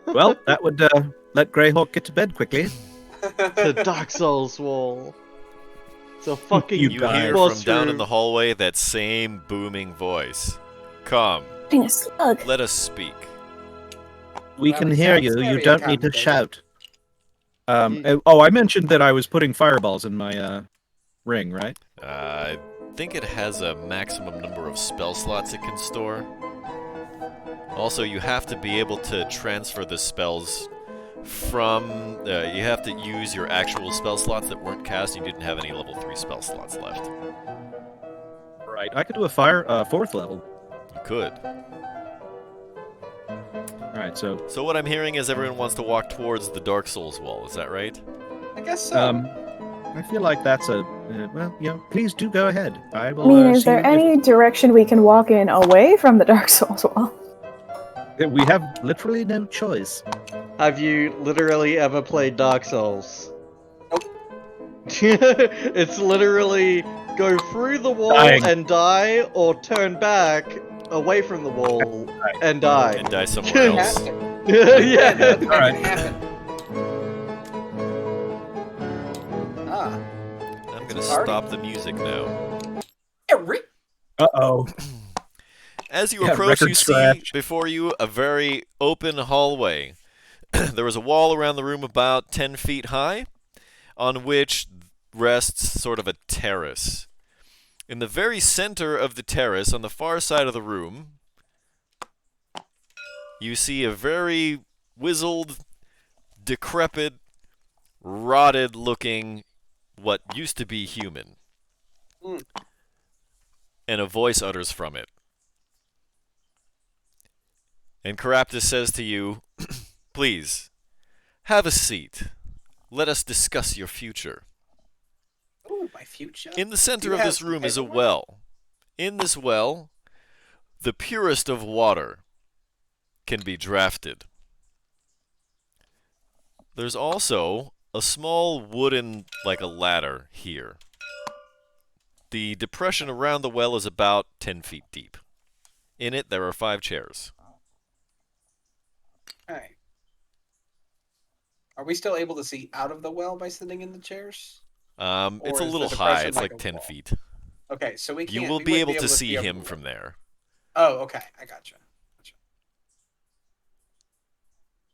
Well, that would let Greyhawk get to bed quickly. The Dark Souls wall. It's a fucking You You guys. hear boss from down in room. the hallway that same booming voice. Come, Being a slug. let us speak. We Well, can it hear sounds you. You very don't need to accommodating. shout. I mentioned that I was putting fireballs in my ring, right? I think it has a maximum number of spell slots it can store. Also, you have to be able to transfer the spells from... you have to use your actual spell slots that weren't cast. You didn't have any level 3 spell slots left. Right. I could do a fourth level. You could. All right. So So what I'm hearing is everyone wants to walk towards the Dark Souls wall. Is that right? I guess so. I feel like that's a well. Please do go ahead. I will. I mean, is see there you any direction we can walk in away from the Dark Souls wall? We have literally no choice. Have you literally ever played Dark Souls? Nope. It's literally go through the wall Dying. and die, or turn back away from the wall and die. And die somewhere else. Yeah. That can Alright. happen. Ah. I'm gonna Party. stop the music now. Uh-oh. As you Yeah, approach, you record see scratch. before you a very open hallway. There is a wall around the room about 10 feet high, on which rests sort of a terrace. In the very center of the terrace, on the far side of the room, you see a very wizzled, decrepit, rotted-looking, what used to be human. Mm. And a voice utters from it. And Caraptus says to you, please, have a seat. Let us discuss your future. Ooh, my future. In the center You of have this room is a paperwork? well. In this well, the purest of water can be drafted. There's also a small wooden, like a ladder here. The depression around the well is about 10 feet deep. In it, there are 5 chairs. Alright. Are we still able to see out of the well by sitting in the chairs? It's Or a is the little high. depression It's like like a 10 wall? feet. Okay, so we can't. You will we be wouldn't able to see over him the from well. there. Oh, okay. I gotcha.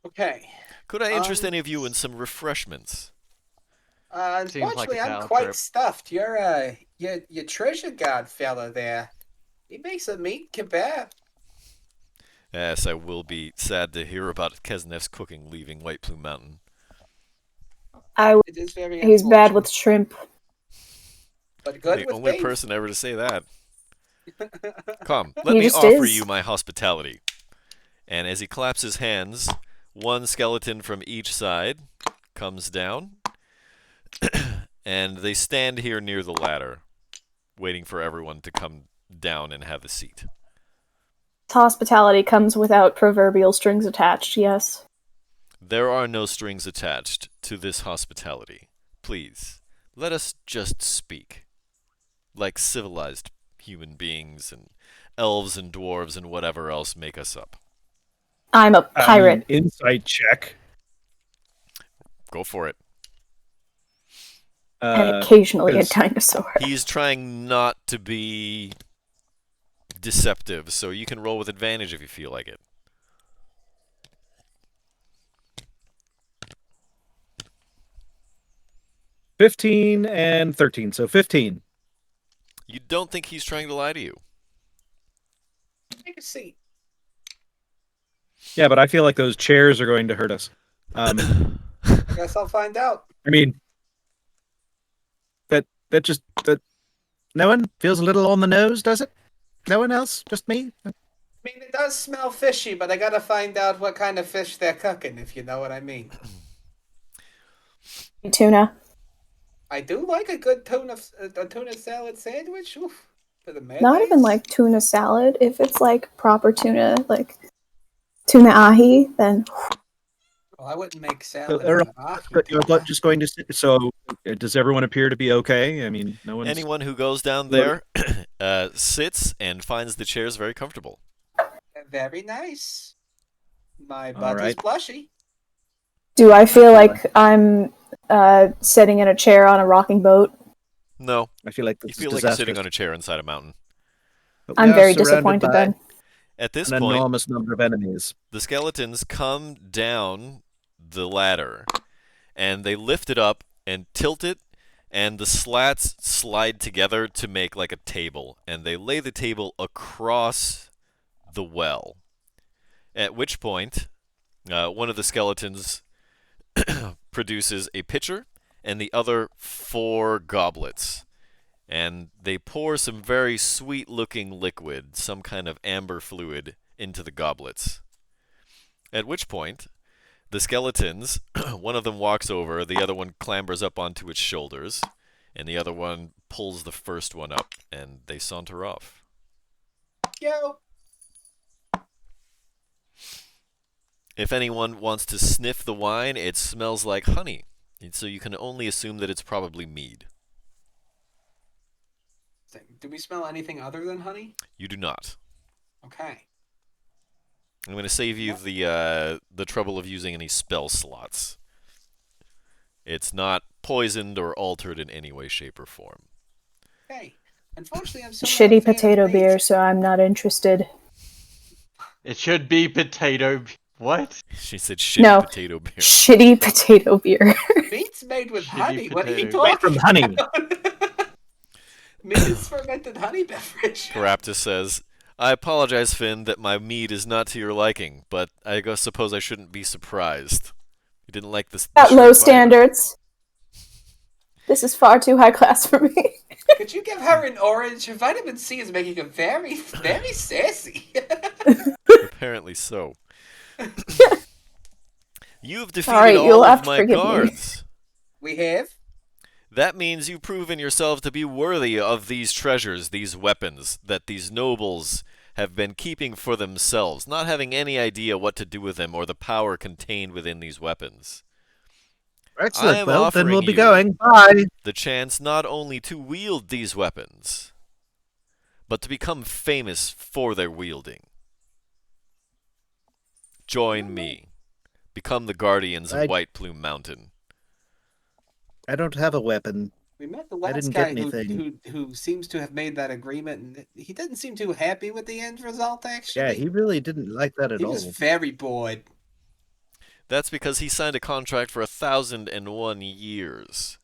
Okay. Could I interest Um, any of you in some refreshments? Seems like a Unfortunately, I'm town quite trip. stuffed. Your treasure guard fella there. He makes a meat kebab. Yes, I will be sad to hear about Kesnev's cooking leaving White Plume Mountain. It is very. He's bad with unfortunate, shrimp. but good The with only beef. person ever to say that. Come, let He me just offer is. you my hospitality. And as he claps his hands, one skeleton from each side comes down, and they stand here near the ladder, waiting for everyone to come down and have a seat. Hospitality comes without proverbial strings attached, yes. There are no strings attached to this hospitality. Please, let us just speak. Like civilized human beings and elves and dwarves and whatever else make us up. I'm a pirate. Insight check. Go for it. And occasionally a 'cause- dinosaur. He's trying not to be deceptive, so you can roll with advantage if you feel like it. $15 and 13, so 15. You don't think he's trying to lie to you. Take a seat. Yeah, but I feel like those chairs are going to hurt us. I guess I'll find out. I mean, that no one feels a little on the nose, does it? No one else, just me. I mean, it does smell fishy, but I gotta find out what kind of fish they're cooking, if you know what I mean. Tuna. I do like a good tuna salad sandwich. Oof. For the mayonnaise. Not even like tuna salad. If it's like proper tuna, like tuna ahi, then Well, I wouldn't make salad. They're- out of ahi But you're tuna. just going to sit. So, does everyone appear to be okay? I mean, no one's. Anyone who goes down there sits and finds the chairs very comfortable. Very nice. My All butt is right. plushy. Do I feel like I'm sitting in a chair on a rocking boat? No, I feel like you this feel is like you're disastrous. sitting on a chair inside a mountain. But we I'm are very surrounded disappointed by then. At this an point, enormous number of enemies. the skeletons come down the ladder, and they lift it up and tilt it, and the slats slide together to make like a table, and they lay the table across the well. At which point, one of the skeletons produces a pitcher and the other 4 goblets. And they pour some very sweet-looking liquid, some kind of amber fluid, into the goblets. At which point, the skeletons, one of them walks over, the other one clambers up onto its shoulders, and the other one pulls the first one up, and they saunter off. Yo. If anyone wants to sniff the wine, it smells like honey, and so you can only assume that it's probably mead. Do we smell anything other than honey? You do not. Okay. I'm going to save you the trouble of using any spell slots. It's not poisoned or altered in any way, shape, or form. Hey. Unfortunately, I'm so not a Shitty fan of potato meat. beer, so I'm not interested. It should be potato. What? She said shitty No. potato beer. Shitty potato beer. Meat's made with Shitty honey. What are you potato. talking Made from honey. about? Meat is fermented honey beverage. Caraptus says, I apologize, Finn, that my mead is not to your liking, but I suppose I shouldn't be surprised. You didn't like this. At the low shrimp either." standards. This is far too high class for me. Could you give her an orange? Her vitamin C is making her very, very sassy. Apparently so. You've defeated Alright, all you'll of have to my forgive me. guards. We have? That means you've proven yourself to be worthy of these treasures, these weapons, that these nobles have been keeping for themselves, not having any idea what to do with them or the power contained within these weapons. I Excellent. am Well, then we'll offering be you going. Bye. the chance not only to wield these weapons, but to become famous for their wielding. Join me. Become the guardians of I- White Plume Mountain. I don't have a weapon. We met the I last didn't guy get anything. who seems to have made that agreement, and he didn't seem too happy with the end result, actually. Yeah, he really didn't like that at He all. was very bored. That's because he signed a contract for 1,001 years.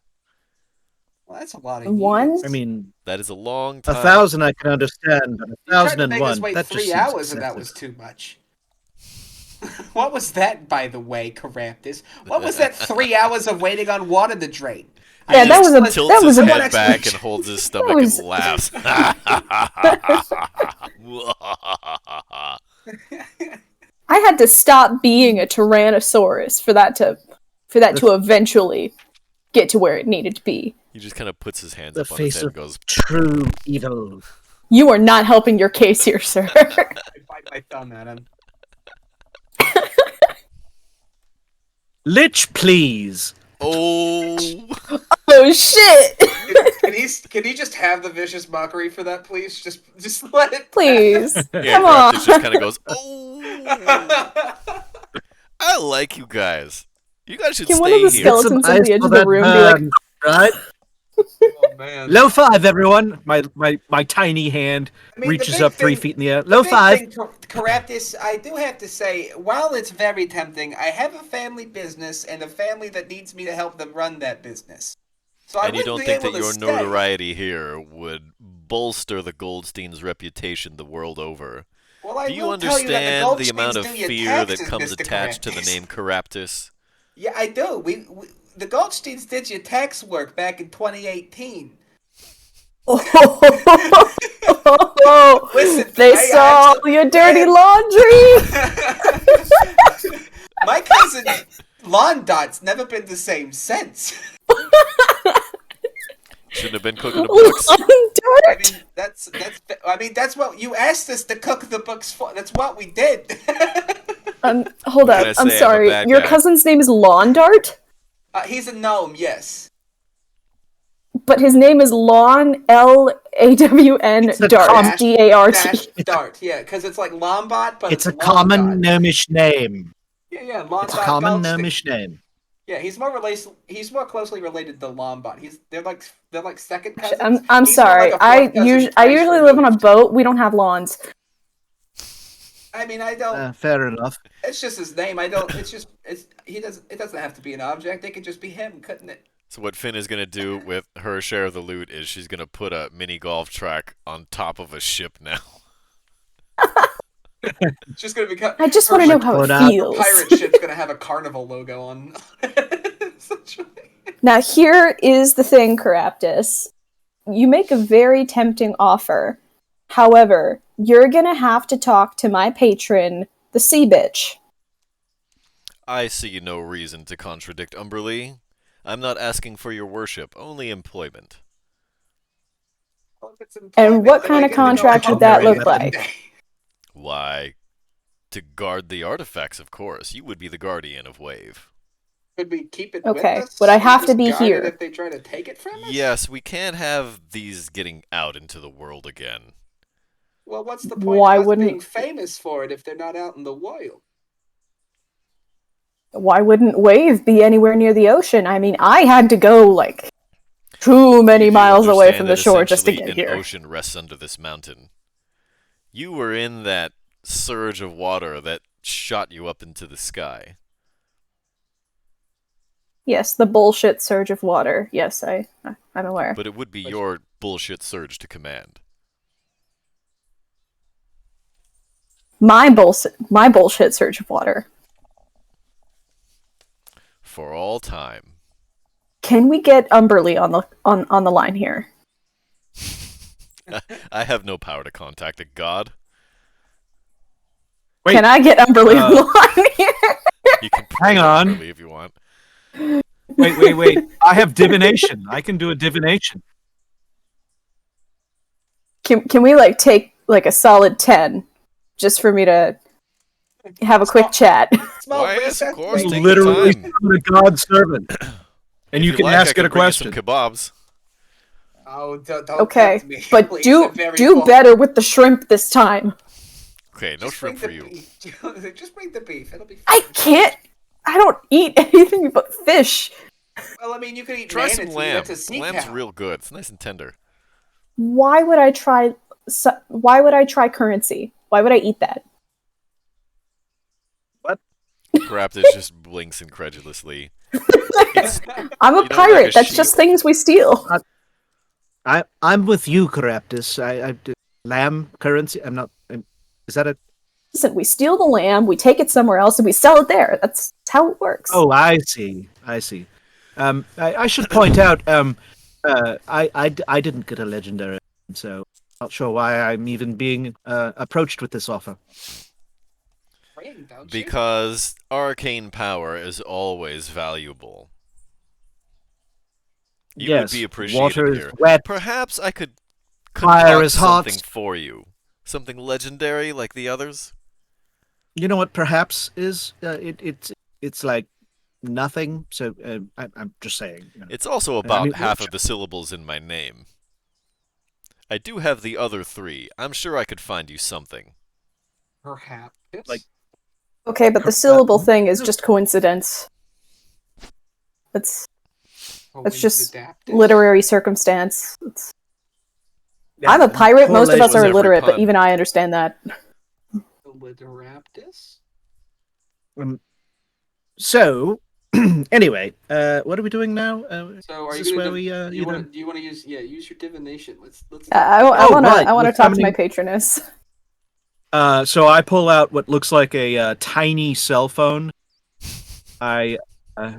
Well, that's a lot of One? years. I mean, That is a long time. 1,000 I can understand, but He tried to 1,001, make us wait that 3 just seems hours, and that was excessive. too much. What was that, by the way, Caraptus? What was that 3 hours of waiting on water to drain? Yeah, He that just was a- tilts that was his a- head back and holds his stomach was- and laughs. I had to stop being a Tyrannosaurus for that to eventually get to where it needed to be. He just kind of puts his hands The up on his face head of and goes, true evil. You are not helping your case here, sir. I bite my thumb at him. Lich, please. "Oh, Oh shit! Can he just have the vicious mockery for that, please? Just let it. Please. yeah." Come on. Caraptus just kind of goes, "Oh, I like you guys. You guys should Can one stay of the here." skeletons- Some at ice the edge for of the that room be like- man, right? Oh man. Low five, everyone. My tiny hand I mean, the reaches big up 3 thing- feet in the air. Low big five. thing, Caraptus, I do have to say, while it's very tempting, I have a family business and a family that needs me to help them run that business. So I And you wouldn't don't be think able that to your stay. notoriety here would bolster the Goldsteins' reputation the world over? Well, I Do you will tell you that understand the the amount of Goldsteins do your fear that taxes, comes Mr. attached to the Caraptus. name Caraptus? Yeah, I do. The Goldsteins did your tax work back in 2018. Oh, Listen, they I saw actually- your dirty Yeah. laundry. My cousin Lawn Dot's never been the same since. Shouldn't have been cooking the books. I Dirt. mean, that's what you asked us to cook the books for. That's what we did. Hold What can I up. I'm say? I'm a sorry. bad Your guy. cousin's name is Lawn Dart? He's a gnome, yes. But his name is Lawn, Lawn It's a Dart, com- Dart. Dash Dart, yeah, because it's like Lombot, but It's a Lawn common Dot. gnomish name. Yeah, Lawn It's a Dot common Goldstick. gnomish name. Yeah, he's more closely related to Lombot. They're like second cousins. I'm He's more sorry. like a fourth cousin I twice usually live on a removed. boat. We don't have lawns. I mean, I don't. Fair enough. It's just his name. I don't. It doesn't have to be an object. It could just be him, couldn't it? So what Finn is gonna do with her share of the loot is she's gonna put a mini golf track on top of a ship now. It's just gonna become. I just want to know how it Her feels. Pirate ship's gonna have a carnival logo on. Essentially. Now, here is the thing, Caraptus. You make a very tempting offer. However, you're gonna have to talk to my patron, the sea bitch. I see no reason to contradict Umberlee. I'm not asking for your worship, only employment. Well, if it's employment, And what then kind I of get to go contract would home that every look other like? day. Why, to guard the artifacts, of course. You would be the guardian of Wave. Could we keep it Okay, with us? but I and have to just be guard it here. if they try to take it from us? Yes, we can't have these getting out into the world again. Well, what's the point Why of us wouldn't- being famous for it if they're not out in the wild? Why wouldn't Wave be anywhere near the ocean? I mean, I had to go, like, too many You do miles away understand from the that shore just to essentially get here. An ocean rests under this mountain. You were in that surge of water that shot you up into the sky. Yes, the bullshit surge of water. Yes, I'm aware. But it would be your bullshit surge to command. My bullshit surge of water. For all time. Can we get Umberlee on the line here? I have no power to contact a god. Wait, Can I get Umberlee on the line here? You can Hang pray on. Umberlee if you want. wait. I have divination. I can do a divination. Can we like take like a solid 10 just for me to have a quick chat? Small Why, yes, recess of course. break. Take Literally the time. summon a god servant. And If you can like, I ask it can a bring you question. Some kebabs. Oh, don't Okay, tempt me, but please. do I'm very do full. better with the shrimp this time. Okay, no Just shrimp for bring you. the beef. Just bring the beef. It'll be fine. I can't. I don't eat anything but fish. Well, I mean, you could eat Try manatee. some lamb. That's a sea Lamb's cow. real good. It's nice and tender. Why would I try? Why would I try currency? Why would I eat that? Raptus just blinks incredulously. I'm a like pirate. a That's sheep. just things we steal. I'm with you, Caraptus. Lamb currency. I'm not. Is that a? Listen, we steal the lamb, we take it somewhere else, and we sell it there. That's how it works. Oh, I see. I should point out. I didn't get a legendary, so not sure why I'm even being approached with this offer. Ring, don't you? Because arcane power is always valuable. You Yes, would be appreciated water is here. wet. Perhaps I could Fire concoct is hot. something for you. Something legendary like the others. You know what? Perhaps is it's like nothing. So I'm just saying. You know. It's also about mean, half which- of the syllables in my name. I do have the other three. I'm sure I could find you something. Perhaps. Like- Okay, but the syllable thing is just coincidence. It's just Coincidaptus? literary circumstance. Yeah, I'm a and pirate. Most of correlate us was are every illiterate, but pun. even I understand that. Coincidaptus? So, anyway, what are we doing now? So are is you this gonna where div- we do you know- want to use use your divination? Let's I Oh, want right, to we're talk to my summoning- patroness. So I pull out what looks like a tiny cell phone. raise A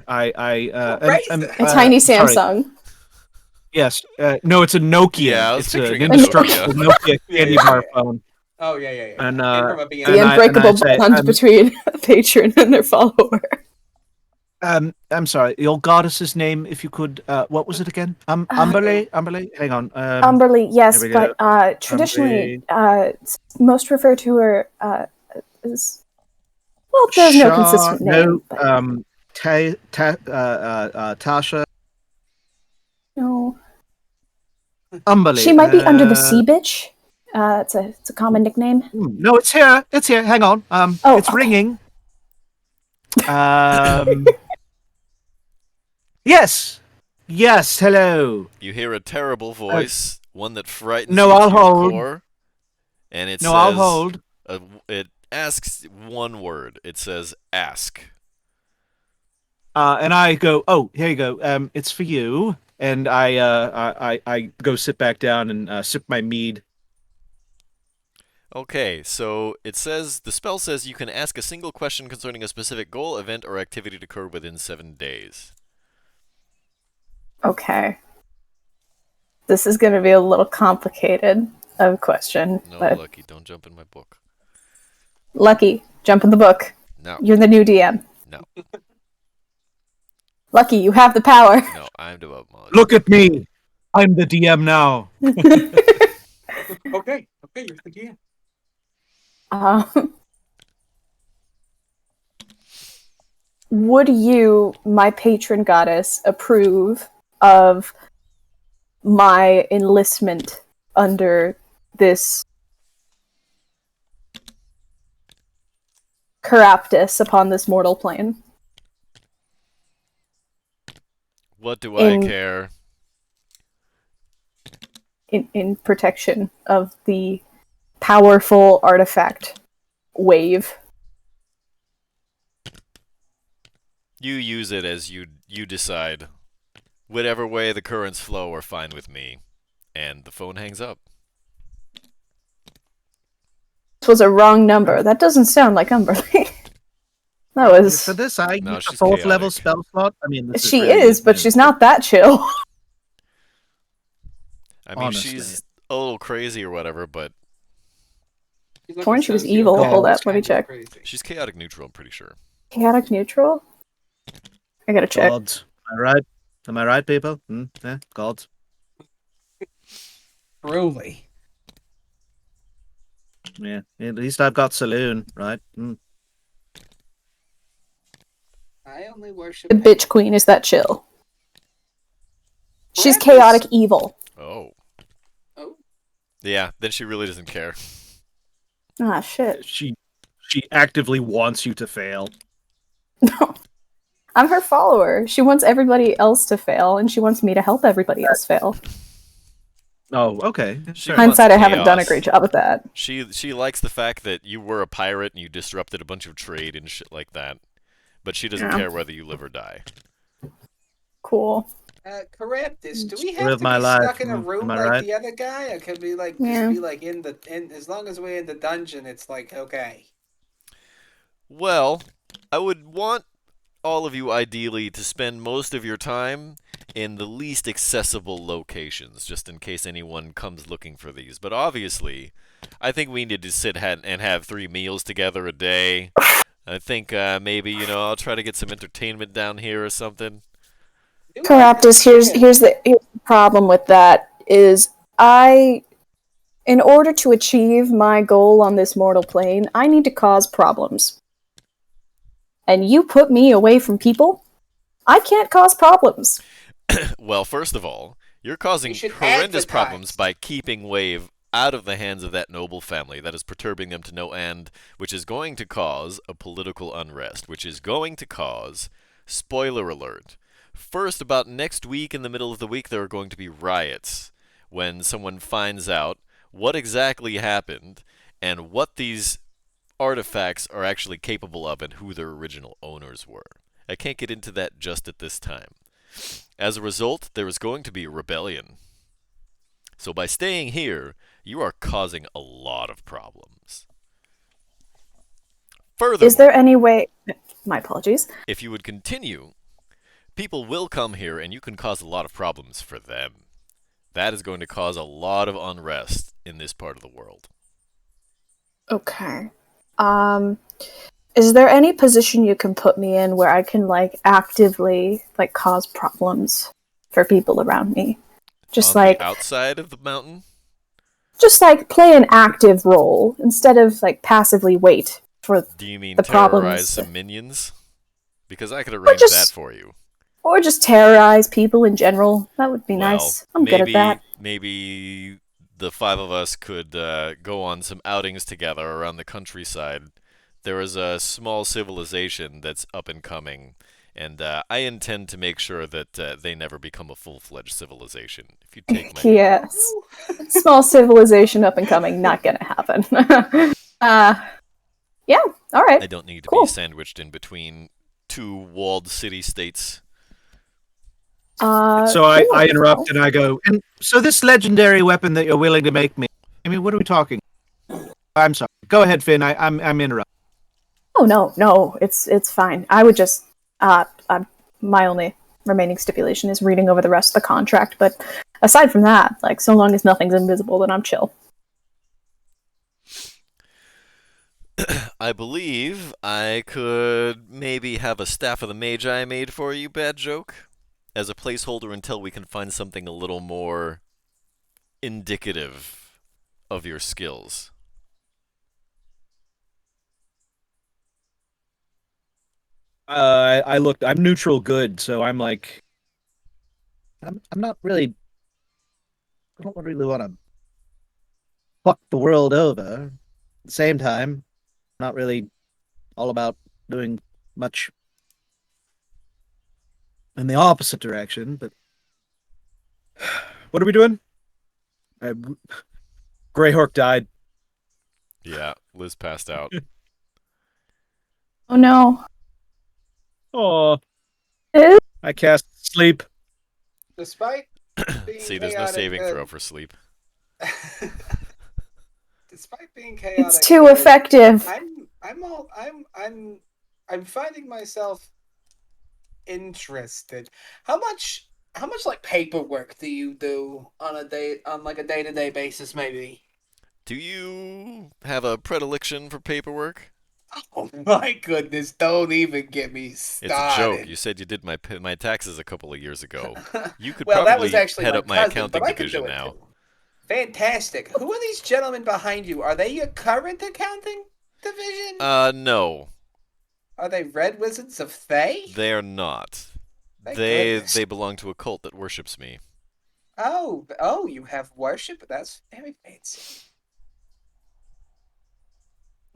tiny sorry. Samsung. Yes. No, it's a Nokia. Yeah, I was it's a picturing a indestructible Nokia Yeah, candy yeah, bar yeah. phone. Oh yeah. And, Came from a The and I- unbreakable say, bond between a patron and their follower. I'm sorry. Your goddess's name, if you could. What was it again? Umberlee. Hang on. Umberlee, yes, there we go. but traditionally, most refer to her as. Well, there's no consistent name. but- Tasha. no. Umberly. She might be under the sea bitch. It's a common nickname. No, it's here. It's here. Hang on. It's okay. ringing. Yes. Yes. Hello. You hear a terrible voice, one that frightens No, you I'll to your hold. core, and it No, says, I'll hold. It asks one word. It says, "Ask." And I go, oh, here you go. It's for you. And I go sit back down and sip my mead. Okay, so it says the spell says you can ask a single question concerning a specific goal, event, or activity to occur within 7 days. Okay. This is going to be a little complicated of a question. No, but Lucky, don't jump in my book. Lucky, jump in the book. No. You're the new DM. No. Lucky, you have the power. No, I'm devout knowledge. Look at me. I'm the DM now. Okay, you're the GM. Would you, my patron goddess, approve of my enlistment under this Caraptus upon this mortal plane? What do I care? In protection of the powerful artifact wave. You use it as you decide. Whatever way the currents flow are fine with me. And the phone hangs up. This was a wrong number. That doesn't sound like Umberly. That was... For this, I No, use a she's 4th level chaotic. spell slot. I mean, this She really, is, but she's not that chill. I mean, Honestly. she's a little crazy or whatever, but Torn, she was evil. Hold up, let me check. she's chaotic neutral, I'm pretty sure. Chaotic neutral? I gotta check. Gods. Am I right? Am I right, people? Yeah, gods. Truly. Yeah, at least I've got saloon, right? I only worship The bitch queen is that chill. She's chaotic evil. Oh. Oh. Yeah, then she really doesn't care. Ah, shit. She actively wants you to fail. No. I'm her follower. She wants everybody else to fail, and she wants me to help everybody else fail. Oh, okay. She Fair. wants Hindsight, I haven't done a chaos. great job with that. She likes the fact that you were a pirate and you disrupted a bunch of trade and shit like that. But she doesn't Yeah. care whether you live or die. Cool. Caraptus, do we Live have to my be life, stuck in a room am I like right? the other guy? Or can we like Yeah. just be like in as long as we're in the dungeon, it's like okay. Well, I would want all of you ideally to spend most of your time in the least accessible locations, just in case anyone comes looking for these. But obviously, I think we need to sit and have 3 meals together a day. I think maybe, I'll try to get some entertainment down here or something. Caraptus, here's the problem with that is in order to achieve my goal on this mortal plane, I need to cause problems. And you put me away from people, I can't cause problems. Well, first of all, you're causing You should horrendous advertise. problems by keeping Wave out of the hands of that noble family. That is perturbing them to no end, which is going to cause a political unrest, which is going to cause, spoiler alert, first, about next week, in the middle of the week, there are going to be riots when someone finds out what exactly happened and what these artifacts are actually capable of and who their original owners were. I can't get into that just at this time. As a result, there is going to be a rebellion. So by staying here, you are causing a lot of problems. Furthermore, Is there any way... My apologies. if you would continue, people will come here and you can cause a lot of problems for them. That is going to cause a lot of unrest in this part of the world. Okay. Is there any position you can put me in where I can, actively, cause problems for people around me? Just, On the outside of the mountain? just, play an active role instead of, passively wait for... Do you mean the terrorize problems. some minions? Because I could arrange just- that for you. Or just terrorize people in general. That would be Well, nice. I'm good at that. Maybe the 5 of us could go on some outings together around the countryside. There is a small civilization that's up and coming, and I intend to make sure that they never become a full-fledged civilization. If you take my Yes. Small civilization up and coming, not gonna happen. Yeah, alright. I don't need to Cool. be sandwiched in between 2 walled city-states. So Cool. I interrupt and I go, and so this legendary weapon that you're willing to make me, I mean, what are we talking? I'm sorry. Go ahead, Finn. I'm interrupting. Oh no, it's fine. I would just my only remaining stipulation is reading over the rest of the contract, but aside from that, like so long as nothing's invisible, then I'm chill. I believe I could maybe have a Staff of the Magi made for you, bad joke, as a placeholder until we can find something a little more indicative of your skills. I looked. I'm neutral good, so I'm like, I'm not really. I don't really want to fuck the world over. At the same time, not really all about doing much in the opposite direction. But what are we doing? Greyhawk died. Yeah, Liz passed out. Oh no. Oh, Eh? I cast sleep. Despite being See, there's no chaotic saving good- throw for sleep. Despite being chaotic, It's too good, effective. I'm finding myself interested. How much like paperwork do you do on a day-to-day basis maybe? Do you have a predilection for paperwork? Oh my goodness, don't even get me started. It's a joke. You said you did my taxes a couple of years ago. You could well, probably that was actually head my up my cousin, accounting but I could division do it now. too. Fantastic. Who are these gentlemen behind you? Are they your current accounting division? No. Are they Red Wizards of Thay? They're not. Thank They goodness. belong to a cult that worships me. Oh, you have worship? That's very fancy.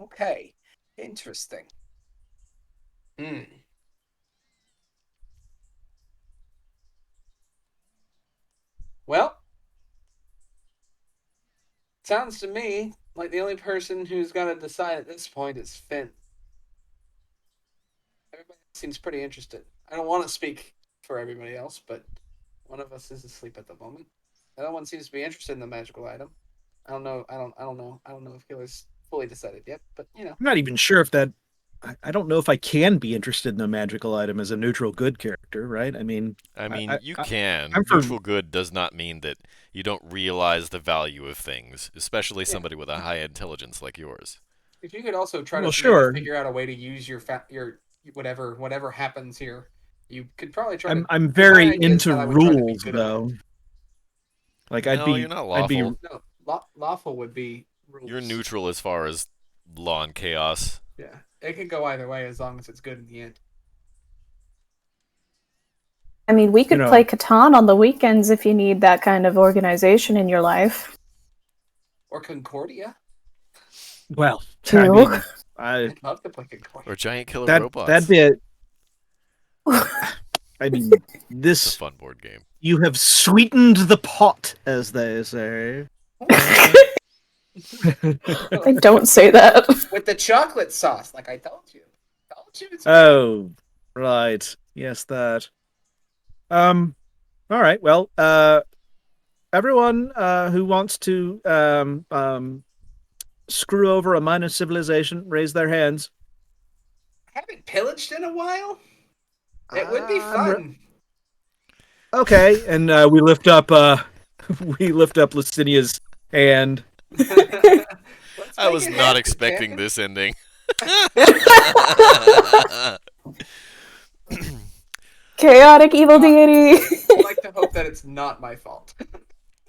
Okay. Interesting. Well, sounds to me like the only person who's got to decide at this point is Finn. Everybody seems pretty interested. I don't want to speak for everybody else, but one of us is asleep at the moment. The other one seems to be interested in the magical item. I don't know if Keeler's fully decided yet, but you know. I'm not even sure if that. I don't know if I can be interested in a magical item as a neutral good character, right? I mean, you can. I'm for- Neutral good does not mean that you don't realize the value of things, especially somebody with a high intelligence like yours. If you could also try Well, to sure. figure out a way to use your whatever happens here, you could probably try. I'm very my idea is into how I would try to be rules good at though. Like No, you're not lawful. No, lawful would be rules. You're neutral as far as law and chaos. Yeah, it can go either way as long as it's good in the end. I mean, we could You know. play Catan on the weekends if you need that kind of organization in your life. Or Concordia. Well, True. I mean, I'd love to play Concordia. Or giant killer that'd robots. be it. I mean, It's a this fun board game. you have sweetened the pot, as they say. I don't say that. With the chocolate sauce, like I told you. It's Oh, right. Yes, that. All right. Well, everyone who wants to screw over a minor civilization, raise their hands. I haven't pillaged in a while. It would be I'm fun. Okay, and we lift up Licinia's hand. I was not expecting this ending. Chaotic evil deity. I like to hope that it's not my fault.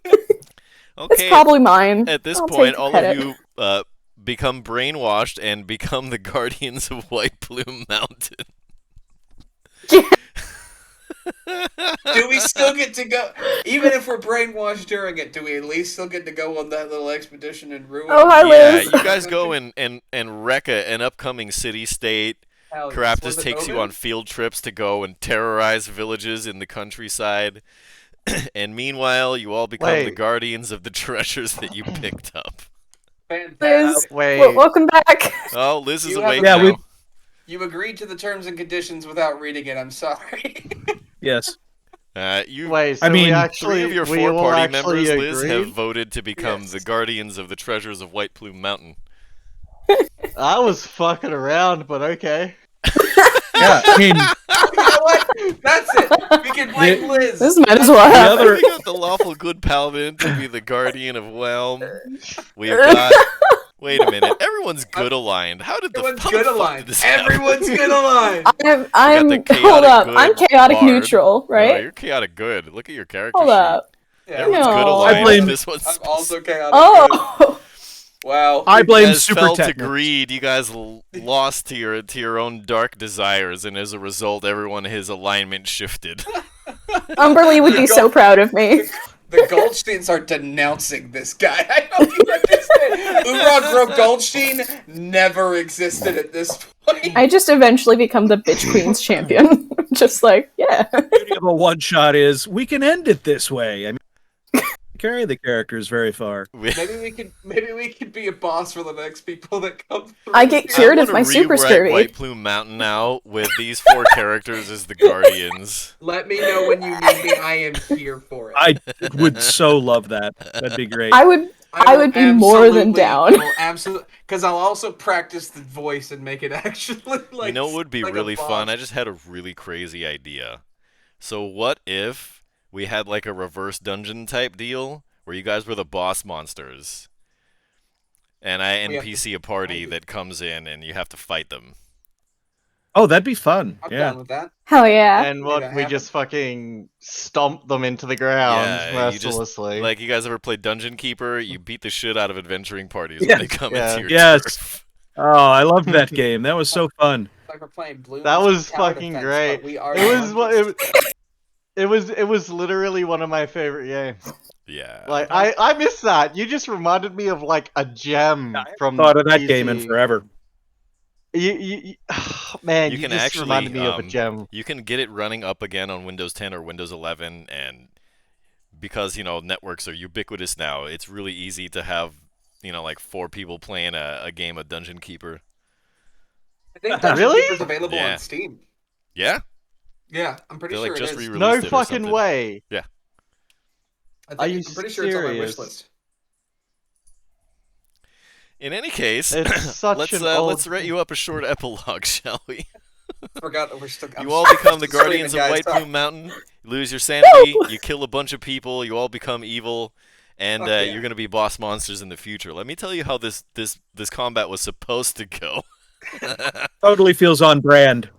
It's probably mine. At this I'll point, take all credit. of you become brainwashed and become the guardians of White Plume Mountain. Do we still get to go? Even if we're brainwashed during it, do we at least still get to go on that little expedition and ruin? Oh, hi, Yeah, Liz. you guys go and wreck an upcoming city-state. Hell yes. Caraptus Was it takes you Omen? on field trips to go and terrorize villages in the countryside. And meanwhile, you all become the Wait. guardians of the treasures that you picked up. Liz, Fantastic. welcome back. Oh, Liz is You awake have- now. You agreed to the terms and conditions without reading it. I'm sorry. Yes. You Wait, so I mean, we actually, Three of your we four all party actually members, Liz, have agreed? voted to become Yes. the guardians of the treasures of White Plume Mountain. I was fucking around, but okay. Yeah. I mean, You know what? That's it. We can blame Liz. This might as well the happen. other We got the lawful good paladin to be the guardian of Whelm. We've got. Wait a minute. Everyone's good aligned. How did the Everyone's how good the fuck aligned. did this happen? Everyone's good aligned. I'm the chaotic hold up. good I'm chaotic bard. neutral, No, right? you're chaotic good. Look at your character Hold sheet. up. Yeah. Everyone's No. good I aligned. blame- This one's I'm also chaotic. Oh, Wow. I you blame guys super fell to technics. greed. You guys lost to your own dark desires, and as a result, everyone his alignment shifted. Umberly would be so proud of me. The Goldsteins are denouncing this guy. I hope you understand. Urog Grove Goldstein never existed at this point. I just eventually become the bitch queen's champion. Just like, yeah. beauty of a one shot is we can end it this way. I mean, carry the characters very far. Maybe we could be a boss for the next people that come through. I get cured of my super rewrite scurvy. White Plume Mountain now with these four characters as the guardians. Let me know when you need me. I am here for it. I would so love that. That'd be great. I would be more than down. Absolutely, because I'll also practice the voice and make it actually like. You know what would be like a really boss. fun? I just had a really crazy idea. So what if we had like a reverse dungeon type deal where you guys were the boss monsters, and I We have NPC a party that comes in and you have to fight them? Oh, that'd be fun. I'm Yeah. down with that. Hell yeah. And Made what, it we happen. just fucking stomp them into the ground Yeah, you just- mercilessly. Like, you guys ever played Dungeon Keeper? You beat the shit out of adventuring parties Yeah. when they come Yeah. into your Yes. turf. Oh, I loved that game. That was so fun. It's like we're playing Bloom. That was Tower fucking Defense, great. but we are It was the what monsters. it was literally one of my favorite games. Yeah. Like I miss that. You just reminded me of like a gem I haven't from thought of that PC. game in forever. Man, You you can just actually, reminded me of a gem. You can get it running up again on Windows 10 or Windows 11, and because, networks are ubiquitous now, it's really easy to have, like 4 people playing a game of Dungeon Keeper. I think Dungeon Really? Keeper's available Yeah. on Steam. Yeah? Yeah, I'm pretty They sure like just it is. re-released No it or fucking something. way. I Are you I'm pretty sure it's on my wish serious? list. In any case, It's such let's an old... let's write you up a short epilogue, shall we? Forgot that we're still. I'm You all sorry, become the just screaming, guardians of guys, White sorry. Plume Mountain. You lose your sanity. You kill a bunch of people. You all become evil, and Fuck yeah. you're gonna be boss monsters in the future. Let me tell you how this combat was supposed to go. Totally feels on brand.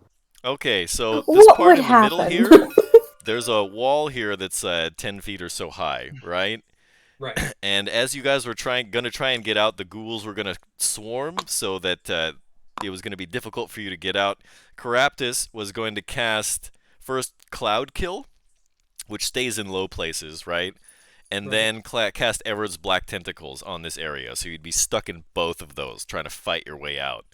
Okay, so this What part would in the middle happen? here, there's a wall here that's 10 feet or so high, right? Right. And as you guys were gonna try and get out, the ghouls were gonna swarm, so that it was gonna be difficult for you to get out. Caraptus was going to cast first Cloud Kill, which stays in low places, right? And then cast Everard's Black Tentacles on this area, so you'd be stuck in both of those, trying to fight your way out.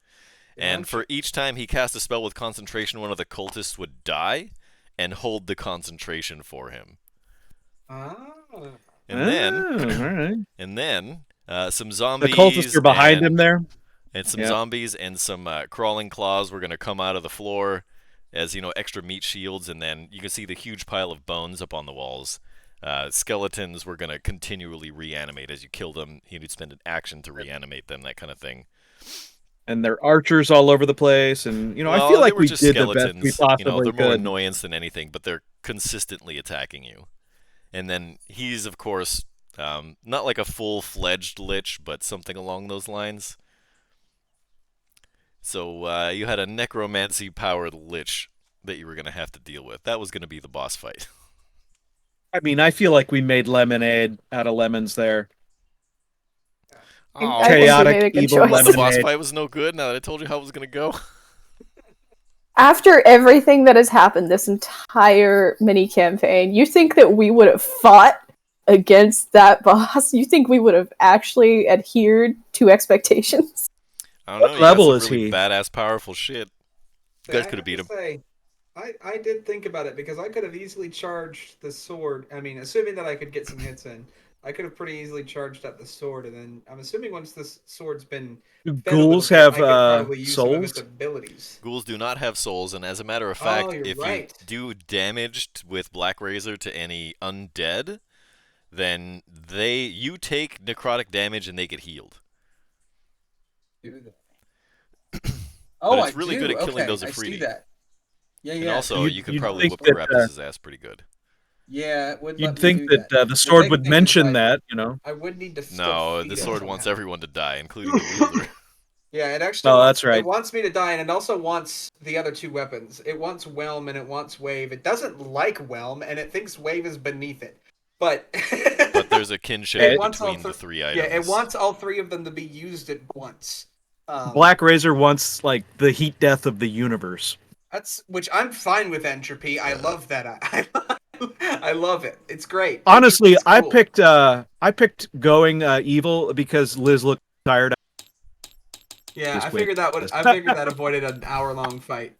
And for each time he cast a spell with concentration, one of the cultists would die and hold the concentration for him. Ah. And then, all right. some The zombies. cultists are behind and, him there. And some Yeah. zombies and some crawling claws were going to come out of the floor as, extra meat shields. And then you can see the huge pile of bones up on the walls. Skeletons were going to continually reanimate as you killed them. You'd spend an action to reanimate them, that kind of thing. And there are archers all over the place. And, I Well, feel they like were we just did the best skeletons. we possibly They're more could. annoyance than anything, but they're consistently attacking you. And then he's, of course, not like a full-fledged lich, but something along those lines. So you had a necromancy-powered lich that you were going to have to deal with. That was going to be the boss fight. I mean, I feel like we made lemonade out of lemons there. Oh, I think we Chaotic, made a good evil choice. the boss lemonade. fight was no good now that I told you how it was going to go. After everything that has happened this entire mini campaign, you think that we would have fought against that boss? You think we would have actually adhered to expectations? I don't know. You level got is some really he? badass, powerful shit. You guys I could have have beat to him. say, I did think about it because I could have easily charged the sword. I mean, assuming that I could get some hits in, I could have pretty easily charged at the sword, and then I'm assuming once this sword's been Do fed a little ghouls bit, have I could probably use some of its souls? abilities. Ghouls do not have souls, and as a matter of Oh, fact, you're if right. you do damage with Black Razor to any undead, then you take necrotic damage and they get healed. Do that. But Oh, it's really I do. good at killing Okay, those I see Ifriti. that. Yeah, And yeah. also, you could You'd probably think whoop that, Carapace's ass pretty good. Yeah, it would You'd let me think do that that. the sword big would thing is, mention like, that, you know. I would need to still No, feed the it sword wants somehow. everyone to die, including the wielder. Yeah, it actually. Oh, wants, that's right. It wants me to die, and it also wants the other two weapons. It wants Whelm and it wants Wave. It doesn't like Whelm, and it thinks Wave is beneath it. But But there's a kinship It wants between all the three yeah, items. it wants all three of them to be used at once. Black Razor wants like the heat death of the universe. That's which I'm fine with entropy. I love that. I love it. It's great. Honestly, Entropy's cool. I picked going evil because Liz looked tired. Yeah, Just I wait. figured that avoided an hour-long fight.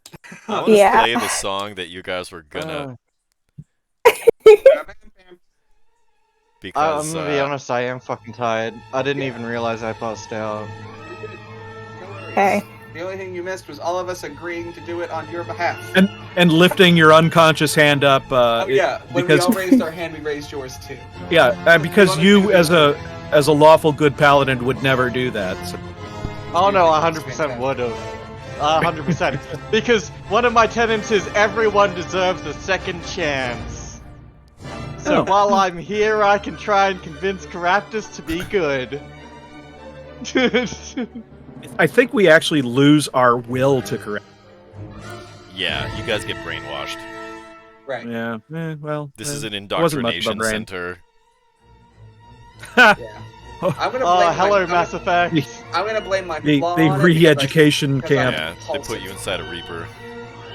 I want to Yeah. play the song that you guys were gonna. Because I'm gonna be honest, I am fucking tired. I didn't even realize I passed out. Okay. The only thing you missed was all of us agreeing to do it on your behalf. And lifting your unconscious hand up. Oh yeah, when because we all raised our hand, we raised yours too. because you as a lawful good paladin would never do that. So. Oh no, I That's 100% fantastic. would have. 100%. Because one of my tenets is everyone deserves a second chance. So Oh. while I'm here, I can try and convince Caraptus to be good. I think we actually lose our will to correct. Yeah, you guys get brainwashed. Right. Yeah. Well. This is an wasn't much of a indoctrination brain. center. Yeah. I'm gonna blame Oh, hello, my, Mass Effect. I'm gonna blame my The flaw on it because re-education because I'm camp. Yeah, they put you inside a Reaper.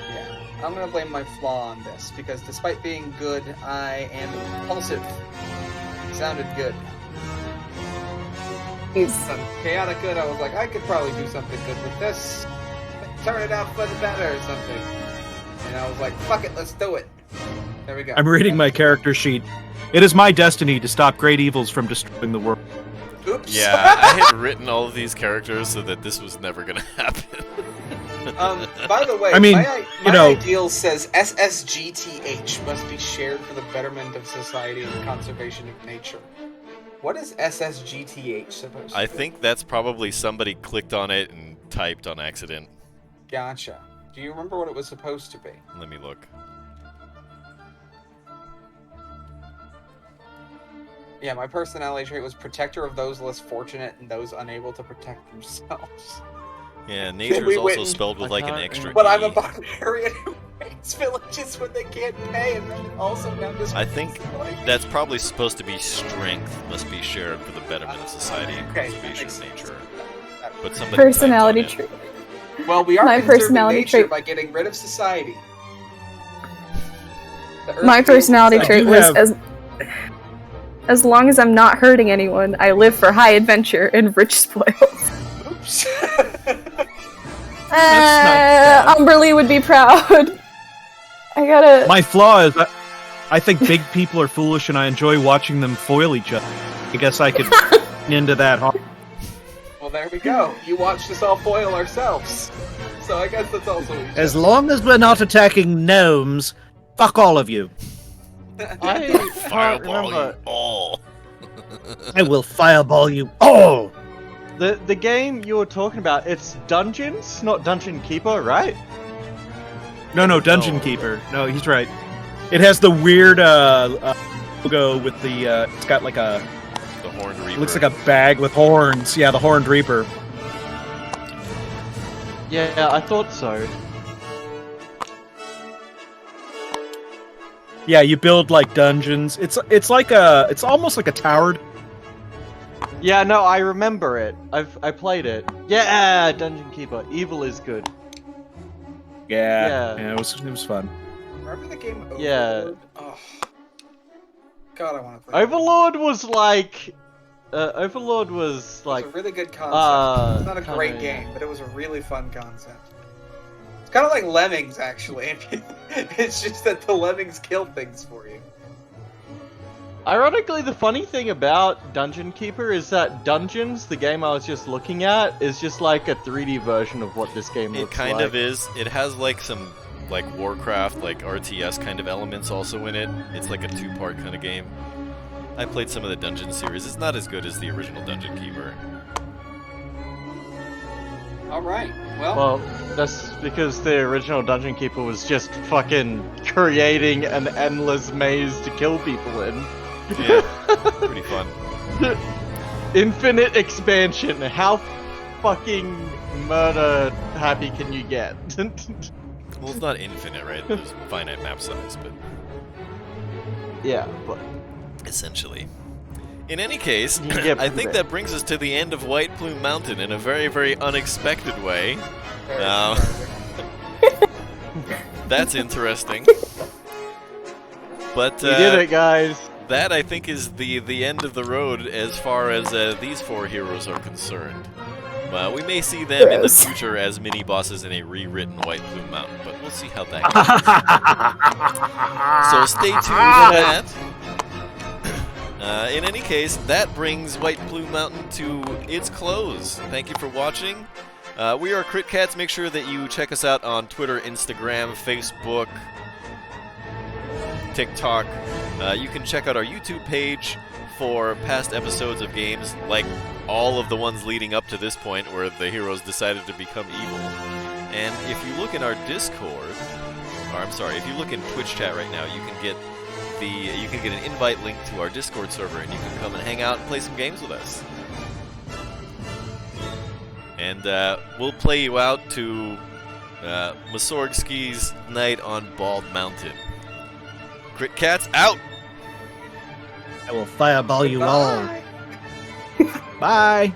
Yeah, I'm gonna blame my flaw on this because despite being good, I am impulsive. Sounded good. Some chaotic good. I was like, I could probably do something good with this. Turn it out for the better or something. And I was like, fuck it, let's do it. There we go. I'm reading my character sheet. It is my destiny to stop great evils from destroying the world. Oops. Yeah, I had written all of these characters so that this was never gonna happen. By the way, I mean, my ideal says SSGTH must be shared for the betterment of society and conservation of nature. What is SSGTH supposed to be? I think that's probably somebody clicked on it and typed on accident. Gotcha. Do you remember what it was supposed to be? Let me look. Yeah, my personality trait was protector of those less fortunate and those unable to protect themselves. Yeah, nature we is also went- spelled with I like an can't extra But I'm a E. barbarian who raids villages when they can't pay, and then also now just. I think that's probably supposed to be strength must be shared for the betterment of society and Okay, conservation makes of sense. nature. But somebody Personality typed on it. trait. Well, we are My conserving personality nature trait- by getting rid of society. The Earth My needs personality society. trait was as long as I'm not hurting anyone, I live for high adventure and rich spoils. Oops. Umberly would be proud. I gotta. My flaw is I think big people are foolish and I enjoy watching them foil each other. I guess I could into that. Well, there we go. You watched us all foil ourselves. So I guess that's also. As long as we're not attacking gnomes, fuck all of you. I can't Fireball remember. you all. I will fireball you all. The game you were talking about, it's Dungeons, not Dungeon Keeper, right? No, Dungeon No. Keeper. No, he's right. It has the weird logo with the. It's got like a. The Horned Reaper. It looks like a bag with horns. Yeah, the Horned Reaper. Yeah, I thought so. Yeah, you build like dungeons. It's like a. It's almost like a towered. Yeah, no, I remember it. I played it. Yeah, Dungeon Keeper. Evil is good. Yeah, it was fun. Remember the game Overlord? Yeah. Oh. God, I want to play Overlord was like. Overlord was It like. was a really good concept. It's not a kinda, great game, but it was a really fun concept. It's kind of like Lemmings, actually. It's just that the Lemmings kill things for you. Ironically, the funny thing about Dungeon Keeper is that Dungeons, the game I was just looking at, is just like a 3D version of what this game It looks kind like. of is. It has like some like Warcraft, like RTS kind of elements also in it. It's like a two-part kind of game. I played some of the Dungeon series. It's not as good as the original Dungeon Keeper. Alright, well, Well, that's because the original Dungeon Keeper was just fucking creating an endless maze to kill people in. Yeah, pretty fun. Infinite expansion. How fucking murder happy can you get? Well, it's not infinite, right? There's finite map size, but Yeah, but essentially. In any case, You can get I pretty think big. that brings us to the end of White Plume Mountain in a very, very unexpected way. very That's interesting. But we did it, guys. that, I think, is the end of the road as far as these four heroes are concerned. We may see them in the Gross. future as mini-bosses in a rewritten White Plume Mountain, but we'll see how that goes. So stay tuned for that. In any case, that brings White Plume Mountain to its close. Thank you for watching. We are Crit Cats. Make sure that you check us out on Twitter, Instagram, Facebook, TikTok. You can check out our YouTube page for past episodes of games, like all of the ones leading up to this point where the heroes decided to become evil. And if you look in our Discord, or I'm sorry, if you look in Twitch chat right now, you can get an invite link to our Discord server, and you can come and hang out and play some games with us. And we'll play you out to Masorgski's Night on Bald Mountain. Crit Cats out! I will fireball you all. Bye. Bye.